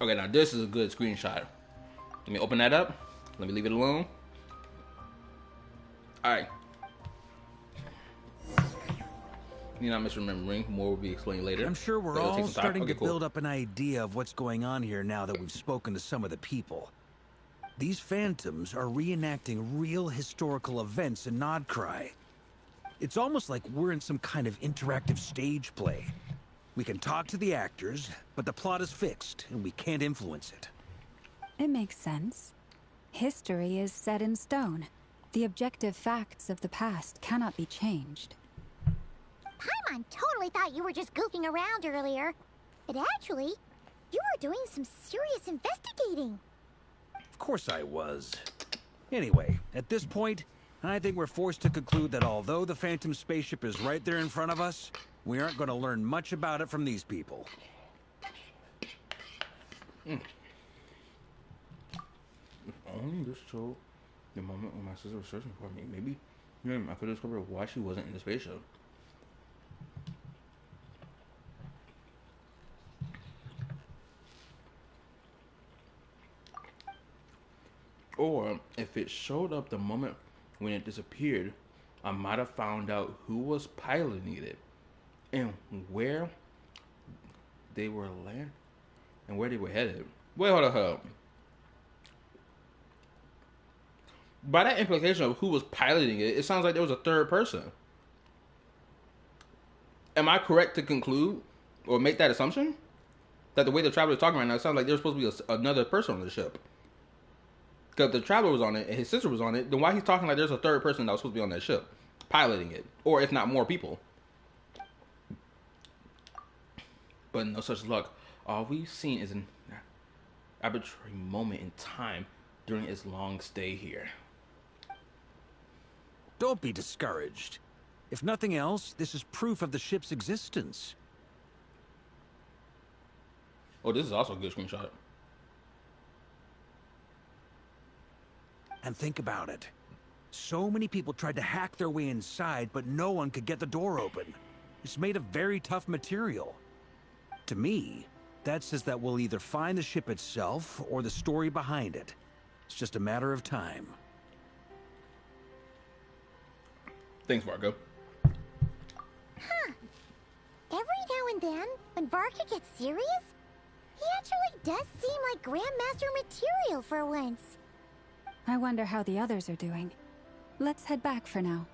Okay, now this is a good screenshot. Let me open that up. Let me leave it alone. Alright. You're not misremembering. More will be explained later. I'm sure we're It'll all take some time. starting Okay, to cool. build up an idea of what's going on here now that we've spoken to some of the people. These phantoms are reenacting real historical events in NODKRAI. It's almost like we're in some kind of interactive stage play. We can talk to the actors, but the plot is fixed, and we can't influence it. It makes sense. History is set in stone. The objective facts of the past cannot be changed. Paimon totally thought you were just goofing around earlier. But actually, you were doing some serious investigating. Of course I was. Anyway, at this point, I think we're forced to conclude that although the Phantom spaceship is right there in front of us, we aren't going to learn much about it from these people. If only this showed the moment when my sister was searching for me. Maybe I could discover why she wasn't in the spaceship. Or if it showed up the moment when it disappeared, I might have found out who was piloting it and where they were headed. Wait, hold up. By that implication of who was piloting it, it sounds like there was a third person. Am I correct to conclude or make that assumption? That the way the traveler is talking right now, it sounds like there's supposed to be another person on the ship. Because the traveler was on it and his sister was on it, then why he's talking like there's a third person that was supposed to be on that ship, piloting it, or if not more people. But no such luck. All we've seen is an arbitrary moment in time during its long stay here. Don't be discouraged. If nothing else, this is proof of the ship's existence. Oh, this is also a good screenshot. And think about it. So many people tried to hack their way inside, but no one could get the door open. It's made of very tough material. To me, that says that we'll either find the ship itself or the story behind it. It's just a matter of time. Thanks, Varka. Huh. Every now and then, when Varka gets serious, he actually does seem like Grandmaster material for once. I wonder how the others are doing. Let's head back for now.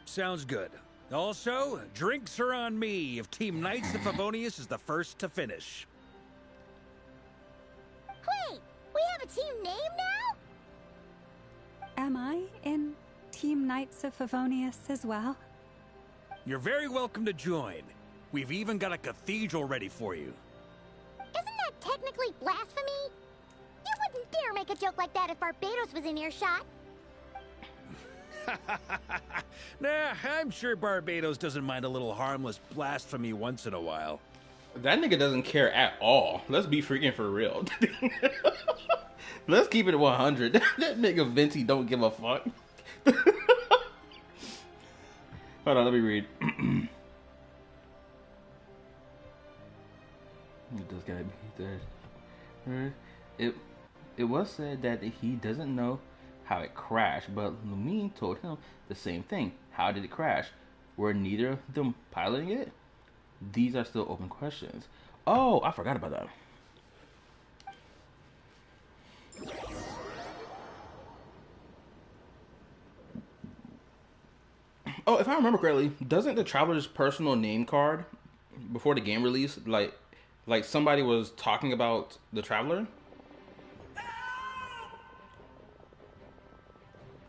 Sounds good. Also, drinks are on me if Team Knights of Favonius is the first to finish. Wait, we have a team name now? Am I in Team Knights of Favonius as well? You're very welcome to join. We've even got a cathedral ready for you. Isn't that technically blasphemy? You wouldn't dare make a joke like that if Barbados was in earshot. Nah, I'm sure Barbados doesn't mind a little harmless blasphemy once in a while. That nigga doesn't care at all. Let's be freaking for real. Let's keep it 100. That nigga Venti don't give a fuck. Hold on, let me read. It's gotta be there. It was said that he doesn't know how it crashed, but Lumine told him the same thing. How did it crash? Were neither of them piloting it? These are still open questions. Oh, I forgot about that. Oh, if I remember correctly, doesn't the Traveler's personal name card before the game release, like somebody was talking about the Traveler?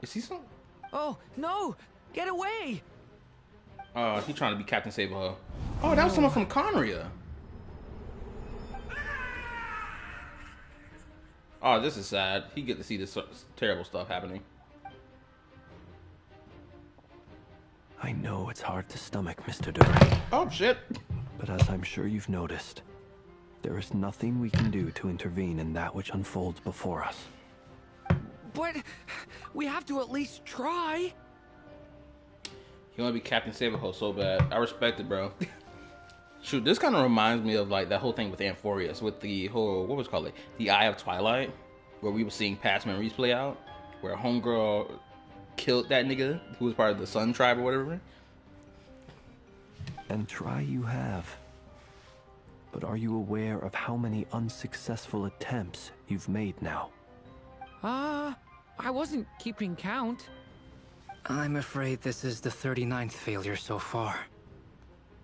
Is he some? Oh, no! Get away! He's trying to be Captain Sable. Oh, that was someone from Conria. Oh, this is sad. He get to see this terrible stuff happening. I know it's hard to stomach, Mr. Duran. Oh, shit. But as I'm sure you've noticed, there is nothing we can do to intervene in that which unfolds before us. But we have to at least try. You want to be Captain Saberho so bad. I respect it, bro. Shoot, this kind of reminds me of like that whole thing with Amphorius, with the whole, what was it called, like, the Eye of Twilight, where we were seeing past memories play out, where Homegirl killed that nigga who was part of the Sun Tribe or whatever. And try you have. But are you aware of how many unsuccessful attempts you've made now? I wasn't keeping count. I'm afraid this is the 39th failure so far.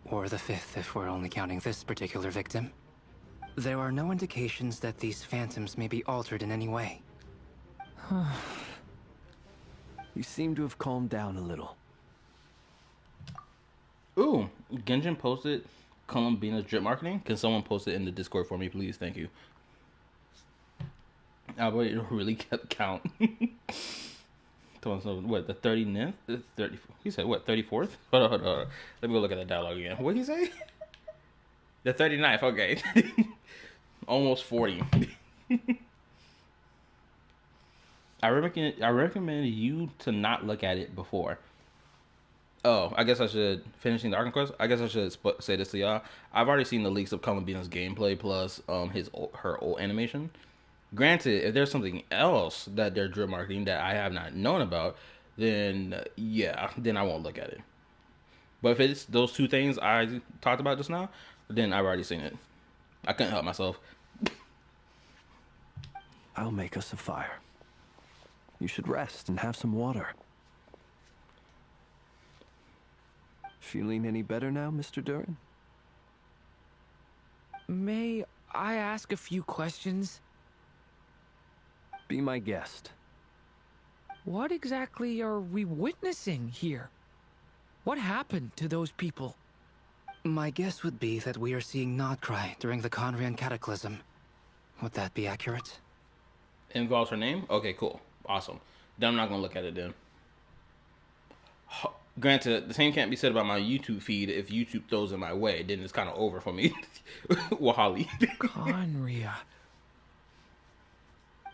Or the 5th if we're only counting this particular victim. There are no indications that these phantoms may be altered in any way. You seem to have calmed down a little. Ooh, Genjin posted Columbina's drip marketing. Can someone post it in the Discord for me, please? Thank you. It really kept count. What, the 39th? 30, he said, what, 34th? Hold on. Let me go look at that dialogue again. What did he say? The 39th, okay. Almost 40. I recommend you to not look at it before. Oh, I guess I should, finishing the Arkham Quest, I guess I should say this to y'all. I've already seen the leaks of Columbina's gameplay plus her old animation. Granted, if there's something else that they're drip marketing that I have not known about, then yeah, then I won't look at it. But if it's those two things I talked about just now, then I've already seen it. I couldn't help myself. I'll make us a fire. You should rest and have some water. Feeling any better now, Mr. Duran? May I ask a few questions? Be my guest. What exactly are we witnessing here? What happened to those people? My guess would be that we are seeing NODKRAI during the Conrian Cataclysm. Would that be accurate? Involves her name? Okay, cool. Awesome. Then I'm not going to look at it then. Granted, the same can't be said about my YouTube feed. If YouTube throws in my way, then it's kind of over for me. Wahali. Conria.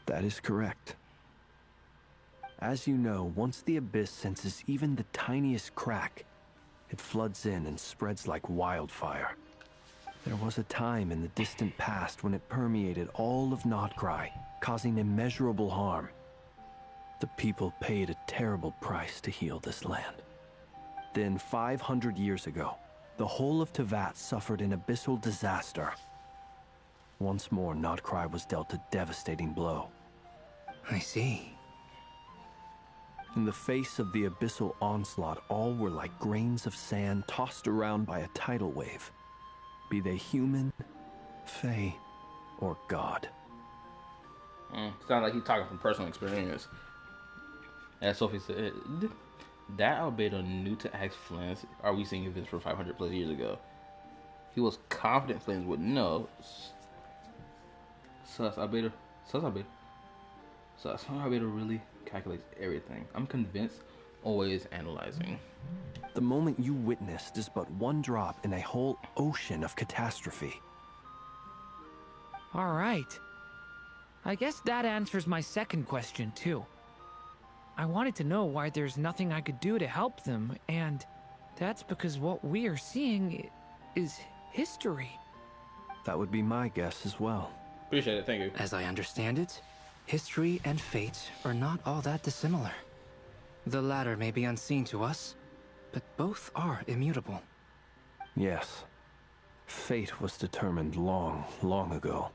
That is correct. As you know, once the Abyss senses even the tiniest crack, it floods in and spreads like wildfire. There was a time in the distant past when it permeated all of NODKRAI, causing immeasurable harm. The people paid a terrible price to heal this land. Then, 500 years ago, the whole of Teyvat suffered an abyssal disaster. Once more, NODKRAI was dealt a devastating blow. I see. In the face of the abyssal onslaught, all were like grains of sand tossed around by a tidal wave. Be they human, fae, or god. Sounds like he's talking from personal experience. As Sophie said, that albedo new to Axe Flint. Are we seeing events from 500 plus years ago? He was confident Flint would know. Sus albedo really calculates everything. I'm convinced, always analyzing. The moment you witnessed is but one drop in a whole ocean of catastrophe. All right. I guess that answers my second question, too. I wanted to know why there's nothing I could do to help them, and that's because what we are seeing is history. That would be my guess as well. Appreciate it, thank you. As I understand it, history and fate are not all that dissimilar. The latter may be unseen to us, but both are immutable. Yes. Fate was determined long, long ago.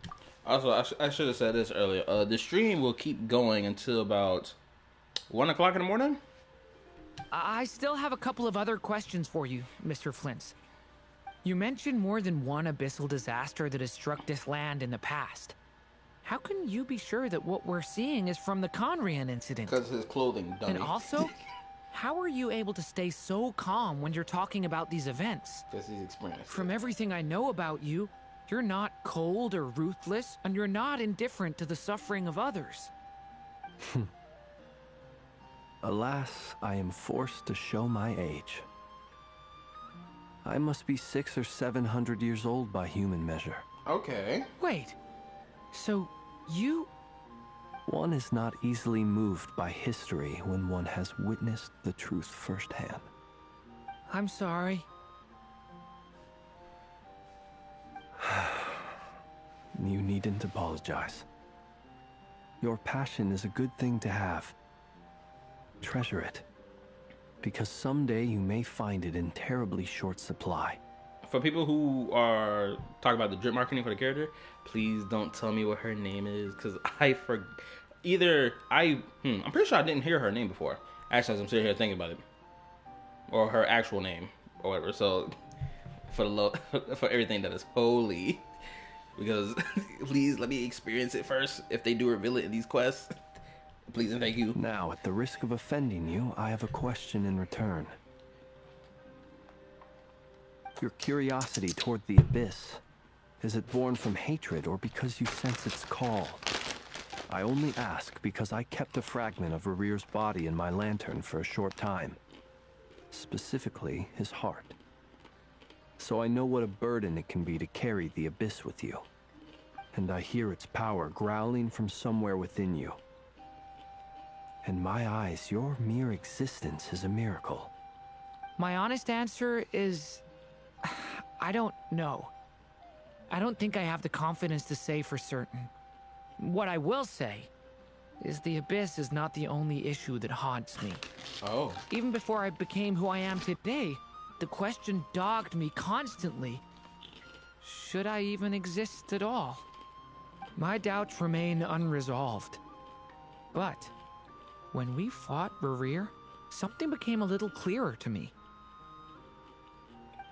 Also, I should have said this earlier. The stream will keep going until about 1 o'clock in the morning. I still have a couple of other questions for you, Mr. Flint. You mentioned more than one abyssal disaster that has struck this land in the past. How can you be sure that what we're seeing is from the Conrian incident? Because his clothing, dummy. And also, how are you able to stay so calm when you're talking about these events? Because he's experienced. From everything I know about you, you're not cold or ruthless, and you're not indifferent to the suffering of others. Alas, I am forced to show my age. I must be 600 or 700 years old by human measure. Okay. Wait, so you... One is not easily moved by history when one has witnessed the truth firsthand. I'm sorry. You needn't apologize. Your passion is a good thing to have. Treasure it, because someday you may find it in terribly short supply. For people who are talking about the drip marketing for the character, please don't tell me what her name is, because I forgot. I'm pretty sure I didn't hear her name before. Actually, as I'm sitting here thinking about it, or her actual name, or whatever. So, for everything that is holy, because please let me experience it first. If they do reveal it in these quests, please and thank you. Now, at the risk of offending you, I have a question in return. Your curiosity toward the abyss, is it born from hatred or because you sense its call? I only ask because I kept a fragment of Rarir's body in my lantern for a short time. Specifically, his heart. So I know what a burden it can be to carry the abyss with you. And I hear its power growling from somewhere within you. In my eyes, your mere existence is a miracle. My honest answer is... I don't know. I don't think I have the confidence to say for certain. What I will say is the abyss is not the only issue that haunts me. Oh. Even before I became who I am today, the question dogged me constantly. Should I even exist at all? My doubts remain unresolved. But when we fought Rarir, something became a little clearer to me.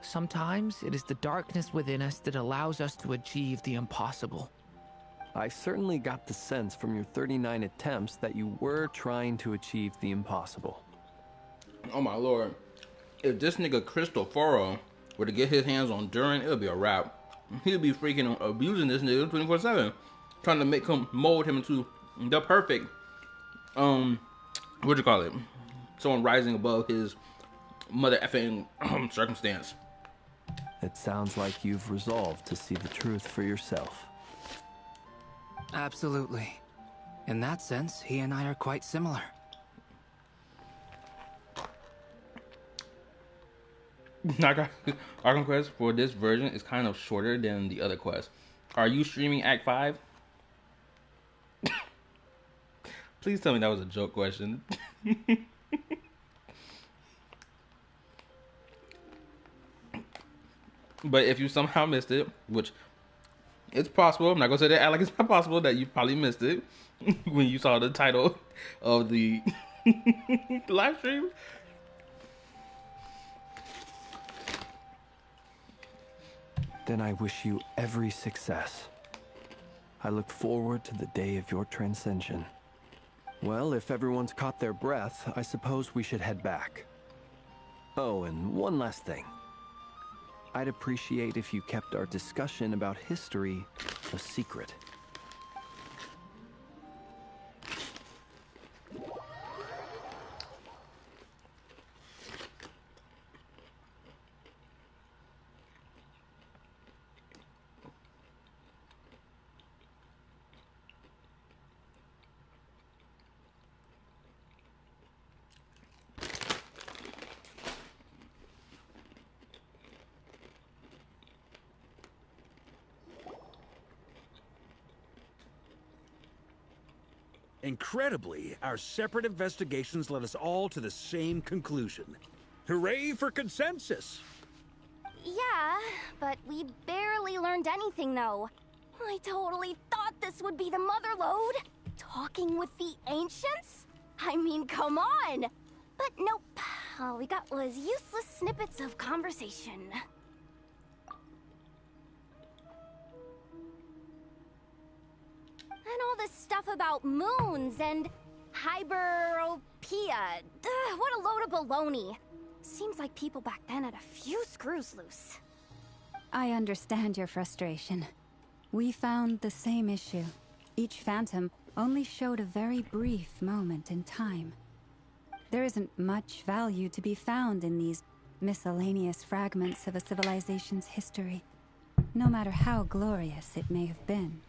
Sometimes it is the darkness within us that allows us to achieve the impossible. I certainly got the sense from your 39 attempts that you were trying to achieve the impossible. Oh my lord. If this nigga Cristoforo were to get his hands on Durin, it would be a wrap. He'd be freaking abusing this nigga 24/7. Trying to make him, mold him into the perfect, what'd you call it? Someone rising above his mother effing circumstance. It sounds like you've resolved to see the truth for yourself. Absolutely. In that sense, he and I are quite similar. Arkham Quest for this version is kind of shorter than the other quests. Are you streaming Act 5? Please tell me that was a joke question. But if you somehow missed it, which it's possible, I'm not gonna say that like it's not possible that you probably missed it when you saw the title of the live stream. Then I wish you every success. I look forward to the day of your transcension. Well, if everyone's caught their breath, I suppose we should head back. Oh, and one last thing. I'd appreciate if you kept our discussion about history a secret. Incredibly, our separate investigations led us all to the same conclusion. Hooray for consensus! Yeah, but we barely learned anything, though. I totally thought this would be the mother lode. Talking with the ancients? I mean, come on! But nope. All we got was useless snippets of conversation. And all this stuff about moons and hyperopia. What a load of baloney. Seems like people back then had a few screws loose. I understand your frustration. We found the same issue. Each phantom only showed a very brief moment in time. There isn't much value to be found in these miscellaneous fragments of a civilization's history, no matter how glorious it may have been.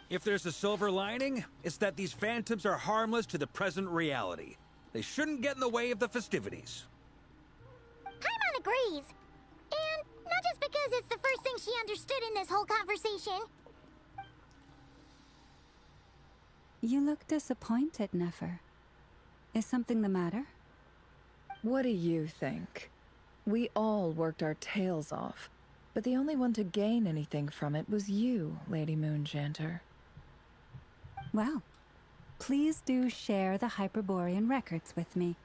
If there's a silver lining, it's that these phantoms are harmless to the present reality. They shouldn't get in the way of the festivities. Paimon agrees. And not just because it's the first thing she understood in this whole conversation. You look disappointed, Nefer. Is something the matter? What do you think? We all worked our tails off, but the only one to gain anything from it was you, Lady Moonjanter. Well, please do share the Hyperborean records with me.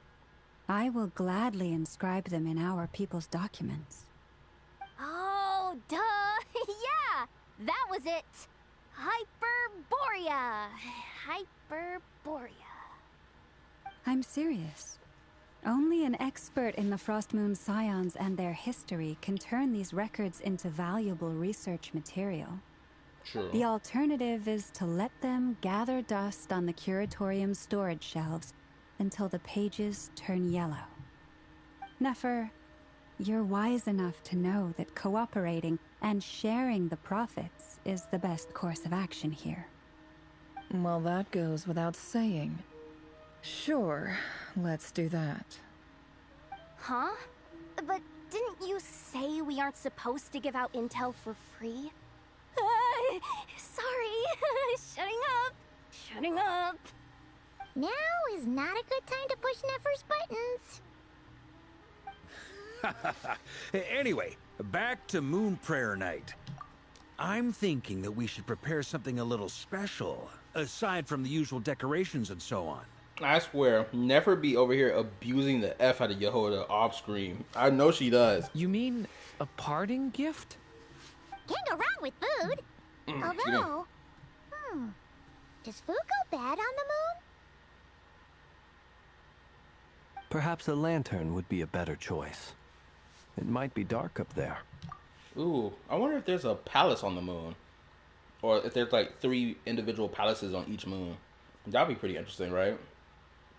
I will gladly inscribe them in our people's documents. Oh, duh! Yeah! That was it! Hyperborea! Hyperborea. I'm serious. Only an expert in the Frostmoon Scions and their history can turn these records into valuable research material. True. The alternative is to let them gather dust on the Curatorium's storage shelves until the pages turn yellow. Nefer, you're wise enough to know that cooperating and sharing the profits is the best course of action here. Well, that goes without saying. Sure, let's do that. Huh? But didn't you say we aren't supposed to give out intel for free? Sorry. Shutting up. Now is not a good time to push Nefer's buttons. Anyway, back to Moon Prayer Night. I'm thinking that we should prepare something a little special, aside from the usual decorations and so on. I swear, never be over here abusing the F out of Yehoda off screen. I know she does. You mean a parting gift? Can't go wrong with food. Although, does food go bad on the moon? Perhaps a lantern would be a better choice. It might be dark up there. Ooh, I wonder if there's a palace on the moon. Or if there's like 3 individual palaces on each moon. That'd be pretty interesting, right?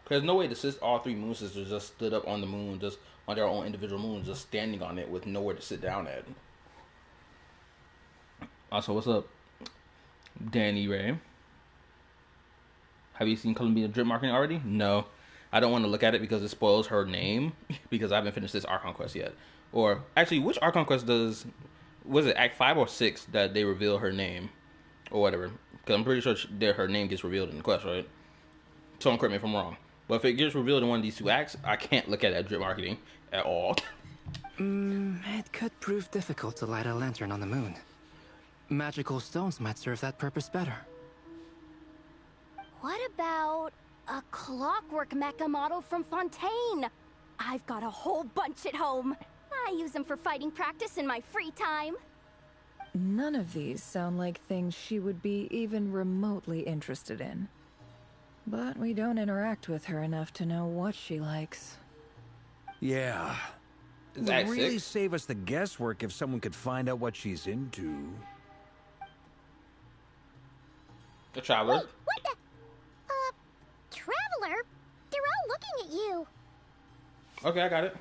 Because there's no way all 3 moon sisters just stood up on the moon, just on their own individual moons, just standing on it with nowhere to sit down at. Also, what's up, Danny Ray? Have you seen Columbia drip marketing already? No. I don't want to look at it because it spoils her name, because I haven't finished this Archon quest yet. Or, actually, which Archon quest was it Act 5 or 6 that they reveal her name? Or whatever. Because I'm pretty sure her name gets revealed in the quest, right? Someone correct me if I'm wrong. But if it gets revealed in one of these 2 acts, I can't look at that drip marketing at all. It could prove difficult to light a lantern on the moon. Magical stones might serve that purpose better. What about a clockwork mecha model from Fontaine? I've got a whole bunch at home. I use them for fighting practice in my free time. None of these sound like things she would be even remotely interested in. But we don't interact with her enough to know what she likes. Yeah. It would really save us the guesswork if someone could find out what she's into. The Traveler? Wait, what the? Traveler? They're all looking at you. Okay, I got it.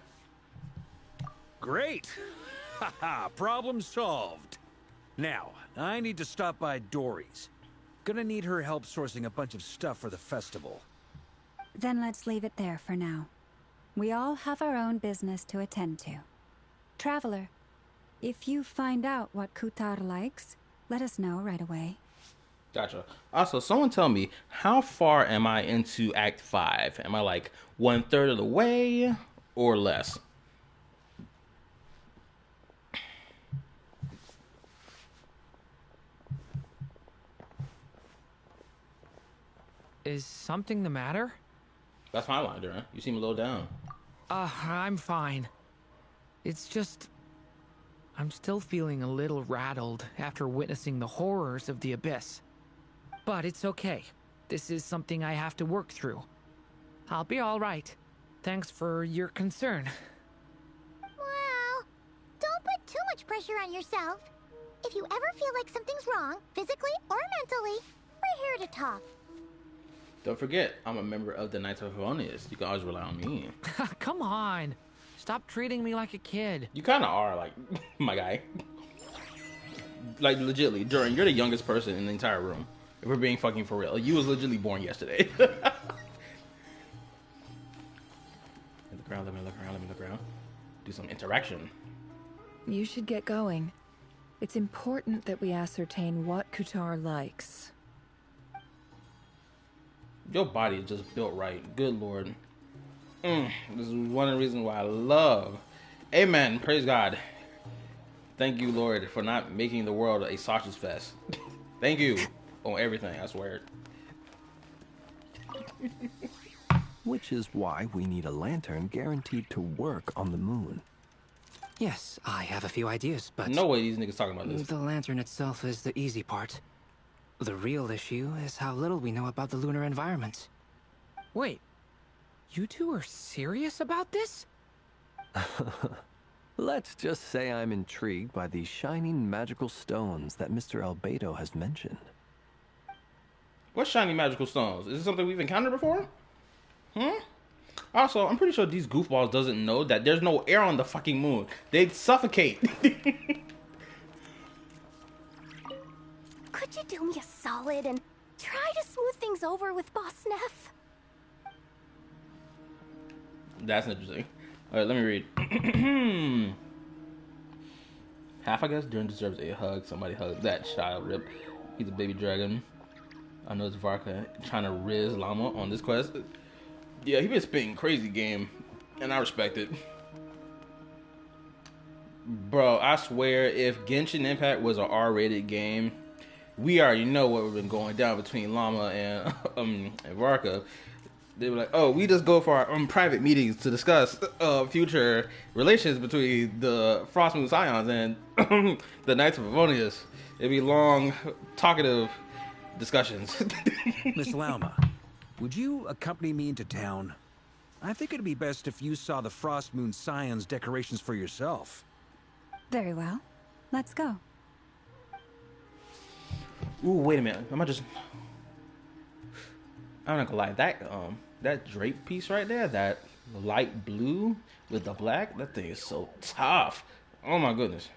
Great! Haha, problem solved. Now, I need to stop by Dory's. Gonna need her help sourcing a bunch of stuff for the festival. Then let's leave it there for now. We all have our own business to attend to. Traveler, if you find out what Kutar likes, let us know right away. Gotcha. Also, someone tell me, how far am I into Act 5? Am I like 1/3 of the way or less? Is something the matter? That's my line, Duran. You seem a little down. I'm fine. It's just... I'm still feeling a little rattled after witnessing the horrors of the Abyss. But it's okay. This is something I have to work through. I'll be all right. Thanks for your concern. Well, don't put too much pressure on yourself. If you ever feel like something's wrong, physically or mentally, we're here to talk. Don't forget, I'm a member of the Knights of Favonius. You can always rely on me. Come on. Stop treating me like a kid. You kind of are, like, my guy. Like, legitly, Duran, you're the youngest person in the entire room. If we're being fucking for real. You was legitimately born yesterday. Let me look around, let me look around, let me look around. Do some interaction. You should get going. It's important that we ascertain what Kutar likes. Your body is just built right. Good Lord. This is one of the reasons why I love. Amen. Praise God. Thank you, Lord, for not making the world a sausage fest. Thank you on everything, I swear. Which is why we need a lantern guaranteed to work on the moon. Yes, I have a few ideas, but... No way these niggas talking about this. The lantern itself is the easy part. The real issue is how little we know about the lunar environment. Wait, you two are serious about this? Let's just say I'm intrigued by these shining magical stones that Mr. Albedo has mentioned. What shiny magical stones? Is this something we've encountered before? Also, I'm pretty sure these goofballs doesn't know that there's no air on the fucking moon. They'd suffocate. Could you do me a solid and try to smooth things over with Boss Neff? That's interesting. Alright, let me read. Half, I guess, Duran deserves a hug. Somebody hug that child, rip. He's a baby dragon. I know it's Varka trying to riz Llama on this quest. Yeah, he been spitting crazy game, and I respect it. Bro, I swear, if Genshin Impact was an R-rated game, we already know what we've been going down between Llama and Varka. They were like, oh, we just go for our private meetings to discuss future relations between the Frostmoon Scions and the Knights of Favonius. It'd be long, talkative discussions. Miss Lauma, would you accompany me into town? I think it'd be best if you saw the Frostmoon Scions decorations for yourself. Very well. Let's go. Ooh, wait a minute. I'm not gonna lie. That drape piece right there, that light blue with the black, that thing is so tough. Oh my goodness.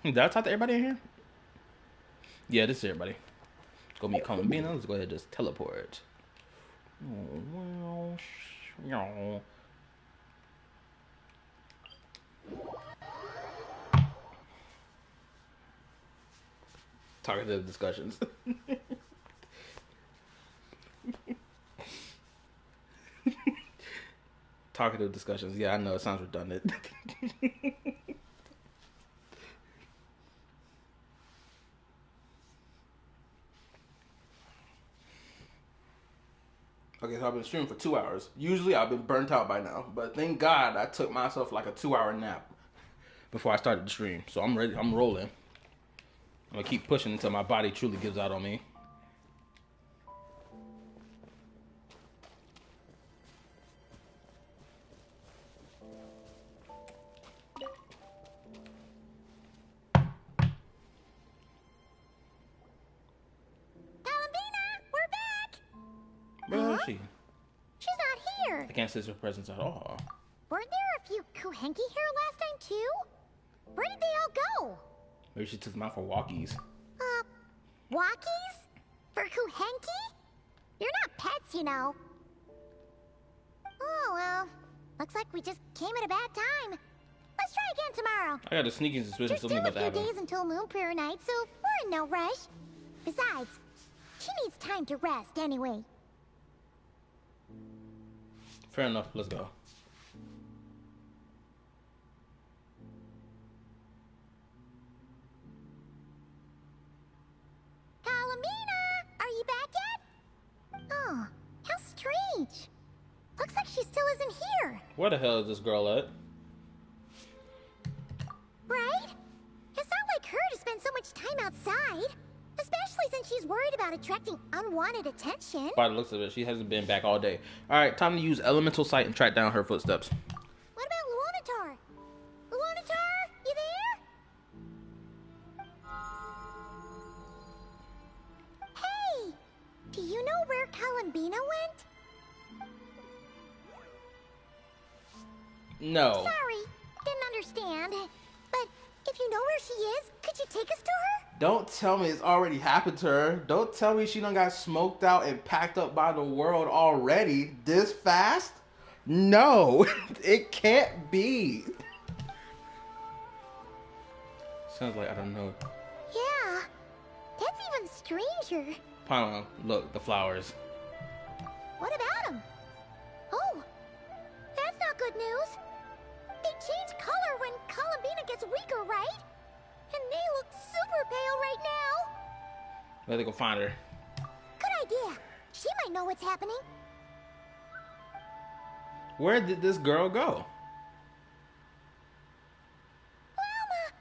Did I talk to everybody in here? Yeah, this is everybody. Let's go meet Columbina. Let's go ahead and just teleport. Talkative discussions. Talkative discussions. Yeah, I know it sounds redundant. Okay, so I've been streaming for 2 hours. Usually I've been burnt out by now, but thank God I took myself like a 2-hour nap before I started the stream. So I'm ready. I'm rolling. I'm gonna keep pushing until my body truly gives out on me. Where is she? She's not here. I can't sense her presence at all. Weren't there a few Kuhenki here last time too? Where did they all go? Maybe she took them out for walkies. Walkies? For Kuhenki? You're not pets, you know. Oh well, looks like we just came at a bad time. Let's try again tomorrow. I got a sneaking suspicion There's something still about to a few happen. days until Moon Prayer Night, so we're in no rush. Besides, she needs time to rest anyway. Fair enough, let's go. Calamina! Are you back yet? Oh, how strange. Looks like she still isn't here. Where the hell is this girl at? Right? It's not like her to spend so much time outside. Especially since she's worried about attracting unwanted attention. By the looks of it, she hasn't been back all day. Alright, time to use elemental sight and track down her footsteps. What about Luonatar? Luonatar, you there? Hey! Do you know where Calamina went? No. Sorry, didn't understand. But if you know where she is, could you take us to her? Don't tell me it's already happened to her. Don't tell me she done got smoked out and packed up by the world already this fast. No, it can't be. Sounds like I don't know. Yeah, that's even stranger. Paimon, look, the flowers. What about them? Oh, that's not good news. They change color when Calamina gets weaker, right? And they look super pale right now. Let me go find her. Good idea. She might know what's happening. Where did this girl go? Llama!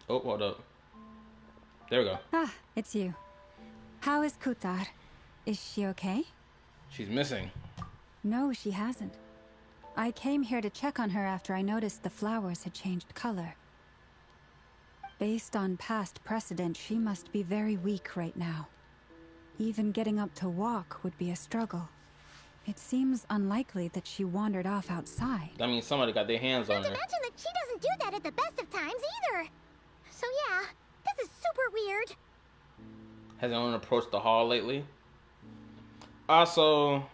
Oh, hold up. There we go. Ah, it's you. How is Kutar? Is she okay? She's missing. No, she hasn't. I came here to check on her after I noticed the flowers had changed color. Based on past precedent, she must be very weak right now. Even getting up to walk would be a struggle. It seems unlikely that she wandered off outside. That means somebody got their hands on her. Not to mention that she doesn't do that at the best of times either. So yeah, this is super weird. Has anyone approached the hall lately? Also,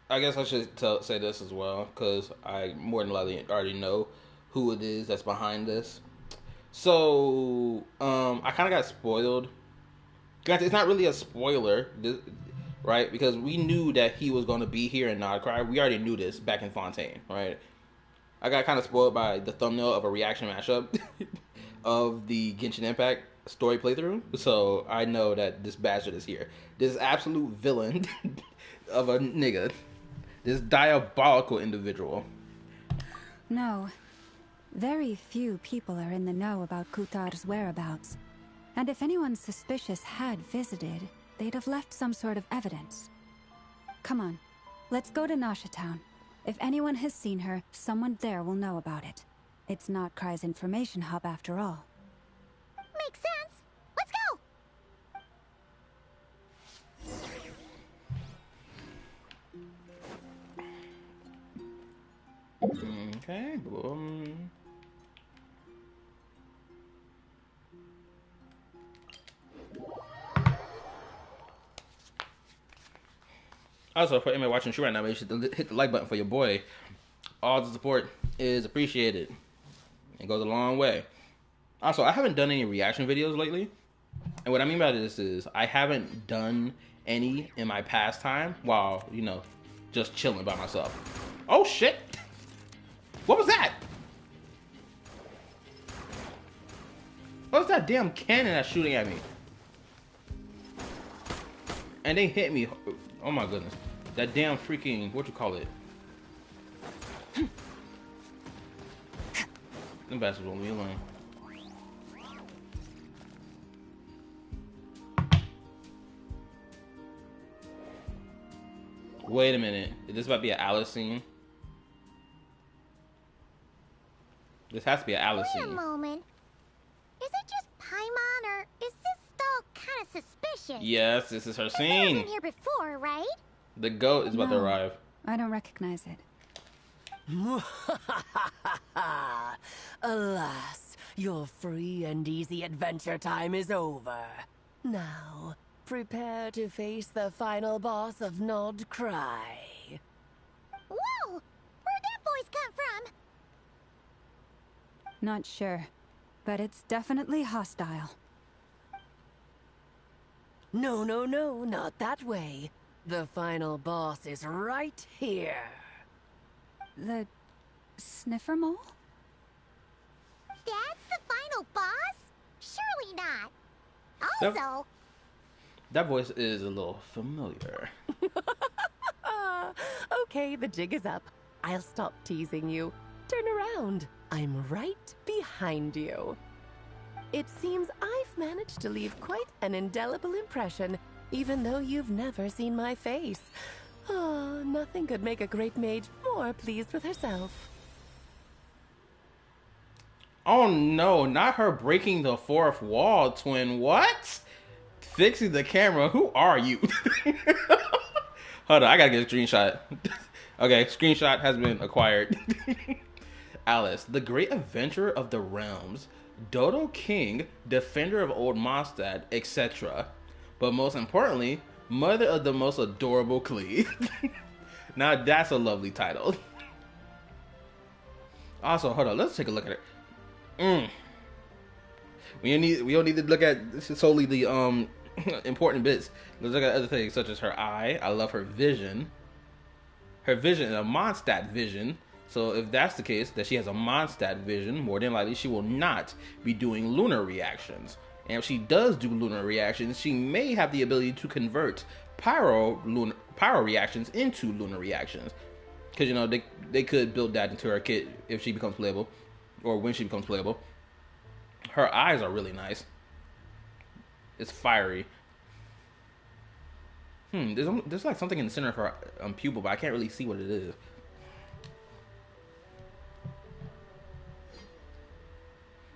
I guess I should say this as well, because I more than likely already know who it is that's behind this. So, I kind of got spoiled. Granted, it's not really a spoiler, right? Because we knew that he was going to be here in NODKRAI. We already knew this back in Fontaine, right? I got kind of spoiled by the thumbnail of a reaction mashup of the Genshin Impact story playthrough. So, I know that this bastard is here. This absolute villain of a nigga. This diabolical individual. No. Very few people are in the know about Kutar's whereabouts. And if anyone suspicious had visited, they'd have left some sort of evidence. Come on, let's go to Nasha Town. If anyone has seen her, someone there will know about it. It's NODKRAI's information hub after all. Makes sense. Let's go! Okay, boom. Also, for anybody watching the show right now, make sure to hit the like button for your boy. All the support is appreciated. It goes a long way. Also, I haven't done any reaction videos lately. And what I mean by this is I haven't done any in my pastime while, you know, just chilling by myself. Oh, shit. What was that? What was that damn cannon that's shooting at me? And they hit me. Oh my goodness. That damn freaking, what you call it? Them bastards won't leave me alone. Wait a minute. Is this about to be an Alice scene? This has to be an Alice Wait a scene. moment. Is it just Paimon, or is this doll kind of suspicious? Yes, this is her It's scene. been here before, right? The goat is about to arrive. I don't recognize it. Alas, your free and easy adventure time is over. Now, prepare to face the final boss of NODKRAI. Whoa! Where'd that voice come from? Not sure, but it's definitely hostile. No, no, no, not that way. The final boss is right here. The sniffer mole? That's the final boss? Surely not. Nope. Also, That voice is a little familiar. Okay, the jig is up. I'll stop teasing you. Turn around. I'm right behind you. It seems I've managed to leave quite an indelible impression, even though you've never seen my face. Oh, nothing could make a great mage more pleased with herself. Oh no, not her breaking the fourth wall, twin. What? Fixing the camera. Who are you? Hold on, I gotta get a screenshot. Okay, screenshot has been acquired. Alice, the great adventurer of the realms, Dodo King, defender of Old Mondstadt, etc. But most importantly, mother of the most adorable Klee. Now that's a lovely title. Also, hold on, let's take a look at it. We don't need to look at solely the important bits. Let's look at other things such as her eye. I love her vision. Her vision, a Mondstadt vision. So if that's the case, that she has a Mondstadt vision, more than likely she will not be doing lunar reactions. And if she does do lunar reactions, she may have the ability to convert pyro reactions into lunar reactions. Because, you know, they could build that into her kit if she becomes playable, or when she becomes playable. Her eyes are really nice. It's fiery. There's like something in the center of her pupil, but I can't really see what it is.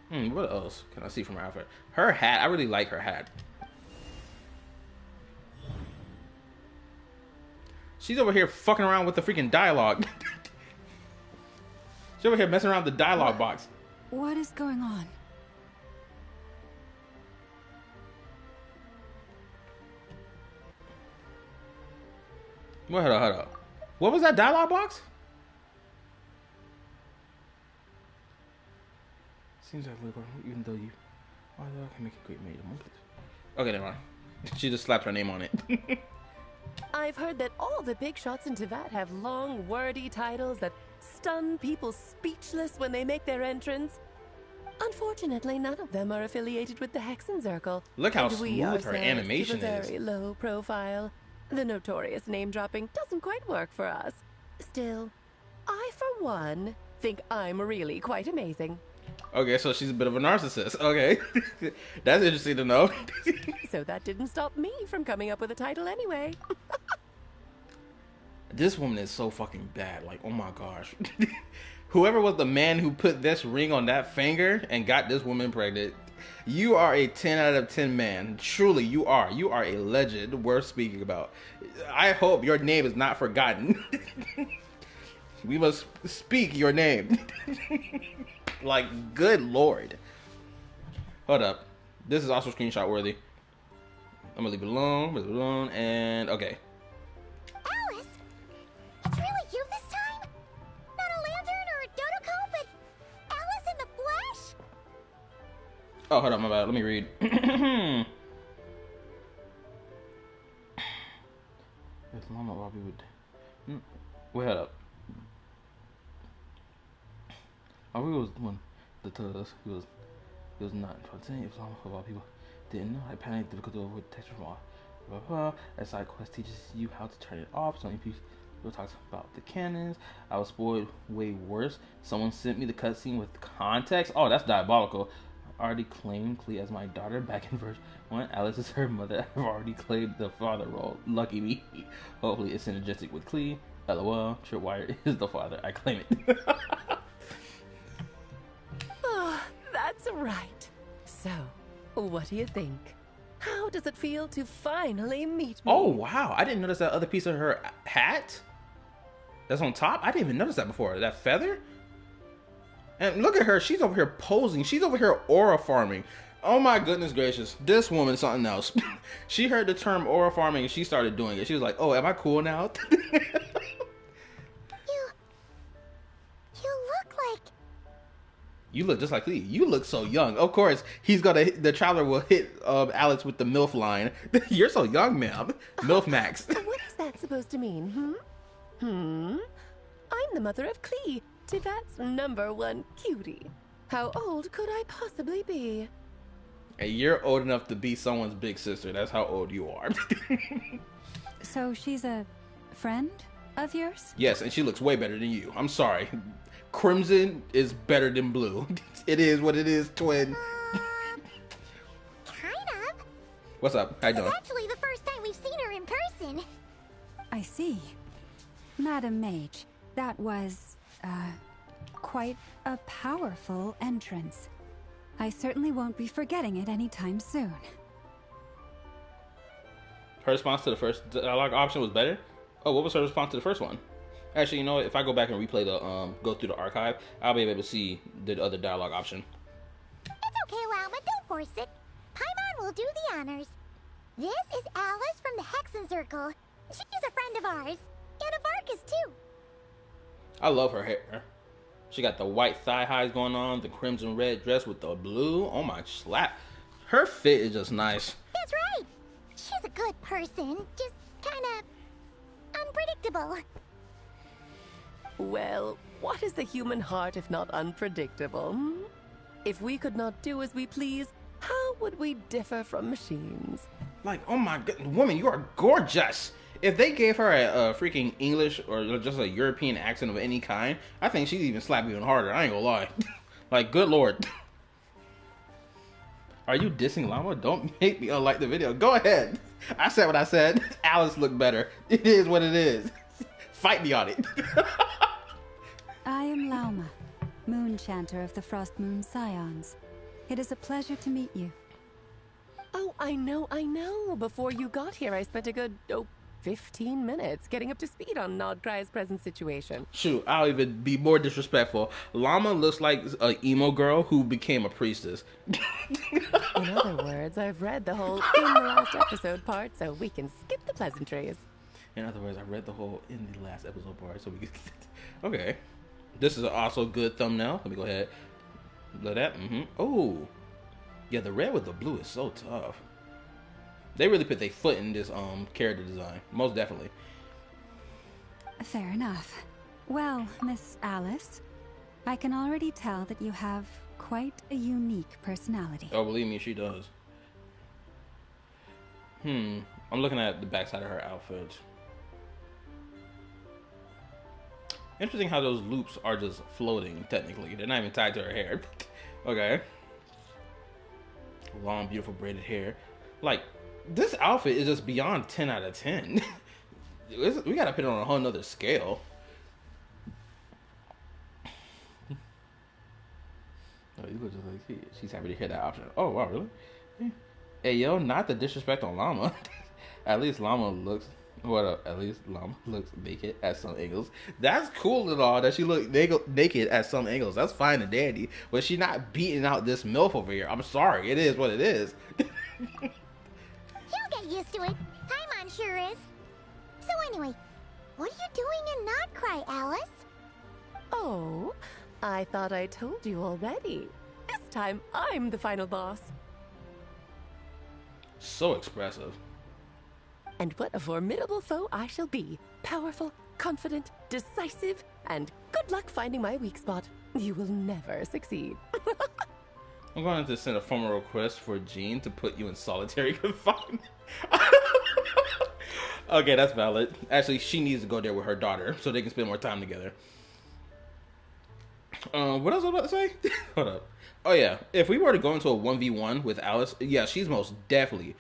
What else can I see from her outfit? Her hat, I really like her hat. She's over here fucking around with the freaking dialogue. She's over here messing around with the dialogue box. What is going on? Hold up. What was that dialogue box? Seems like we're going, even though you, although I can make a great mate. Okay, never mind. She just slapped her name on it. I've heard that all the big shots in Teyvat have long, wordy titles that stun people speechless when they make their entrance. Unfortunately, none of them are affiliated with the Hexenzirkel. Look how and we smooth her ourselves animation keep a is. very low profile. The notorious name-dropping doesn't quite work for us. Still, I, for one, think I'm really quite amazing. Okay, so she's a bit of a narcissist. Okay. That's interesting to know. So that didn't stop me from coming up with a title anyway. This woman is so fucking bad. Like, oh my gosh. Whoever was the man who put this ring on that finger and got this woman pregnant, you are a 10 out of 10 man. Truly, you are. You are a legend worth speaking about. I hope your name is not forgotten. We must speak your name. Like, good lord. Hold up. This is also screenshot worthy. I'm gonna leave it alone, and okay. Alice, it's really you this time? Not a lantern or a Dodoko, but Alice in the flesh? Oh, hold up, my bad. Let me read. Wait, hold up. I was one that told us he was not saying it was almost about people didn't know. I panicked because of what text from all. A side quest teaches you how to turn it off. Some people talks about the cannons. I was spoiled way worse. Someone sent me the cutscene with context. Oh, that's diabolical. I already claimed Klee as my daughter back in verse 1. Alice is her mother. I've already claimed the father role. Lucky me. Hopefully it's synergistic with Klee. LOL. Tripwire is the father. I claim it. That's right. So, what do you think? How does it feel to finally meet me? Oh, wow. I didn't notice that other piece of her hat that's on top. I didn't even notice that before. That feather? And look at her. She's over here posing. She's over here aura farming. Oh, my goodness gracious. This woman's something else. She heard the term aura farming and she started doing it. She was like, oh, am I cool now? You look just like Lee. You look so young. Of course, the traveler will hit Alex with the MILF line. You're so young, ma'am. MILF Max. What is that supposed to mean, I'm the mother of Klee, Tivat's #1 cutie. How old could I possibly be? And you're old enough to be someone's big sister. That's how old you are. So she's a friend of yours? Yes, and she looks way better than you. I'm sorry. Crimson is better than blue. It is what it is, twin. Kind of. What's up? How you doing? It's actually the first time we've seen her in person. I see. Madam Mage, that was, quite a powerful entrance. I certainly won't be forgetting it anytime soon. Her response to the first dialogue option was better? Oh, what was her response to the first one? Actually, you know what? If I go back and replay go through the archive, I'll be able to see the other dialogue option. It's okay, Lauma, don't force it. Paimon will do the honors. This is Alice from the Hexen Circle. She's a friend of ours. And of Arcus, too. I love her hair. She got the white thigh highs going on, the crimson red dress with the blue. Oh my slap. Her fit is just nice. That's right. She's a good person. Just kind of unpredictable. Well, what is the human heart if not unpredictable? If we could not do as we please, how would we differ from machines? Like, oh my god, woman, you are gorgeous. If they gave her a freaking English or just a European accent of any kind, I think she'd even slap even harder. I ain't gonna lie. Like, good lord. Are you dissing Llama? Don't make me unlike the video. Go ahead. I said what I said. Alice looked better. It is what it is. Fight me on it. I am Lauma, Moon Chanter of the Frost Moon Scions. It is a pleasure to meet you. Oh, I know. Before you got here, I spent a good, 15 minutes getting up to speed on NODKRAI's present situation. Shoot, I'll even be more disrespectful. Llama looks like an emo girl who became a priestess. In other words, I've read the whole in the last episode part, so we can skip the pleasantries. In other words, I read the whole in the last episode part, so we can... Okay. This is also a good thumbnail. Let me go ahead. Look at that. Oh. Yeah, the red with the blue is so tough. They really put their foot in this character design. Most definitely. Fair enough. Well, Miss Alice, I can already tell that you have quite a unique personality. Oh, believe me, she does. I'm looking at the backside of her outfit. Interesting how those loops are just floating, technically. They're not even tied to her hair. Okay. Long, beautiful braided hair. Like, this outfit is just beyond 10 out of 10. We gotta put it on a whole nother scale. Oh, you look just like she's happy to hear that option. Oh, wow, really? Yeah. Hey, yo, not the disrespect on Llama. At least Llama looks... At least Llama looks naked at some angles. That's cool and all that she look naked at some angles. That's fine and dandy. But she's not beating out this MILF over here. I'm sorry. It is what it is. He'll get used to it. Paimon sure is. So anyway, what are you doing in NODKRAI, Alice? Oh, I thought I told you already. This time, I'm the final boss. So expressive. And what a formidable foe I shall be. Powerful, confident, decisive, and good luck finding my weak spot. You will never succeed. I'm going to send a formal request for Jean to put you in solitary confinement. Okay, that's valid. Actually, she needs to go there with her daughter so they can spend more time together. What else was I about to say? Hold up. Oh yeah, if we were to go into a 1v1 with Alice, yeah, she's most definitely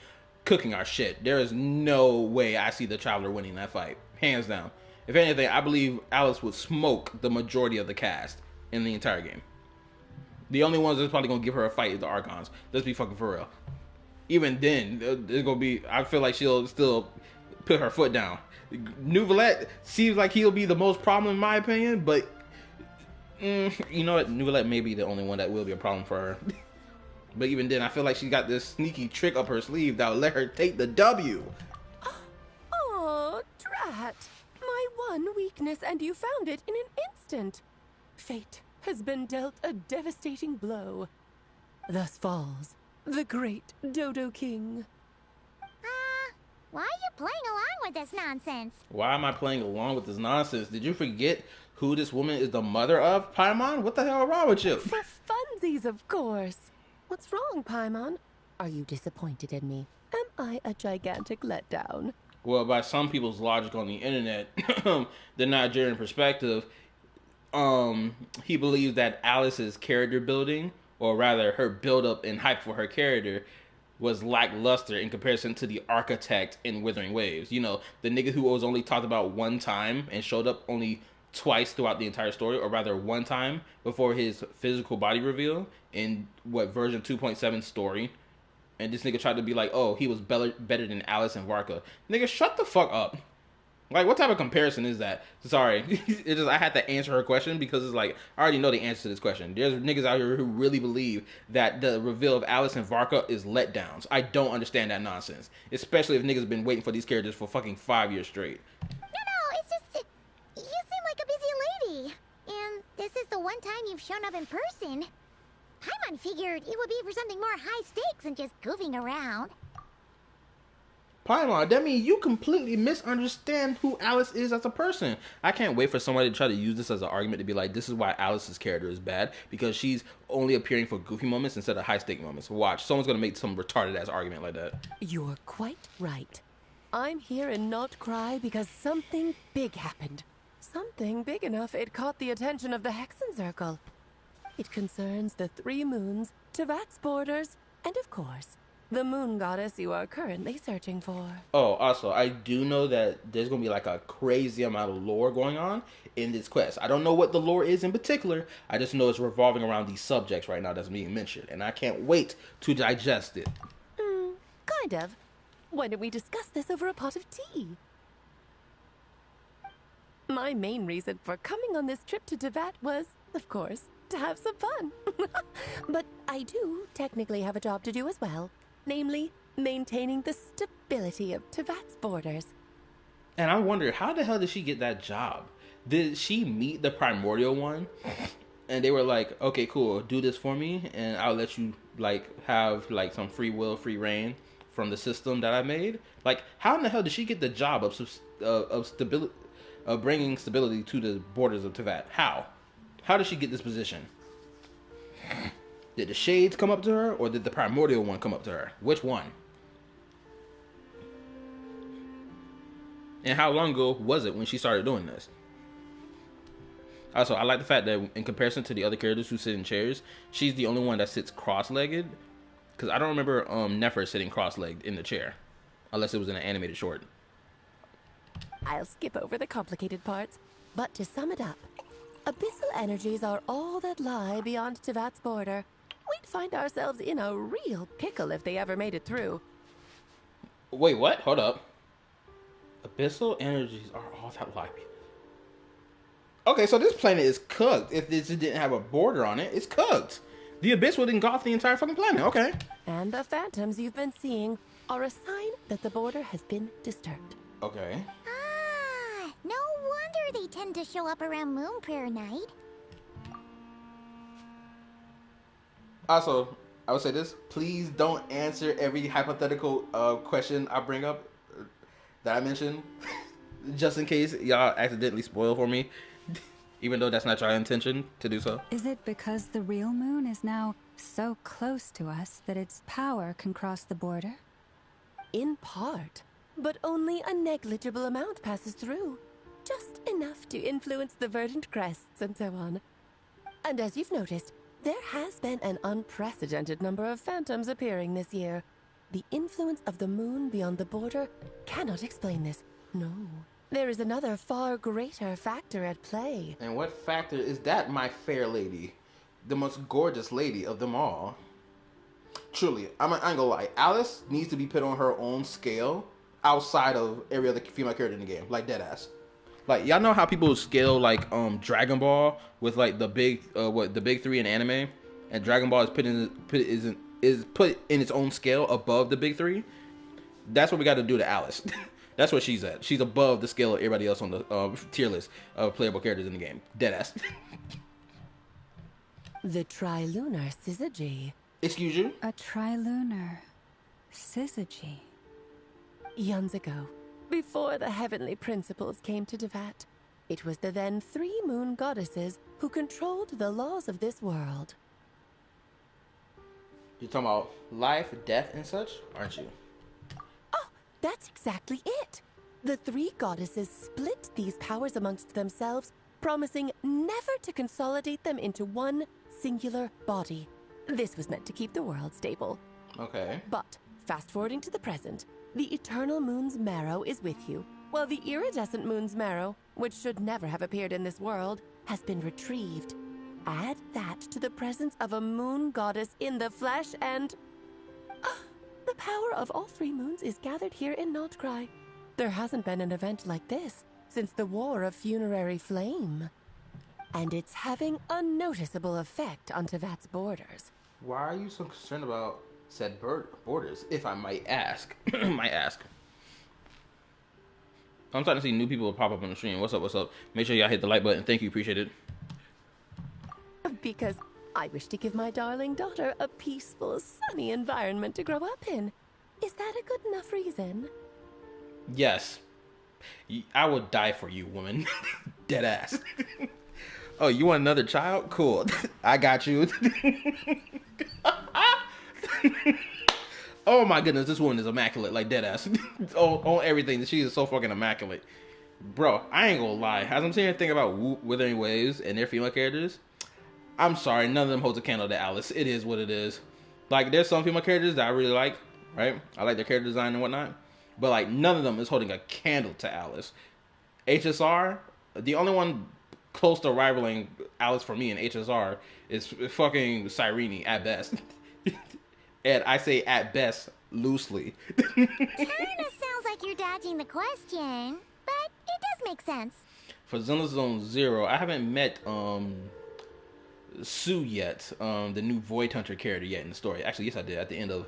cooking our shit. There is no way I see the Traveler winning that fight. Hands down. If anything, I believe Alice would smoke the majority of the cast in the entire game. The only ones that's probably going to give her a fight is the Archons. Let's be fucking for real. Even then, it's going to be... I feel like she'll still put her foot down. Neuvillette seems like he'll be the most problem in my opinion, but... you know what? Neuvillette may be the only one that will be a problem for her. But even then, I feel like she got this sneaky trick up her sleeve that will let her take the W. Oh, drat. My one weakness, and you found it in an instant. Fate has been dealt a devastating blow. Thus falls the great Dodo King. Why are you playing along with this nonsense? Why am I playing along with this nonsense? Did you forget who this woman is the mother of, Paimon? What the hell is wrong with you? For funsies, of course. What's wrong, Paimon? Are you disappointed in me? Am I a gigantic letdown? Well, by some people's logic on the internet, the Nigerian perspective, he believes that Alice's character building, or rather her build up and hype for her character, was lackluster in comparison to the architect in Withering Waves. You know, the nigga who was only talked about one time and showed up only twice throughout the entire story, or rather one time before his physical body reveal in version 2.7 story. And this nigga tried to be like, oh, he was better than Alice and Varka. Nigga, shut the fuck up. Like, what type of comparison is that? Sorry. I had to answer her question because it's like, I already know the answer to this question. There's niggas out here who really believe that the reveal of Alice and Varka is letdowns. I don't understand that nonsense. Especially if niggas been waiting for these characters for fucking 5 years straight. No, it's just... you seem like a busy lady. And this is the one time you've shown up in person. Paimon figured it would be for something more high stakes than just goofing around. Paimon, that means you completely misunderstand who Alice is as a person. I can't wait for somebody to try to use this as an argument to be like, this is why Alice's character is bad, because she's only appearing for goofy moments instead of high-stake moments. Watch, someone's going to make some retarded-ass argument like that. You're quite right. I'm here in NODKRAI because something big happened. Something big enough it caught the attention of the Hexen Circle. It concerns the 3 moons, Tevat's borders, and of course, the moon goddess you are currently searching for. Oh, also, I do know that there's going to be like a crazy amount of lore going on in this quest. I don't know what the lore is in particular. I just know it's revolving around these subjects right now that's being mentioned. And I can't wait to digest it. Kind of. Why don't we discuss this over a pot of tea? My main reason for coming on this trip to Tevat was, of course, to have some fun. But I do technically have a job to do as well. Namely, maintaining the stability of Tevat's borders. And I wonder, how the hell did she get that job? Did she meet the primordial one? And they were like, okay, cool, do this for me, and I'll let you, like, have, like, some free will, free reign from the system that I made? Like, how in the hell did she get the job of stability, of bringing stability to the borders of Tevat? How? How did she get this position? Did the Shades come up to her, or did the Primordial one come up to her? Which one? And how long ago was it when she started doing this? Also, I like the fact that in comparison to the other characters who sit in chairs, she's the only one that sits cross-legged. Because I don't remember Nefer sitting cross-legged in the chair. Unless it was in an animated short. I'll skip over the complicated parts. But to sum it up, abyssal energies are all that lie beyond Tevat's border. We'd find ourselves in a real pickle if they ever made it through. Wait, what? Hold up. Abyssal energies are all that lie. Okay, so this planet is cooked. If this didn't have a border on it, it's cooked. The abyss would engulf the entire fucking planet. Okay. And the phantoms you've been seeing are a sign that the border has been disturbed. Okay. No wonder they tend to show up around Moon Prayer Night. Also, I would say this. Please don't answer every hypothetical question I bring up that I mentioned. Just in case y'all accidentally spoil for me. Even though that's not your intention to do so. Is it because the real moon is now so close to us that its power can cross the border? In part, but only a negligible amount passes through. Just enough to influence the verdant crests and so on. And as you've noticed, there has been an unprecedented number of phantoms appearing this year. The influence of the moon beyond the border cannot explain this. No. There is another far greater factor at play. And what factor is that, my fair lady? The most gorgeous lady of them all. Truly, I ain't gonna lie. Alice needs to be put on her own scale outside of every other female character in the game. Like, deadass. Like, y'all know how people scale, like, Dragon Ball with, like, the big three in anime? And Dragon Ball is put in its own scale above the big three? That's what we got to do to Alice. That's where she's at. She's above the scale of everybody else on the tier list of playable characters in the game. Deadass. The trilunar syzygy. Excuse you? A trilunar syzygy. Eons ago, before the heavenly principles came to Devat, it was the then 3 moon goddesses who controlled the laws of this world. You're talking about life, death, and such, aren't you? Oh, that's exactly it. The 3 goddesses split these powers amongst themselves, promising never to consolidate them into one singular body. This was meant to keep the world stable. Okay. But, fast forwarding to the present, the eternal moon's marrow is with you, while the iridescent moon's marrow, which should never have appeared in this world, has been retrieved. Add that to the presence of a moon goddess in the flesh and... the power of all 3 moons is gathered here in NODKRAI. There hasn't been an event like this since the War of Funerary Flame. And it's having a noticeable effect on Tevat's borders. Why are you so concerned about said borders, if I might ask? I'm starting to see new people pop up on the stream. What's up, what's up? Make sure y'all hit the like button. Thank you, appreciate it. Because I wish to give my darling daughter a peaceful, sunny environment to grow up in. Is that a good enough reason? Yes. I would die for you, woman. Dead ass. Oh, you want another child? Cool. I got you. Oh my goodness, this woman is immaculate, like dead ass. on everything. She is so fucking immaculate. Bro, I ain't gonna lie. As I'm sitting here thinking about Wuthering Waves and their female characters, I'm sorry, none of them holds a candle to Alice. It is what it is. Like, there's some female characters that I really like, right? I like their character design and whatnot. But, like, none of them is holding a candle to Alice. HSR, the only one close to rivaling Alice for me in HSR is fucking Cyrene at best. And I say at best loosely. Kinda sounds like you're dodging the question, but it does make sense. For Zenless Zone Zero, I haven't met Sue yet, the new Void Hunter character yet in the story. Actually, yes, I did at the end of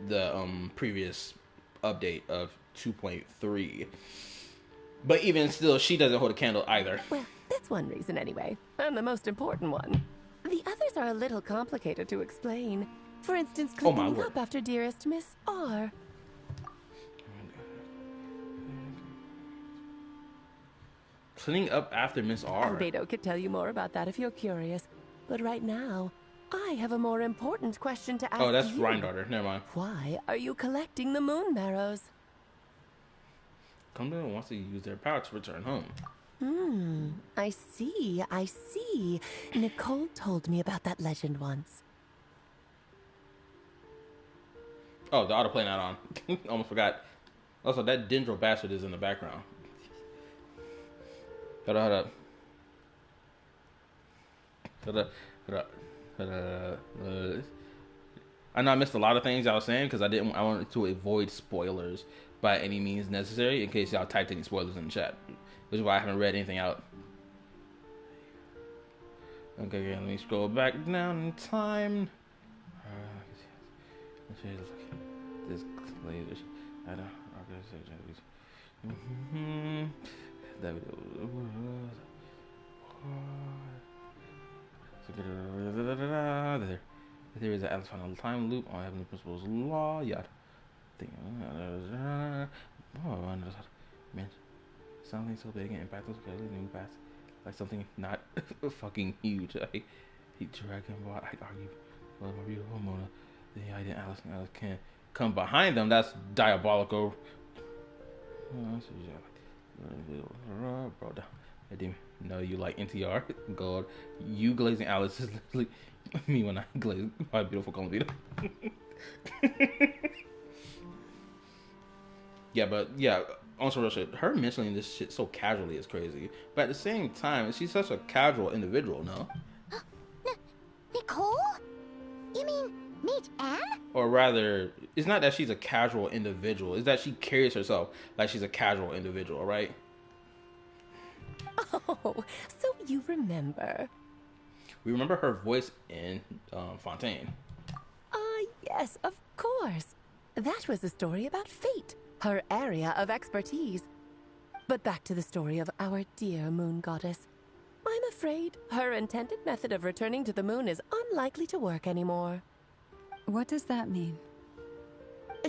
the previous update of 2.3. But even still, she doesn't hold a candle either. Well, that's one reason anyway, and the most important one. The others are a little complicated to explain. For instance, cleaning up after dearest Miss R. Cleaning up after Miss R. Albedo could tell you more about that if you're curious. But right now, I have a more important question to ask you. Oh, that's Rheindarter. Never mind. Why are you collecting the moon marrows? Cumberland wants to use their power to return home. I see. Nicole told me about that legend once. Oh, the autoplay not on. Almost forgot. Also, that Dendro bastard is in the background. Hold up. I know I missed a lot of things I was saying because I wanted to avoid spoilers by any means necessary in case y'all typed any spoilers in the chat, which is why I haven't read anything out. Okay, let me scroll back down in time. This laser. I don't. That there is an Alice final time loop on Heavenly Principles law. Yada. Man, something so big and impactful because new paths like something not fucking huge. I hate Dragon Ball. I argue for my beautiful Mona. The idea Alice and Alice can't come behind them. That's diabolical. Bro, I didn't know you like NTR. God, you glazing Alice is literally me when I glaze my beautiful Columbia. Yeah, but yeah, on some real shit, her mentioning this shit so casually is crazy. But at the same time, she's such a casual individual, no? Nicole? You mean Meet Anne? Or rather, it's not that she's a casual individual. It's that she carries herself like she's a casual individual, right? Oh, so you remember. We remember her voice in Fontaine. Yes, of course. That was a story about fate, her area of expertise. But back to the story of our dear moon goddess. I'm afraid her intended method of returning to the moon is unlikely to work anymore. What does that mean?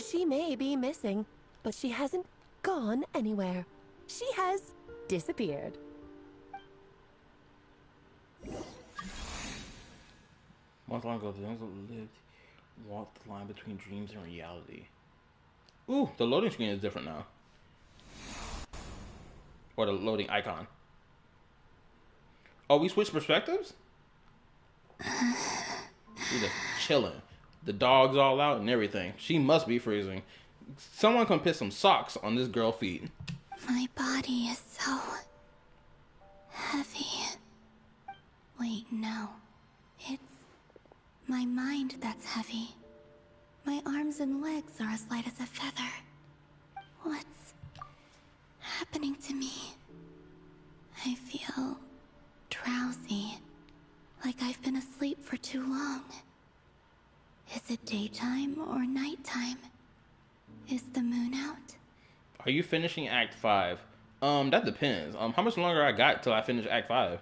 She may be missing, but she hasn't gone anywhere. She has disappeared. Once long ago, the young lived, walked the line between dreams and reality. Ooh, the loading screen is different now. Or the loading icon. Oh, we switched perspectives? She's just chilling. The dog's all out and everything. She must be freezing. Someone come put some socks on this girl's feet. My body is so heavy. Wait, no. It's my mind that's heavy. My arms and legs are as light as a feather. What's happening to me? I feel drowsy, like I've been asleep for too long. Is it daytime or nighttime? Is the moon out? Are you finishing Act 5? That depends. How much longer I got till I finish Act 5?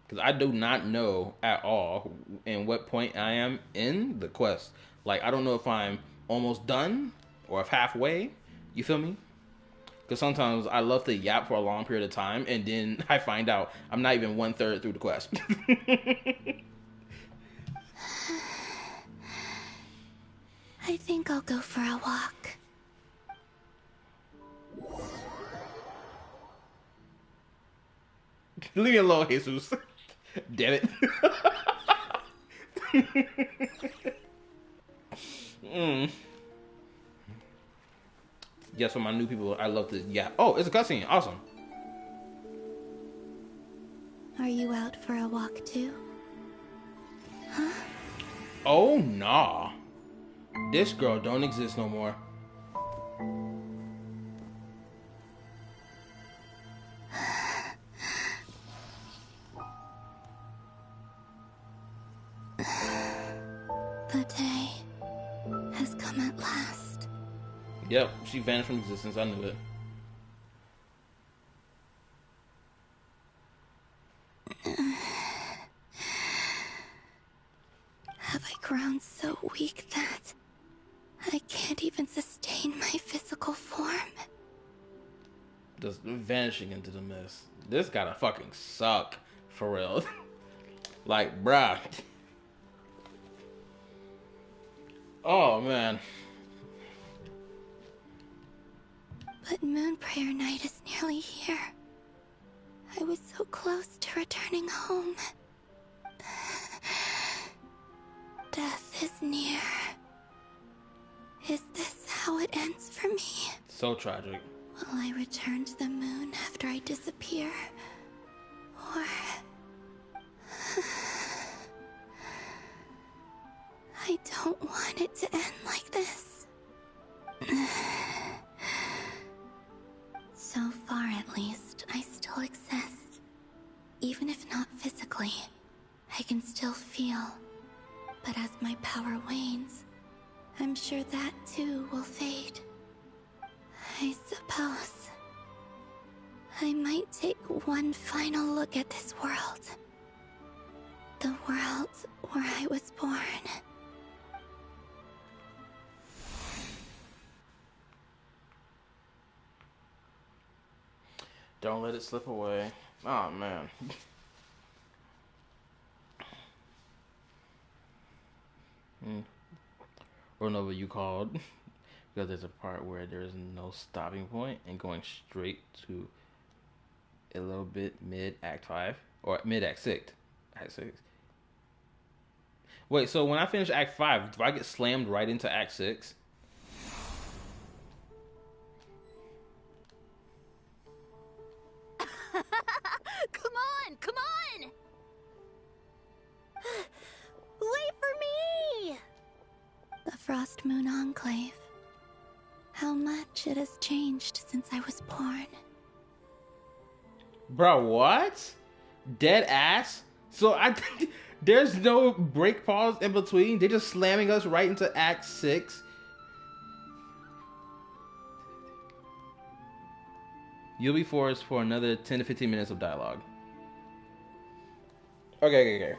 Because I do not know at all in what point I am in the quest. Like, I don't know if I'm almost done or if halfway. You feel me? Because sometimes I love to yap for a long period of time and then I find out I'm not even 1/3 through the quest. I think I'll go for a walk. Leave me alone, Jesus. Damn it. Yes, for my new people, I love to yap. Oh, it's a cutscene. Awesome. Are you out for a walk too? Huh? Oh, nah. This girl don't exist no more. The day has come at last. Yep, she vanished from existence. I knew it. Have I grown so weak that I can't even sustain my physical form? Just vanishing into the mist. This gotta fucking suck. For real. Like, bruh. Oh, man. But Moon Prayer Night is nearly here. I was so close to returning home. Death is near. Is this how it ends for me? So tragic. Will I return to the moon after I disappear? Or... I don't want it to end like this. So far, at least, I still exist. Even if not physically, I can still feel. But as my power wanes, I'm sure that too will fade. I suppose I might take one final look at this world. The world where I was born. Don't let it slip away. Oh, man. Or no, what you called. Because there's a part where there's no stopping point and going straight to a little bit mid Act 5. Or mid Act 6. Act 6. Wait, so when I finish Act 5, do I get slammed right into Act 6? Come on, come on! Wait for me! The Frost Moon Enclave. How much it has changed since I was born. Bro, what? Dead ass? So I think there's no break pause in between. They're just slamming us right into Act 6. You'll be forced for another 10 to 15 minutes of dialogue. Okay.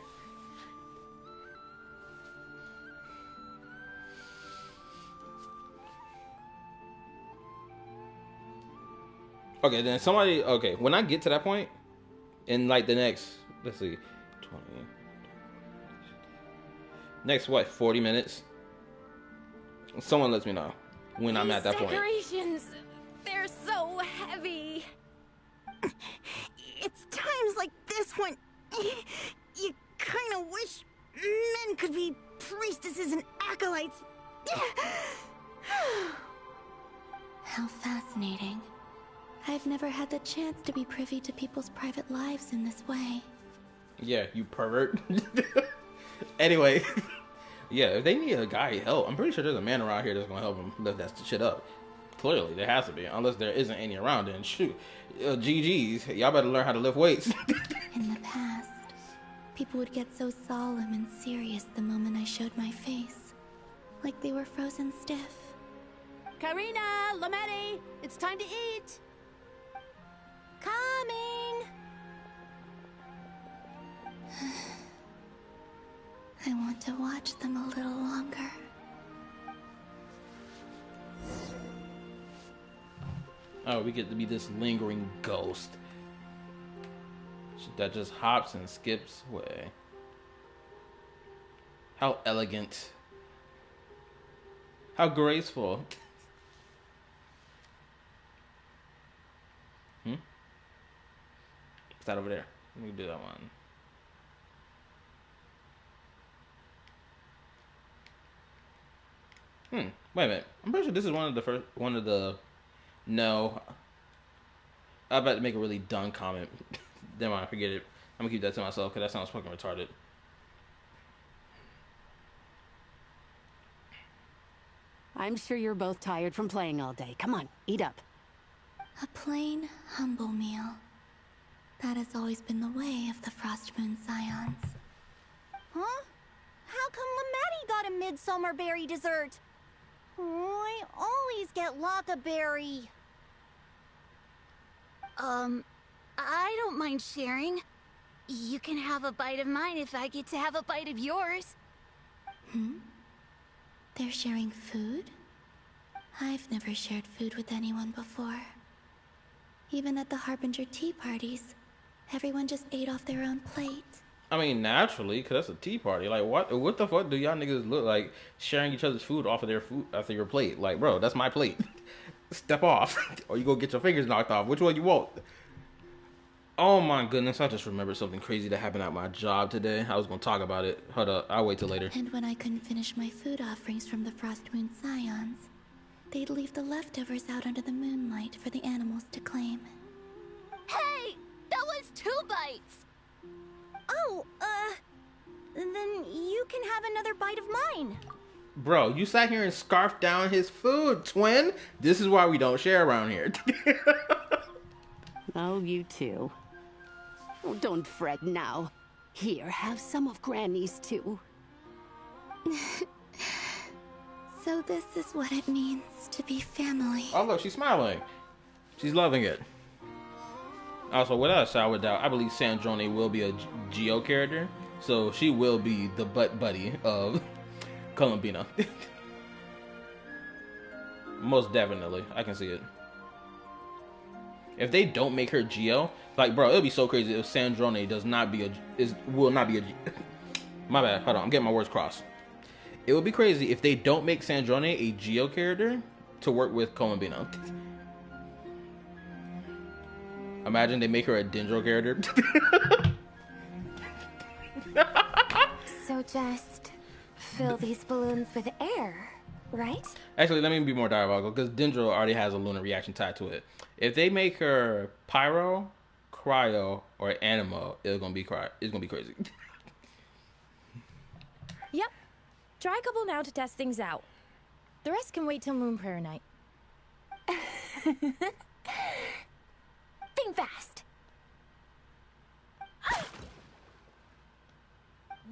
Okay, then somebody. Okay, when I get to that point, in like the next, let's see, 20. Next what? 40 minutes. Someone lets me know when I'm at that point. Decorations, they're so heavy. It's times like this when you kind of wish men could be priestesses and acolytes. How fascinating. I've never had the chance to be privy to people's private lives in this way. Yeah, you pervert. Anyway, yeah, if they need a guy help, I'm pretty sure there's a man around here that's gonna help them lift that shit up. Clearly, there has to be, unless there isn't any around. Then shoot, GG's, y'all better learn how to lift weights. In the past, people would get so solemn and serious the moment I showed my face, like they were frozen stiff. Karina, Lametti, it's time to eat. Coming! I want to watch them a little longer. Oh, we get to be this lingering ghost that just hops and skips away. How elegant. How graceful. What's that over there? Let me do that one. Wait a minute. I'm pretty sure this is one of the. No. I'm about to make a really dumb comment. Never mind, forget it. I'm gonna keep that to myself because that sounds fucking retarded. I'm sure you're both tired from playing all day. Come on, eat up. A plain, humble meal. That has always been the way of the Frost Moon Scions. Huh? How come Lametti got a midsummer berry dessert? I always get Lockaberry. I don't mind sharing. You can have a bite of mine if I get to have a bite of yours. They're sharing food? I've never shared food with anyone before. Even at the Harbinger tea parties, everyone just ate off their own plate. I mean, naturally, because that's a tea party. Like, what the fuck do y'all niggas look like sharing each other's food off of their food after your plate? Like, bro, that's my plate. Step off. Or you go get your fingers knocked off. Which one you want? Oh my goodness, I just remembered something crazy that happened at my job today. I was going to talk about it. Hold up, I'll wait till later. And when I couldn't finish my food offerings from the Frost Moon Scions, they'd leave the leftovers out under the moonlight for the animals to claim. Hey! That was 2 bites! Oh, then you can have another bite of mine. Bro, you sat here and scarfed down his food, twin. This is why we don't share around here. Oh, you too. Oh, don't fret now. Here, have some of Granny's too. So this is what it means to be family. Oh, look, she's smiling. She's loving it. Also, without a shadow of doubt, I believe Sandrone will be a Geo character. So she will be the butt buddy of Columbina. Most definitely. I can see it. If they don't make her Geo, like, bro, it'll be so crazy if Sandrone will not be a My bad. Hold on. I'm getting my words crossed. It would be crazy if they don't make Sandrone a Geo character to work with Columbina. Imagine they make her a Dendro character. So just fill these balloons with air, right? Actually, let me be more diabolical, because Dendro already has a lunar reaction tied to it. If they make her Pyro, Cryo, or Animo, it's gonna be crazy. Yep. Try a couple now to test things out. The rest can wait till Moon Prayer Night. Think fast.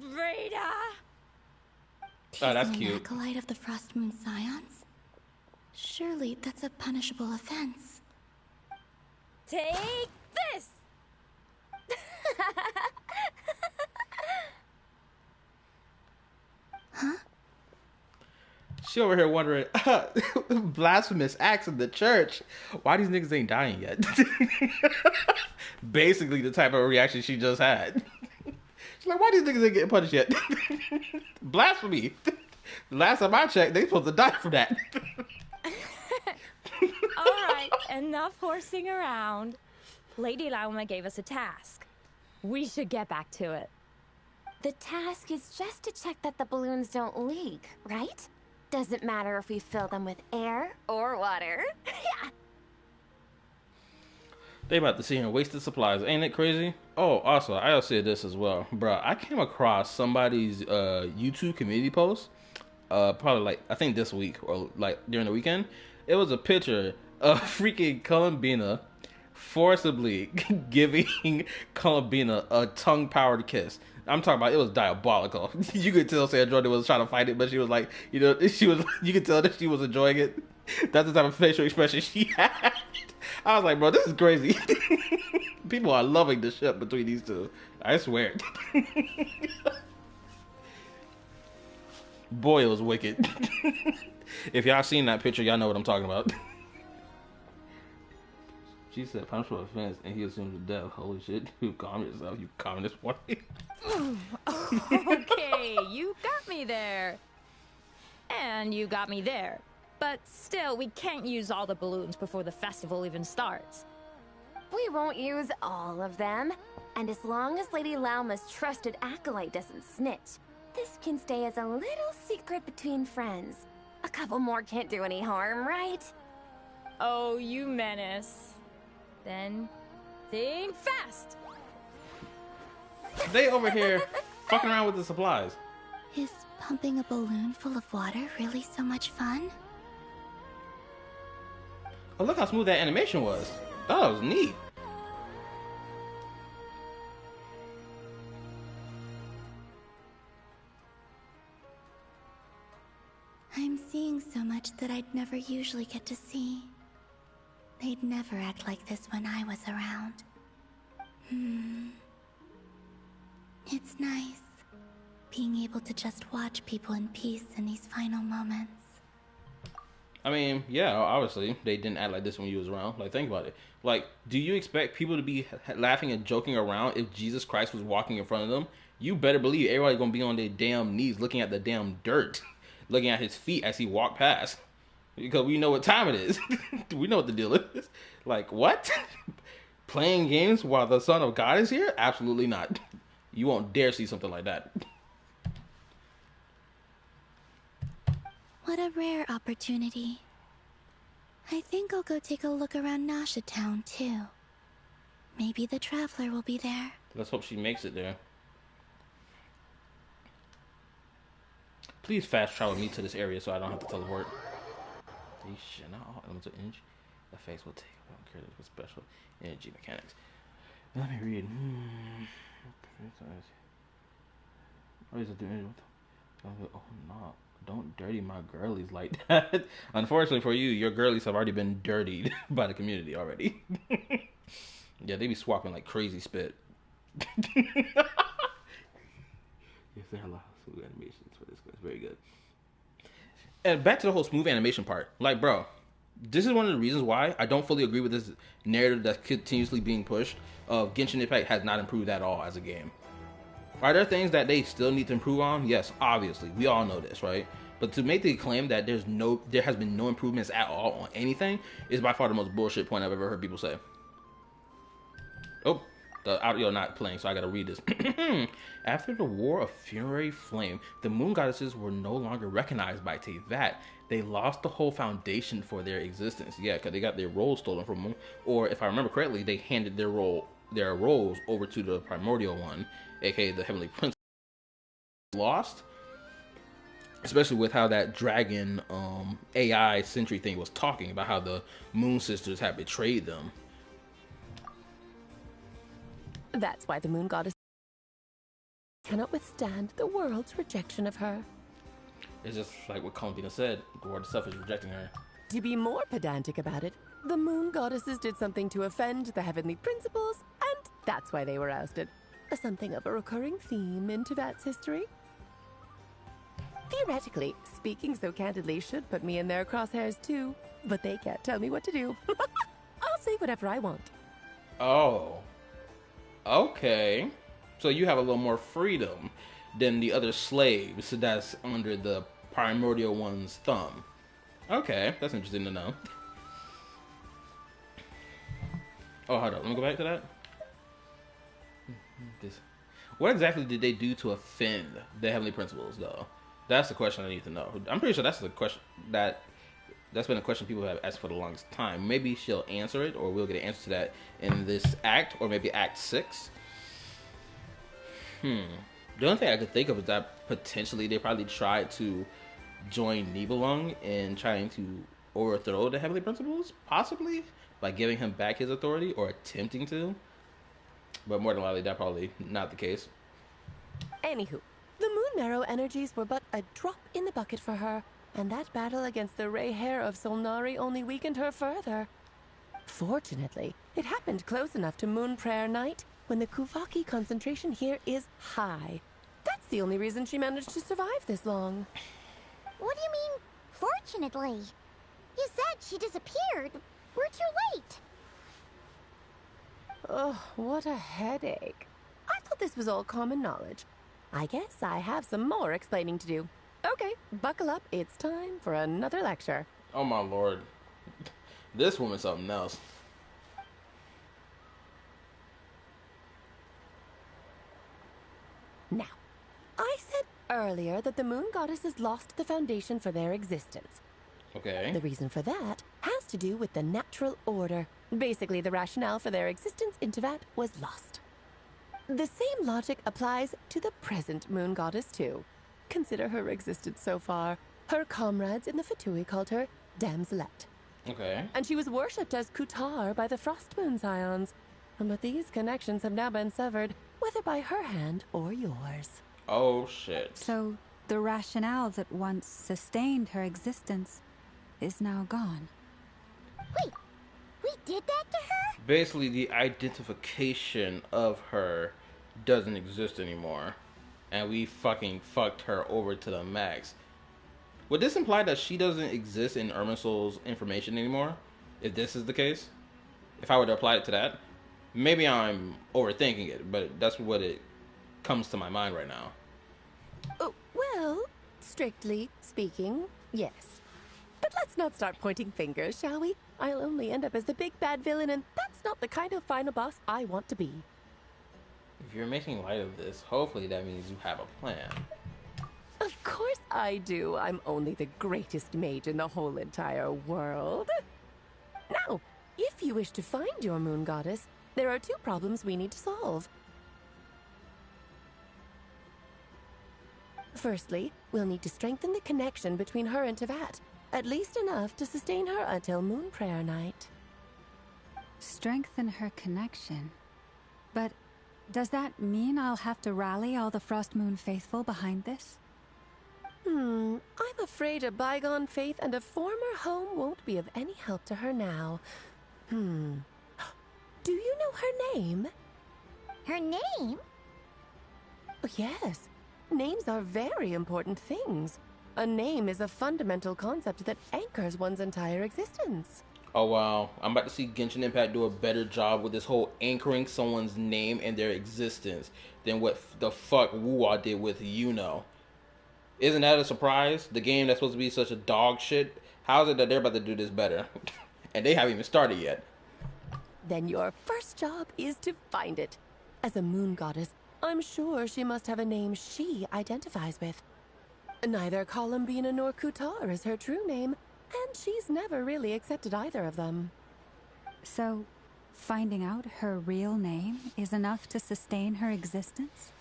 Rita! Oh, that's Teasing cute. an acolyte of the Frost Moon Scions? Surely that's a punishable offense. Take this! Huh? She over here wondering, blasphemous acts in the church. Why these niggas ain't dying yet? Basically the type of reaction she just had. She's like, why these niggas ain't getting punished yet? Blasphemy. Last time I checked, they supposed to die for that. Alright, enough horsing around. Lady Lauma gave us a task. We should get back to it. The task is just to check that the balloons don't leak, right? Doesn't matter if we fill them with air or water. Yeah. They about to see her wasted supplies. Ain't it crazy? Oh, also, I'll say this as well. Bruh, I came across somebody's YouTube community post. Probably like, I think this week or like during the weekend. It was a picture of freaking Columbina forcibly giving Columbina a tongue-powered kiss. I'm talking about, it was diabolical. You could tell Sandra Jordan was trying to fight it, but she was like, you know, you could tell that she was enjoying it. That's the type of facial expression she had. I was like, bro, this is crazy. People are loving the shit between these two. I swear. Boy, it was wicked. If y'all seen that picture, y'all know what I'm talking about. She said punishable offense, and he assumed death. Holy shit. You calm yourself, you communist white. Okay, you got me there. And you got me there. But still, we can't use all the balloons before the festival even starts. We won't use all of them. And as long as Lady Lauma's trusted acolyte doesn't snitch, this can stay as a little secret between friends. A couple more can't do any harm, right? Oh, you menace. Then, think fast! They over here fucking around with the supplies. Is pumping a balloon full of water really so much fun? Oh, look how smooth that animation was. That was neat. I'm seeing so much that I'd never usually get to see. They'd never act like this when I was around. It's nice, being able to just watch people in peace in these final moments. I mean, yeah, obviously, they didn't act like this when you was around. Like, think about it. Like, do you expect people to be laughing and joking around if Jesus Christ was walking in front of them? You better believe everybody's gonna be on their damn knees looking at the damn dirt. Looking at his feet as he walked past. Because we know what time it is. We know what the deal is. Like, what? Playing games while the Son of God is here? Absolutely not. You won't dare see something like that. What a rare opportunity. I think I'll go take a look around Nasha Town, too. Maybe the Traveler will be there. Let's hope she makes it there. Please fast travel me to this area so I don't have to teleport. These shit, not all elements of energy effects will take. I don't care with special energy mechanics. Let me read. Oh, no. Don't dirty my girlies like that. Unfortunately for you, your girlies have already been dirtied by the community already. Yeah, they be swapping like crazy spit. Yes, there are a lot of smooth animations for this. It's very good. And back to the whole smooth animation part. Like, bro, this is one of the reasons why I don't fully agree with this narrative that's continuously being pushed of Genshin Impact has not improved at all as a game. Are there things that they still need to improve on? Yes, obviously. We all know this, right? But to make the claim that there has been no improvements at all on anything is by far the most bullshit point I've ever heard people say. Oh, the audio not playing, so I gotta read this. After the War of Fury Flame, the Moon Goddesses were no longer recognized by Teyvat. They lost the whole foundation for their existence. Yeah, because they got their roles stolen from them. Or if I remember correctly, they handed their roles over to the Primordial One, aka the Heavenly Prince. Lost, especially with how that dragon AI Sentry thing was talking about how the Moon Sisters had betrayed them. That's why the Moon Goddess cannot withstand the world's rejection of her. It's just like what Columbina said, the world itself is rejecting her. To be more pedantic about it, the Moon Goddesses did something to offend the heavenly principles, and that's why they were ousted. Something of a recurring theme in Teyvat's history. The theoretically, speaking so candidly should put me in their crosshairs too, but they can't tell me what to do. I'll say whatever I want. Oh. Okay. So you have a little more freedom than the other slaves that's under the primordial one's thumb. Okay, that's interesting to know. Oh, hold on. Let me go back to that. What exactly did they do to offend the Heavenly Principles, though? That's the question I need to know. I'm pretty sure that's the question that's been a question people have asked for the longest time. Maybe she'll answer it, or we'll get an answer to that in this act, or maybe Act 6. The only thing I could think of is that potentially they probably tried to join Nibelung in trying to overthrow the Heavenly Principles, possibly by giving him back his authority or attempting to. But more than likely, that's probably not the case. Anywho, the Moon Marrow energies were but a drop in the bucket for her, and that battle against the Ray Hair of Solnari only weakened her further. Fortunately, it happened close enough to Moon Prayer Night when the Kuvaki concentration here is high. That's the only reason she managed to survive this long. What do you mean, fortunately? You said she disappeared. We're too late. Oh, what a headache. I thought this was all common knowledge. I guess I have some more explaining to do. Okay, buckle up. It's time for another lecture. Oh my lord. This woman's something else. Now, I said earlier that the Moon Goddesses lost the foundation for their existence. Okay. The reason for that has to do with the natural order. Basically, the rationale for their existence in Tevat was lost. The same logic applies to the present Moon Goddess, too. Consider her existence so far. Her comrades in the Fatui called her Damselette. Okay. And she was worshipped as Kutar by the Frost Moon Scions. But these connections have now been severed, whether by her hand or yours. Oh, shit. So, the rationale that once sustained her existence is now gone. Wait, we did that to her? Basically, the identification of her doesn't exist anymore. And we fucking fucked her over to the max. Would this imply that she doesn't exist in Irminsul's information anymore? If this is the case? If I were to apply it to that? Maybe I'm overthinking it, but that's what it comes to my mind right now. Oh, well, strictly speaking, yes. But let's not start pointing fingers, shall we? I'll only end up as the big bad villain, and that's not the kind of final boss I want to be. If you're making light of this, hopefully that means you have a plan. Of course I do. I'm only the greatest mage in the whole entire world. Now, if you wish to find your Moon Goddess, there are two problems we need to solve. Firstly, we'll need to strengthen the connection between her and Tevat, at least enough to sustain her until Moon Prayer Night. Strengthen her connection? But does that mean I'll have to rally all the Frost Moon faithful behind this? I'm afraid a bygone faith and a former home won't be of any help to her now. Do you know her name? Her name? Oh, yes. Names are very important things. A name is a fundamental concept that anchors one's entire existence. Oh wow, I'm about to see Genshin Impact do a better job with this whole anchoring someone's name and their existence than what the fuck Wuwa did with Yuno. Isn't that a surprise? The game that's supposed to be such a dog shit, how is it that they're about to do this better? And they haven't even started yet. Then your first job is to find it. As a Moon Goddess, I'm sure she must have a name she identifies with. Neither Columbina nor Kutar is her true name, and she's never really accepted either of them. So, finding out her real name is enough to sustain her existence?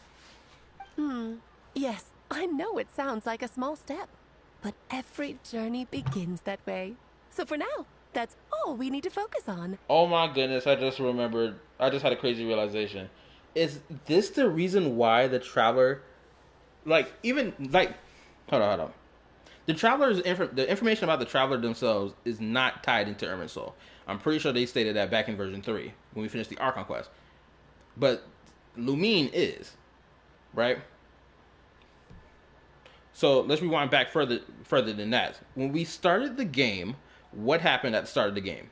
Yes, I know it sounds like a small step, but every journey begins that way. So for now, that's all we need to focus on. Oh my goodness, I just remembered. I just had a crazy realization. Is this the reason why the Traveler, hold on. The Traveler's the information about the Traveler themselves is not tied into Irminsul. I'm pretty sure they stated that back in version 3 when we finished the Archon quest. But Lumine is, right? So let's rewind back further than that. When we started the game, what happened at the start of the game?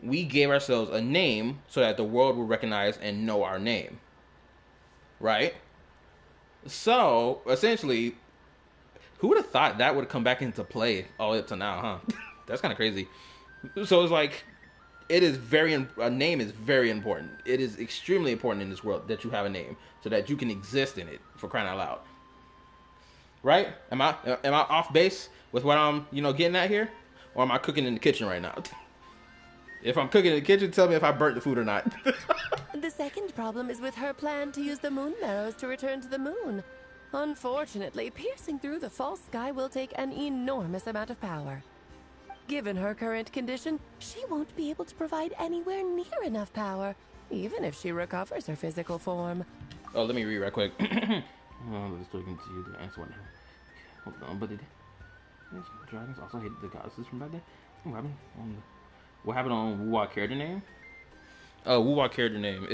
We gave ourselves a name so that the world would recognize and know our name. Right? So, essentially, who would have thought that would have come back into play all the way up to now, huh? That's kind of crazy. So it's like, a name is very important. It is extremely important in this world that you have a name so that you can exist in it, for crying out loud. Right? Am I off base with what I'm, getting at here? Or am I cooking in the kitchen right now? If I'm cooking in the kitchen, tell me if I burnt the food or not. The second problem is with her plan to use the moon marrows to return to the moon. Unfortunately, piercing through the false sky will take an enormous amount of power. Given her current condition, she won't be able to provide anywhere near enough power, even if she recovers her physical form. Oh, let me read right quick. Let's continue to answer one. Hold on, but dragons also hated the goddesses from back then. What happened on Wuwa character name? Wuwa character name.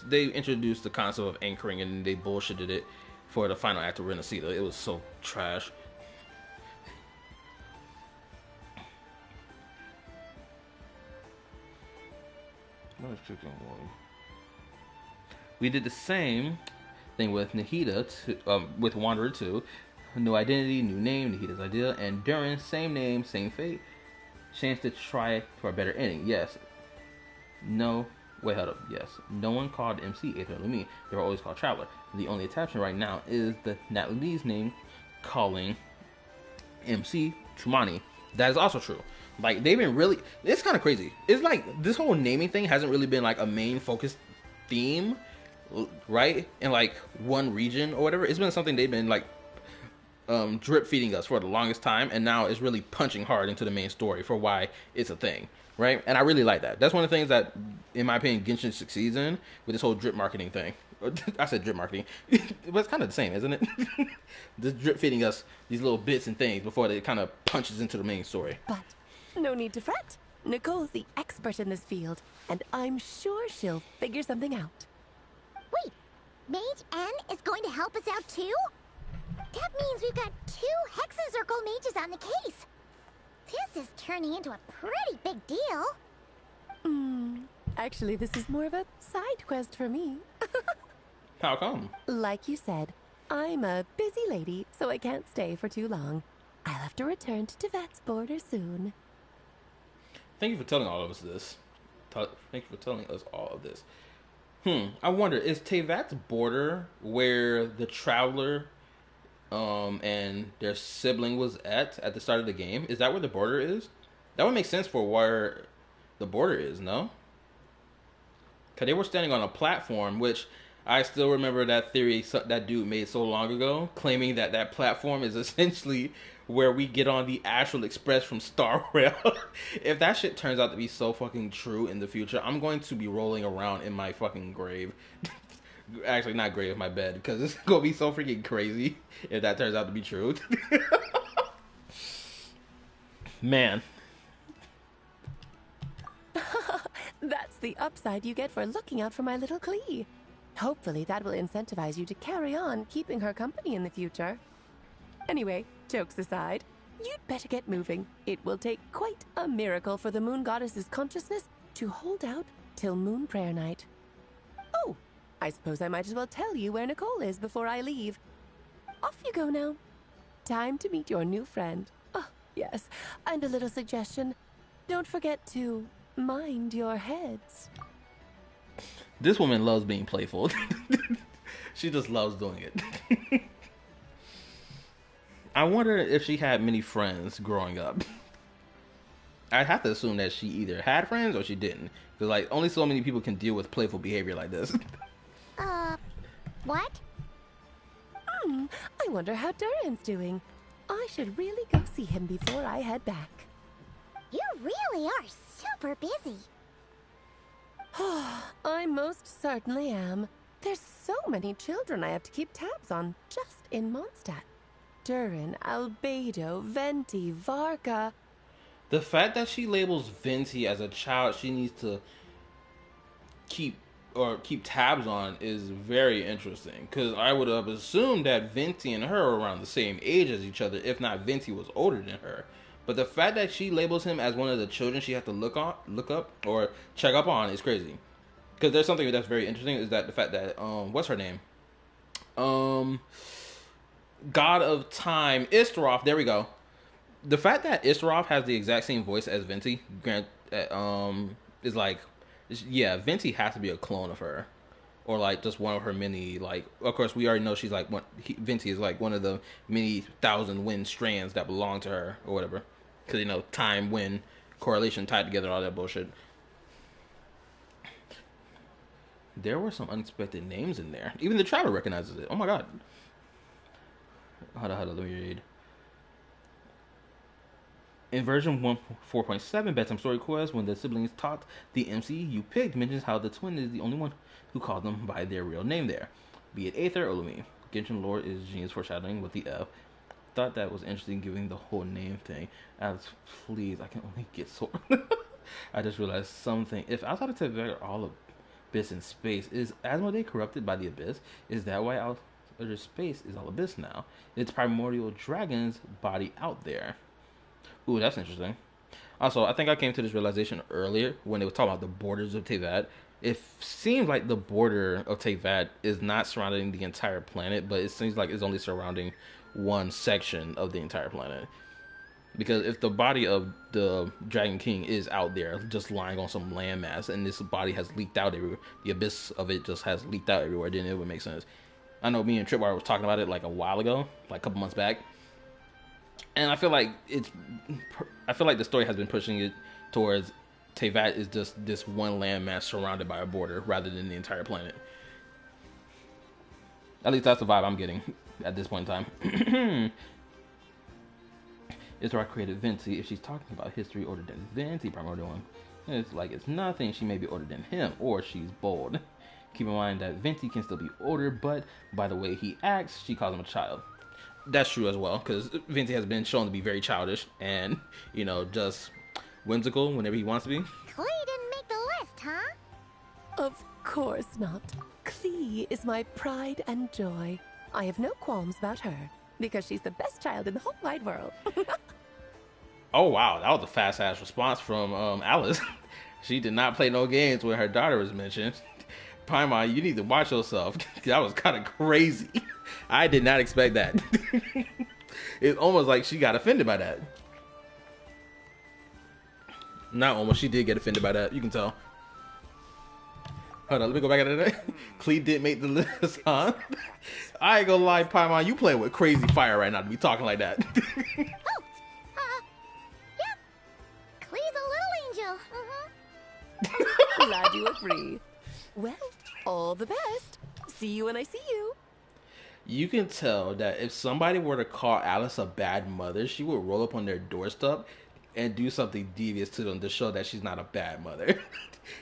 They introduced the concept of anchoring and they bullshitted it for the final act of Renacida. It was so trash. We did the same thing with Nahida, with Wanderer 2. New identity, new name, Nahida's idea, and Durin, same name, same fate. Chance to try for a better ending. Yes. No. Wait, hold up. Yes. No one called MC Aether me. They were always called Traveler. The only attachment right now is the Nat Lee's name calling MC Trumani. That is also true. Like, they've been really... It's kind of crazy. It's like, this whole naming thing hasn't really been, like, a main focus theme, right? In, like, one region or whatever. It's been something they've been, like, drip feeding us for the longest time, and now it's really punching hard into the main story for why it's a thing, right? And I really like that. That's one of the things that, in my opinion, Genshin succeeds in with this whole drip marketing thing. I said drip marketing, but it's kind of the same, isn't it? Just drip feeding us these little bits and things before it kind of punches into the main story. But no need to fret. Nicole's the expert in this field, and I'm sure she'll figure something out. Wait, Mage N is going to help us out too? That means we've got 2 Hexacircle mages on the case. This is turning into a pretty big deal. Actually, this is more of a side quest for me. How come? Like you said, I'm a busy lady, so I can't stay for too long. I'll have to return to Tevat's border soon. Thank you for telling all of us this. Thank you for telling us all of this. I wonder, is Tevat's border where the Traveler and their sibling was at the start of the game? Is that where the border is? That would make sense for where the border is, no? Because they were standing on a platform, which I still remember that theory that dude made so long ago, claiming that that platform is essentially where we get on the Astral Express from Star Rail. If that shit turns out to be so fucking true in the future, I'm going to be rolling around in my fucking grave. Actually, not grave, my bed, because it's going to be so freaking crazy if that turns out to be true. Man. That's the upside you get for looking out for my little Klee. Hopefully that will incentivize you to carry on keeping her company in the future. Anyway, jokes aside, you'd better get moving. It will take quite a miracle for the Moon Goddess's consciousness to hold out till Moon Prayer Night. Oh, I suppose I might as well tell you where Nicole is before I leave. Off you go now. Time to meet your new friend. Oh, yes, and a little suggestion. Don't forget to mind your heads. This woman loves being playful. She just loves doing it. I wonder if she had many friends growing up. I'd have to assume that she either had friends or she didn't. Because, like, only so many people can deal with playful behavior like this. What? I wonder how Durin's doing. I should really go see him before I head back. You really are super busy. I most certainly am. There's so many children I have to keep tabs on just in Mondstadt. Durin, Albedo, Venti, Varka. The fact that she labels Venti as a child she needs to keep or keep tabs on is very interesting, because I would have assumed that Venti and her are around the same age as each other, if not Venti was older than her. But the fact that she labels him as one of the children she has to look up, or check up on is crazy. Because there's something that's very interesting, is that the fact that what's her name? God of Time, Istarov. There we go. The fact that Istarov has the exact same voice as Venti, is like, yeah, Venti has to be a clone of her, or like just one of her many. Like, of course, we already know she's like Venti is like one of the many thousand wind strands that belong to her, or whatever. Because, you know, time, wind, correlation tied together, all that bullshit. There were some unexpected names in there. Even the traveler recognizes it. Oh my god. Hold on, let me read. In version 1.4.7, Bedtime Story Quest, when the siblings talked, the MC you picked mentions how the twin is the only one who called them by their real name there. Be it Aether or Lumi. Genshin lore is genius foreshadowing with the F. Thought that was interesting, giving the whole name thing. Alex, please, I can only get so... I just realized something. If outside of Teyvat all abyss in space, is Asmodee corrupted by the abyss? Is that why outer space is all abyss now? It's primordial dragon's body out there. Ooh, that's interesting. Also, I think I came to this realization earlier when they were talking about the borders of Teyvat. It seems like the border of Teyvat is not surrounding the entire planet, but it seems like it's only surrounding one section of the entire planet. Because if the body of the Dragon King is out there, just lying on some landmass, and this body has leaked out everywhere, the abyss of it just has leaked out everywhere, then it would make sense. I know me and Tripwire was talking about it like a while ago, like a couple months back. And I feel like the story has been pushing it towards Teyvat is just this one landmass surrounded by a border rather than the entire planet. At least that's the vibe I'm getting at this point in time. Isra created Venti. If she's talking about history older than Venti, primordial one, it's like it's nothing. She may be older than him, or she's bold. Keep in mind that Venti can still be older, but by the way he acts, she calls him a child. That's true as well, because Venti has been shown to be very childish and, you know, just whimsical whenever he wants to be. Klee didn't make the list, huh? Of course not. Klee is my pride and joy. I have no qualms about her, because she's the best child in the whole wide world. Oh wow, that was a fast-ass response from Alice. She did not play no games when her daughter was mentioned. Paimon, you need to watch yourself. That was kind of crazy. I did not expect that. It's almost like she got offended by that. Not almost, she did get offended by that. You can tell. Hold on, let me go back at that. Klee did make the list, huh? I ain't gonna lie, Paimon, you playing with crazy fire right now to be talking like that. Yeah. Klee's a little angel. Glad you agree. Well, all the best. See you when I see you. You can tell that if somebody were to call Alice a bad mother, she would roll up on their doorstep and do something devious to them to show that she's not a bad mother.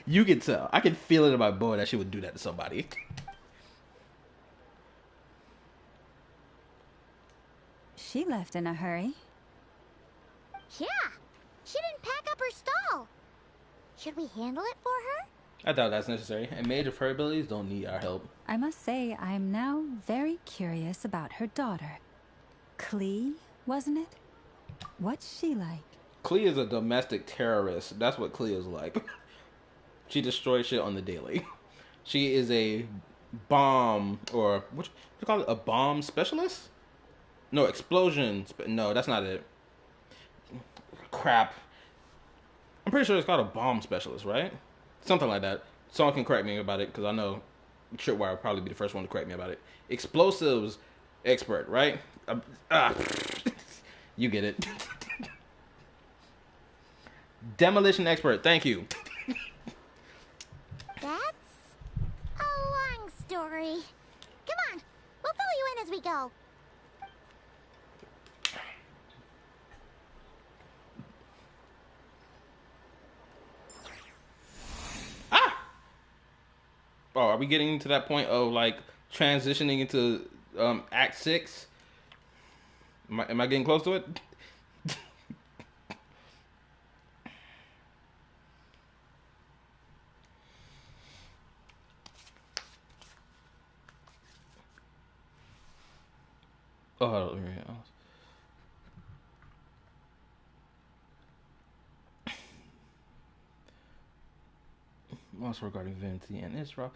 You can tell. I can feel it in my boy that she would do that to somebody. She left in a hurry. Yeah. She didn't pack up her stall. Should we handle it for her? I doubt that's necessary, and mage of her abilities don't need our help. I must say, I'm now very curious about her daughter. Klee, wasn't it? What's she like? Klee is a domestic terrorist. That's what Klee is like. She destroys shit on the daily. She is a bomb, or what you call it? A bomb specialist? No, explosion. No, that's not it. Crap. I'm pretty sure it's called a bomb specialist, right? Something like that. Someone can correct me about it, because I know Tripwire will probably be the first one to correct me about it. Explosives expert, right? You get it. Demolition expert, thank you. That's a long story. Come on, we'll fill you in as we go. Oh, are we getting to that point of like transitioning into Act 6? Am I getting close to it? Also regarding Venti and Isra,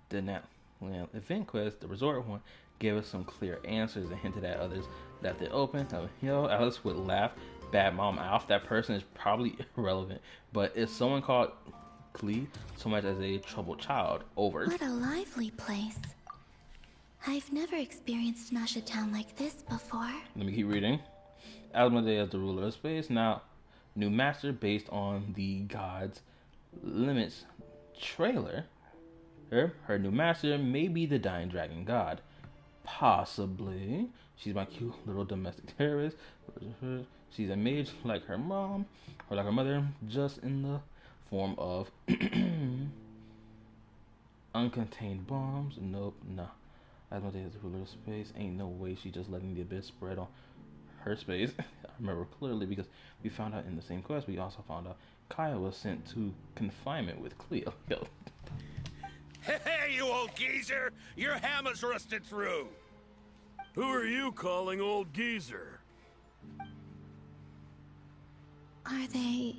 the Natland event quest, the resort one, gave us some clear answers and hinted at others that they open. Alice would laugh Bad Mom Alf. That person is probably irrelevant, but is someone called Klee so much as a troubled child? Over. What a lively place. I've never experienced Nasha Town like this before. Let me keep reading. Asmodee as the ruler of space, now new master based on the Gods Limits trailer. Her new master may be the Dying Dragon God. Possibly. She's my cute little domestic terrorist. She's a mage like her mom, or like her mother, just in the form of uncontained bombs. Nope, nah. Asmodee is the ruler of space. Ain't no way she just letting the abyss spread on her space. I remember clearly because we found out in the same quest. We also found out Kaya was sent to confinement with Cleo. Hey, you old geezer! Your hammer's rusted through! Who are you calling old geezer? Are they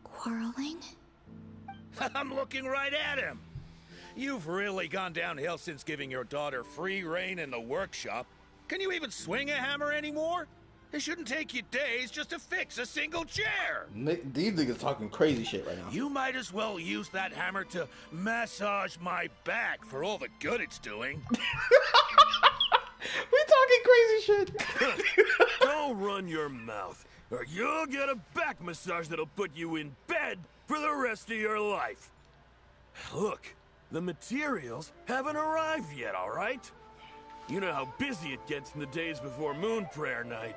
quarreling? I'm looking right at him! You've really gone downhill since giving your daughter free rein in the workshop. Can you even swing a hammer anymore? It shouldn't take you days just to fix a single chair. These niggas talking crazy shit right now. You might as well use that hammer to massage my back for all the good it's doing. We talking crazy shit. Don't run your mouth, or you'll get a back massage that'll put you in bed for the rest of your life. Look, the materials haven't arrived yet, all right? You know how busy it gets in the days before Moon Prayer Night.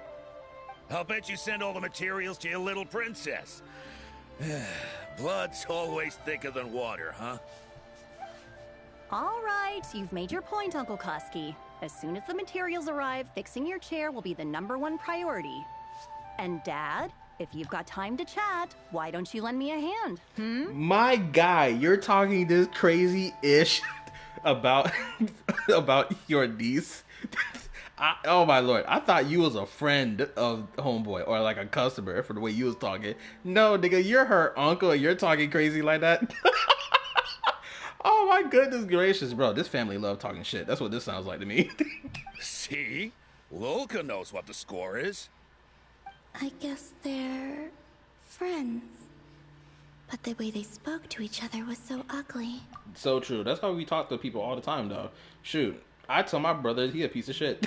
I'll bet you send all the materials to your little princess. Blood's always thicker than water, huh? All right, you've made your point, Uncle Koski. As soon as the materials arrive, fixing your chair will be the #1 priority. And Dad, if you've got time to chat, why don't you lend me a hand, My guy, you're talking this crazy-ish about your niece. Oh my lord, I thought you was a friend of homeboy or like a customer for the way you was talking. No, nigga, you're her uncle and you're talking crazy like that. Oh my goodness gracious, bro. This family love talking shit. That's what this sounds like to me. See? Lolka knows what the score is. I guess they're friends. But the way they spoke to each other was so ugly. So true. That's how we talk to people all the time, though. Shoot, I tell my brother he a piece of shit.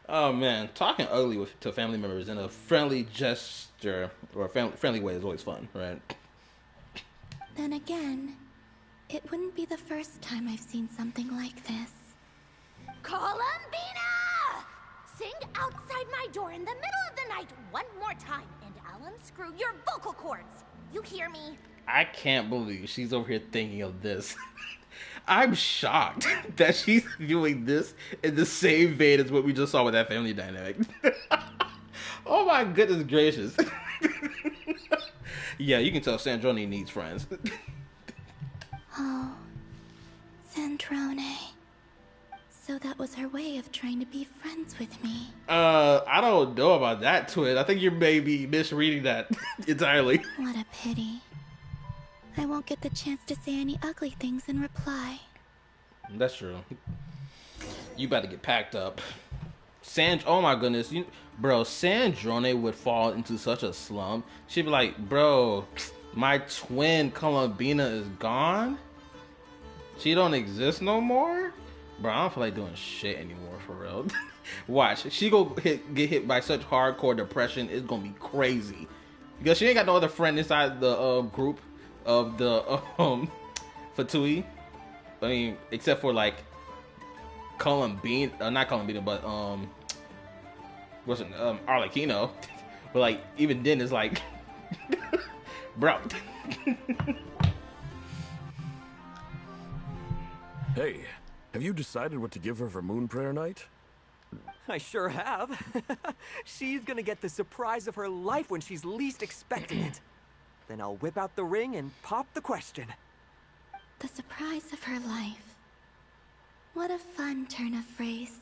Oh man, talking ugly to family members in a friendly gesture or friendly way is always fun, right? Then again, it wouldn't be the first time I've seen something like this. Columbina! Sing outside my door in the middle of the night one more time, and I'll unscrew your vocal cords. You hear me? I can't believe she's over here thinking of this. I'm shocked that she's viewing this in the same vein as what we just saw with that family dynamic. Oh my goodness gracious. Yeah, you can tell Sandrone needs friends. Oh, Sandrone. So that was her way of trying to be friends with me. I don't know about that, Twin. I think you may be misreading that entirely. What a pity. I won't get the chance to say any ugly things in reply. That's true. You better get packed up. Oh my goodness, bro, Sandrone would fall into such a slump. She'd be like, bro, my twin Columbina is gone? She don't exist no more? Bro, I don't feel like doing shit anymore, for real. Watch, she get hit by such hardcore depression, it's gonna be crazy. Because she ain't got no other friend inside the group of the Fatui. I mean, except for like Columbina, not Columbina, but what's it, Arlecchino. But like, even then it's like, bro. Hey, have you decided what to give her for Moon Prayer Night? I sure have. She's gonna get the surprise of her life when she's least expecting it. Then I'll whip out the ring and pop the question. The surprise of her life. What a fun turn of phrase.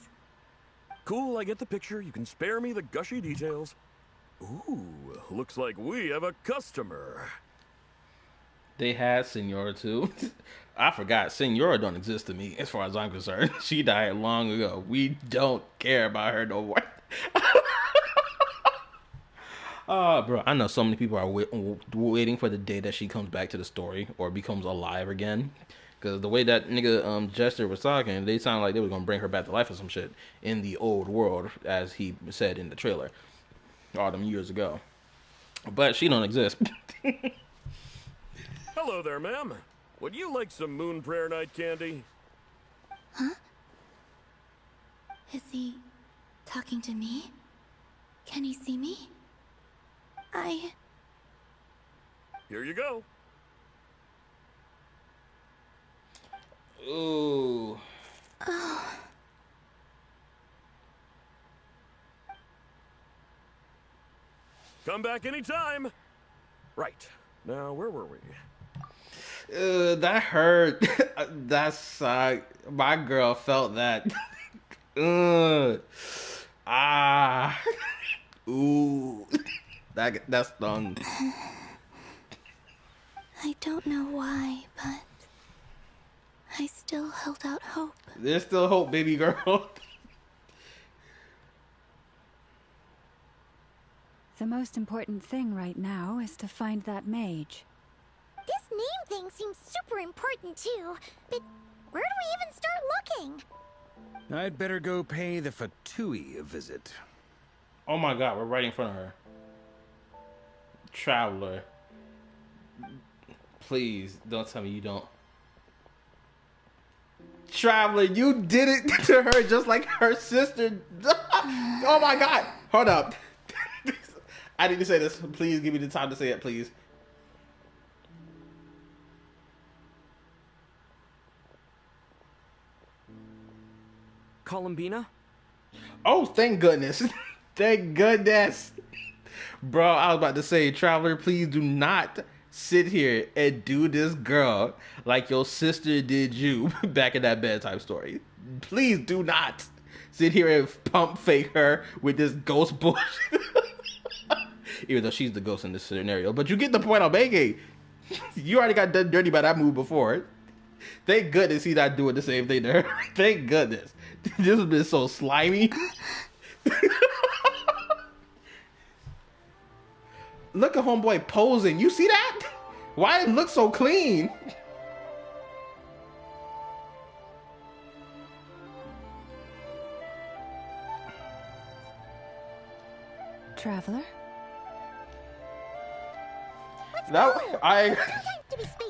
Cool, I get the picture. You can spare me the gushy details. Ooh, looks like we have a customer. They had Senora too. I forgot. Senora don't exist to me as far as I'm concerned. She died long ago. We don't care about her no more. Bro, I know so many people are waiting for the day that she comes back to the story or becomes alive again. Because the way that nigga Jester was talking, they sound like they were gonna bring her back to life or some shit in the old world, as he said in the trailer all them years ago. But she don't exist. Hello there, ma'am. Would you like some Moon Prayer Night candy? Huh? Is he talking to me? Can he see me? Here you go. Ooh. Oh. Come back anytime. Right. Now, where were we? That hurt. That sucked. My girl felt that. Ah. Ooh. That stung. I don't know why, but I still held out hope. There's still hope, baby girl. The most important thing right now is to find that mage. This name thing seems super important too, but where do we even start looking? I'd better go pay the Fatui a visit. Oh my god, we're right in front of her. Traveler. Please, don't tell me you don't. Traveler, you did it to her just like her sister. Oh my god. Hold up. I need to say this. Please give me the time to say it, please. Columbina? Oh, thank goodness. Thank goodness. Bro, I was about to say, Traveler, please do not sit here and do this girl like your sister did you back in that bedtime story. Please do not sit here and pump fake her with this ghost bullshit. Even though she's the ghost in this scenario. But you get the point I'm making. You already got done dirty by that move before. Thank goodness he's not doing the same thing to her. Thank goodness. This has been so slimy. Look at homeboy posing. You see that? Why it look so clean? Traveler?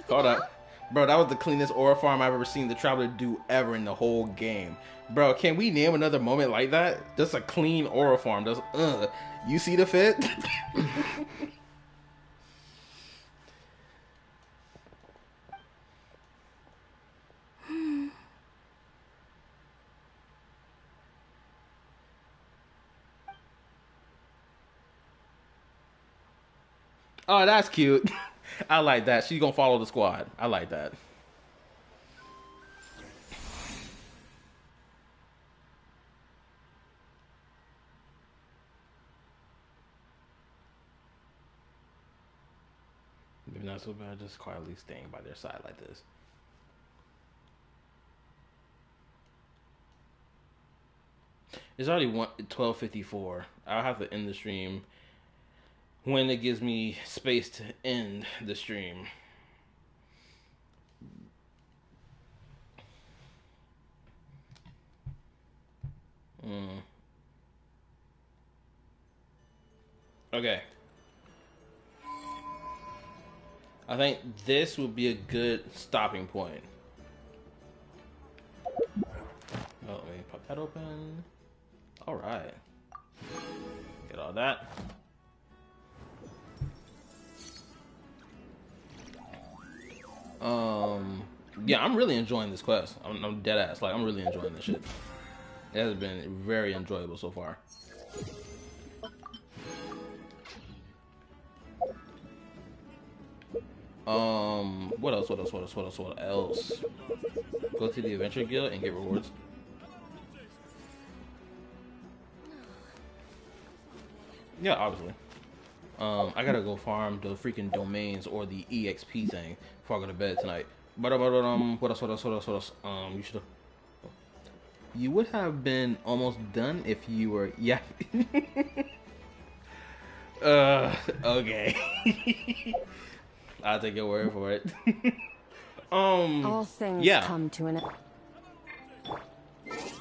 Hold up. Bro, that was the cleanest aura farm I've ever seen the Traveler do ever in the whole game. Bro, can we name another moment like that? Just a clean aura farm. Just, you see the fit? Oh, that's cute. I like that. She's gonna follow the squad. I like that. Maybe not so bad, just quietly staying by their side like this. It's already 12:54. I'll have to end the stream when it gives me space to end the stream. Okay. I think this would be a good stopping point. Oh, let me pop that open. All right. Get all that. Yeah, I'm really enjoying this quest. I'm dead ass. Like, I'm really enjoying this shit. It has been very enjoyable so far. What else? Go to the Adventure Guild and get rewards. Yeah, obviously. I gotta go farm the freaking domains or the EXP thing before I go to bed tonight. But what else? You would have been almost done if you were okay. I'll take your word for it. All things come to an end.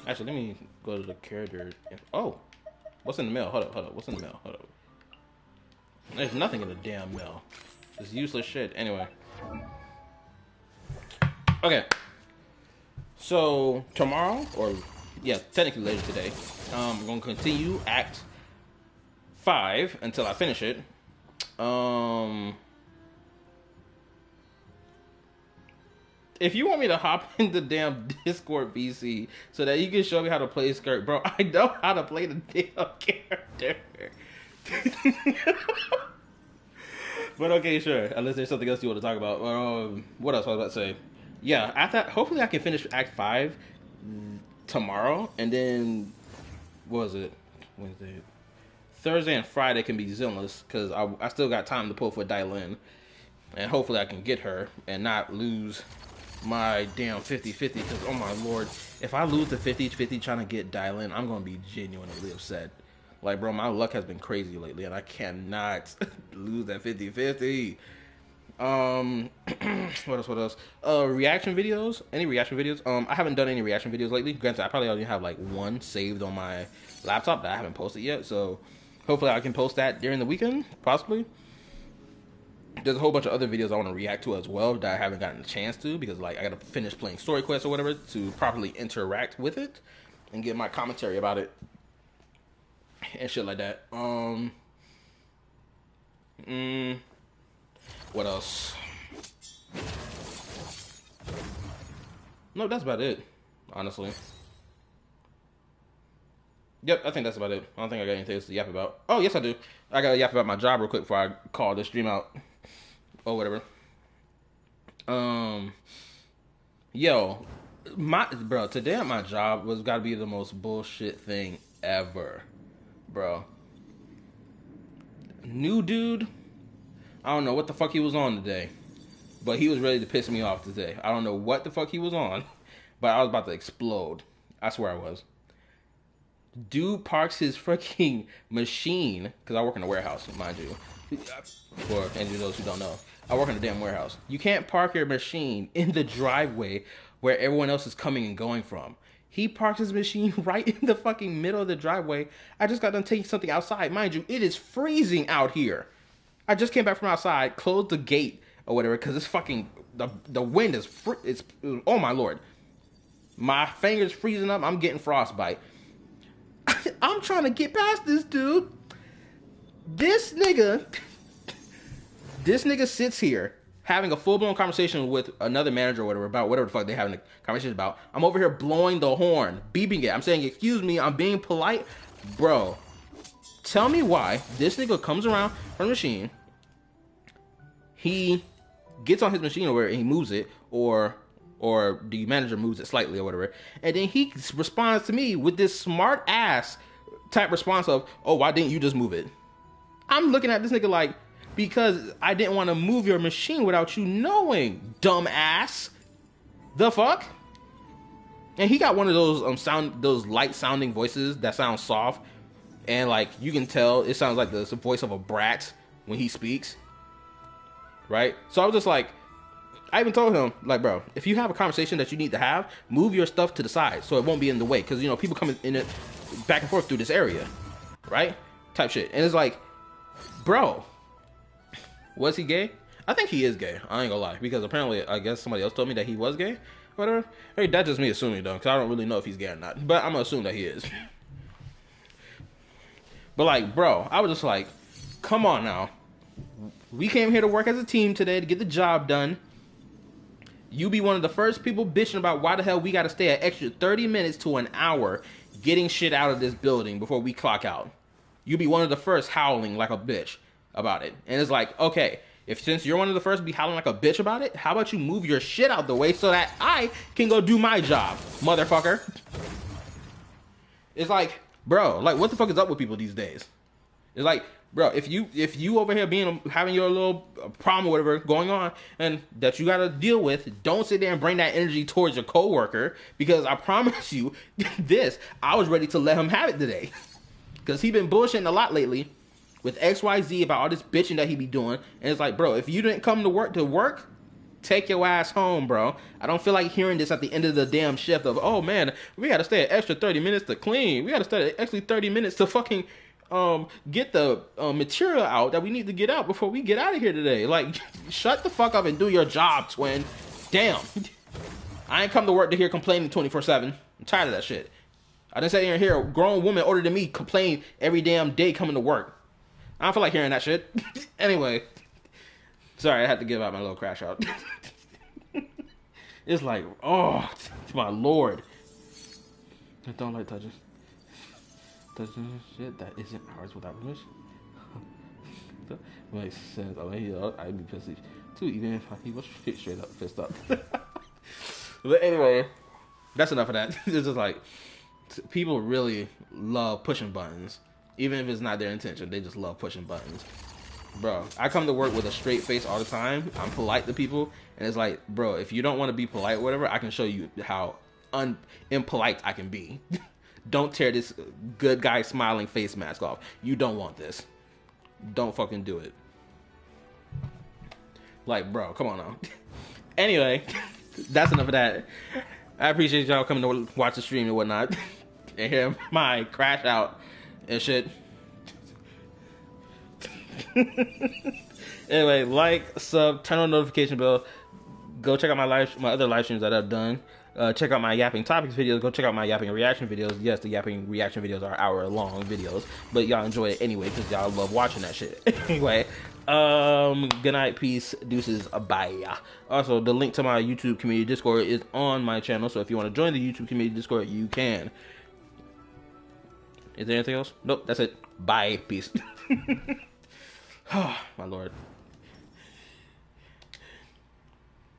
Actually, let me go to the character. Oh, what's in the mail? Hold up. What's in the mail? Hold up. There's nothing in the damn mail. It's useless shit. Anyway. Okay. So, tomorrow, or, yeah, technically later today, I'm going to continue Act 5 until I finish it. If you want me to hop in the damn Discord VC so that you can show me how to play Skirt, bro, I know how to play the damn character. But okay, sure. Unless there's something else you want to talk about. What else was I about to say? Yeah, after hopefully I can finish Act 5 tomorrow, and then what was it? Wednesday, Thursday, and Friday can be Zillness because I still got time to pull for Dylin, and hopefully I can get her and not lose my damn 50-50. Because oh my lord, if I lose the 50-50 trying to get Dylin, I'm gonna be genuinely upset. Like, bro, my luck has been crazy lately, and I cannot lose that 50-50. What else? Reaction videos? Any reaction videos? I haven't done any reaction videos lately. Granted, I probably only have like one saved on my laptop that I haven't posted yet, so hopefully I can post that during the weekend, possibly. There's a whole bunch of other videos I want to react to as well that I haven't gotten a chance to, because like I gotta finish playing Story Quest or whatever to properly interact with it and get my commentary about it and shit like that. What else? No, that's about it, honestly. Yep, I think that's about it. I don't think I got anything else to yap about. Oh, yes, I do. I gotta yap about my job real quick before I call this stream out. Or whatever. Yo, bro, today at my job was gotta be the most bullshit thing ever. Bro. New dude, I don't know what the fuck he was on today, but he was ready to piss me off today. I don't know what the fuck he was on, but I was about to explode. I swear I was. Dude parks his freaking machine, because I work in a warehouse, mind you. For any of those who don't know, I work in a damn warehouse. You can't park your machine in the driveway where everyone else is coming and going from. He parked his machine right in the fucking middle of the driveway. I just got done taking something outside. Mind you, it is freezing out here. I just came back from outside, closed the gate or whatever, because it's fucking, the wind is, it's, oh my lord. My finger's freezing up, I'm getting frostbite. I'm trying to get past this dude. This nigga sits here having a full-blown conversation with another manager or whatever about whatever the fuck they're having a conversation about. I'm over here blowing the horn, beeping it. I'm saying, excuse me, I'm being polite. Bro, tell me why this nigga comes around from the machine, he gets on his machine or whatever, and he moves it, or the manager moves it slightly or whatever, and then he responds to me with this smart ass type response of, oh, why didn't you just move it? I'm looking at this nigga like, because I didn't want to move your machine without you knowing, dumb ass. The fuck? And he got one of those those light sounding voices that sound soft, and like you can tell it sounds like the voice of a brat when he speaks. Right? So I was just like, I even told him, like, bro, if you have a conversation that you need to have, move your stuff to the side so it won't be in the way, because you know people come in it back and forth through this area, right? Type shit. And it's like, bro, was he gay? I think he is gay. I ain't gonna lie, because apparently I guess somebody else told me that he was gay. Whatever. Hey, that's just me assuming though, because I don't really know if he's gay or not. But I'm gonna assume that he is. But like, bro, I was just like, come on now. We came here to work as a team today to get the job done. You be one of the first people bitching about why the hell we gotta stay an extra 30 minutes to an hour getting shit out of this building before we clock out. You be one of the first howling like a bitch about it. And it's like, okay, since you're one of the first to be howling like a bitch about it, how about you move your shit out the way so that I can go do my job, motherfucker? It's like, bro, like what the fuck is up with people these days? It's like, bro, if you over here having your little problem or whatever going on and that you gotta deal with, don't sit there and bring that energy towards your coworker, because I promise you this, I was ready to let him have it today. Because he been bullshitting a lot lately with XYZ about all this bitching that he be doing. And it's like, bro, if you didn't come to work, take your ass home, bro. I don't feel like hearing this at the end of the damn shift of, oh man, we gotta stay an extra 30 minutes to clean. We gotta stay actually 30 minutes to fucking get the material out that we need to get out before we get out of here today. Like, shut the fuck up and do your job, twin. Damn. I ain't come to work to hear complaining 24/7. I'm tired of that shit. I didn't sit here and hear a grown woman older than me complain every damn day coming to work. I don't feel like hearing that shit. Anyway. Sorry, I had to give out my little crash out. It's like, oh, my lord. I don't like touching shit that isn't ours without permission. Makes sense. I mean, I'd be pissed too, even if he was straight up pissed up. But anyway, that's enough of that. It's just like, people really love pushing buttons. Even if it's not their intention, they just love pushing buttons. Bro, I come to work with a straight face all the time. I'm polite to people. And it's like, bro, if you don't want to be polite or whatever, I can show you how impolite I can be. Don't tear this good guy smiling face mask off. You don't want this. Don't fucking do it. Like, bro, come on now. Anyway, that's enough of that. I appreciate y'all coming to watch the stream and whatnot. And hear my crash out and shit. Anyway, like, sub, turn on the notification bell. Go check out my other live streams that I've done. Check out my Yapping Topics videos. Go check out my Yapping Reaction videos. Yes, the Yapping Reaction videos are hour-long videos, but y'all enjoy it anyway because y'all love watching that shit. Anyway, good night, peace, deuces, bye. Also, the link to my YouTube community Discord is on my channel, so if you want to join the YouTube community Discord, you can. Is there anything else? Nope, that's it. Bye, peace. Oh, my lord.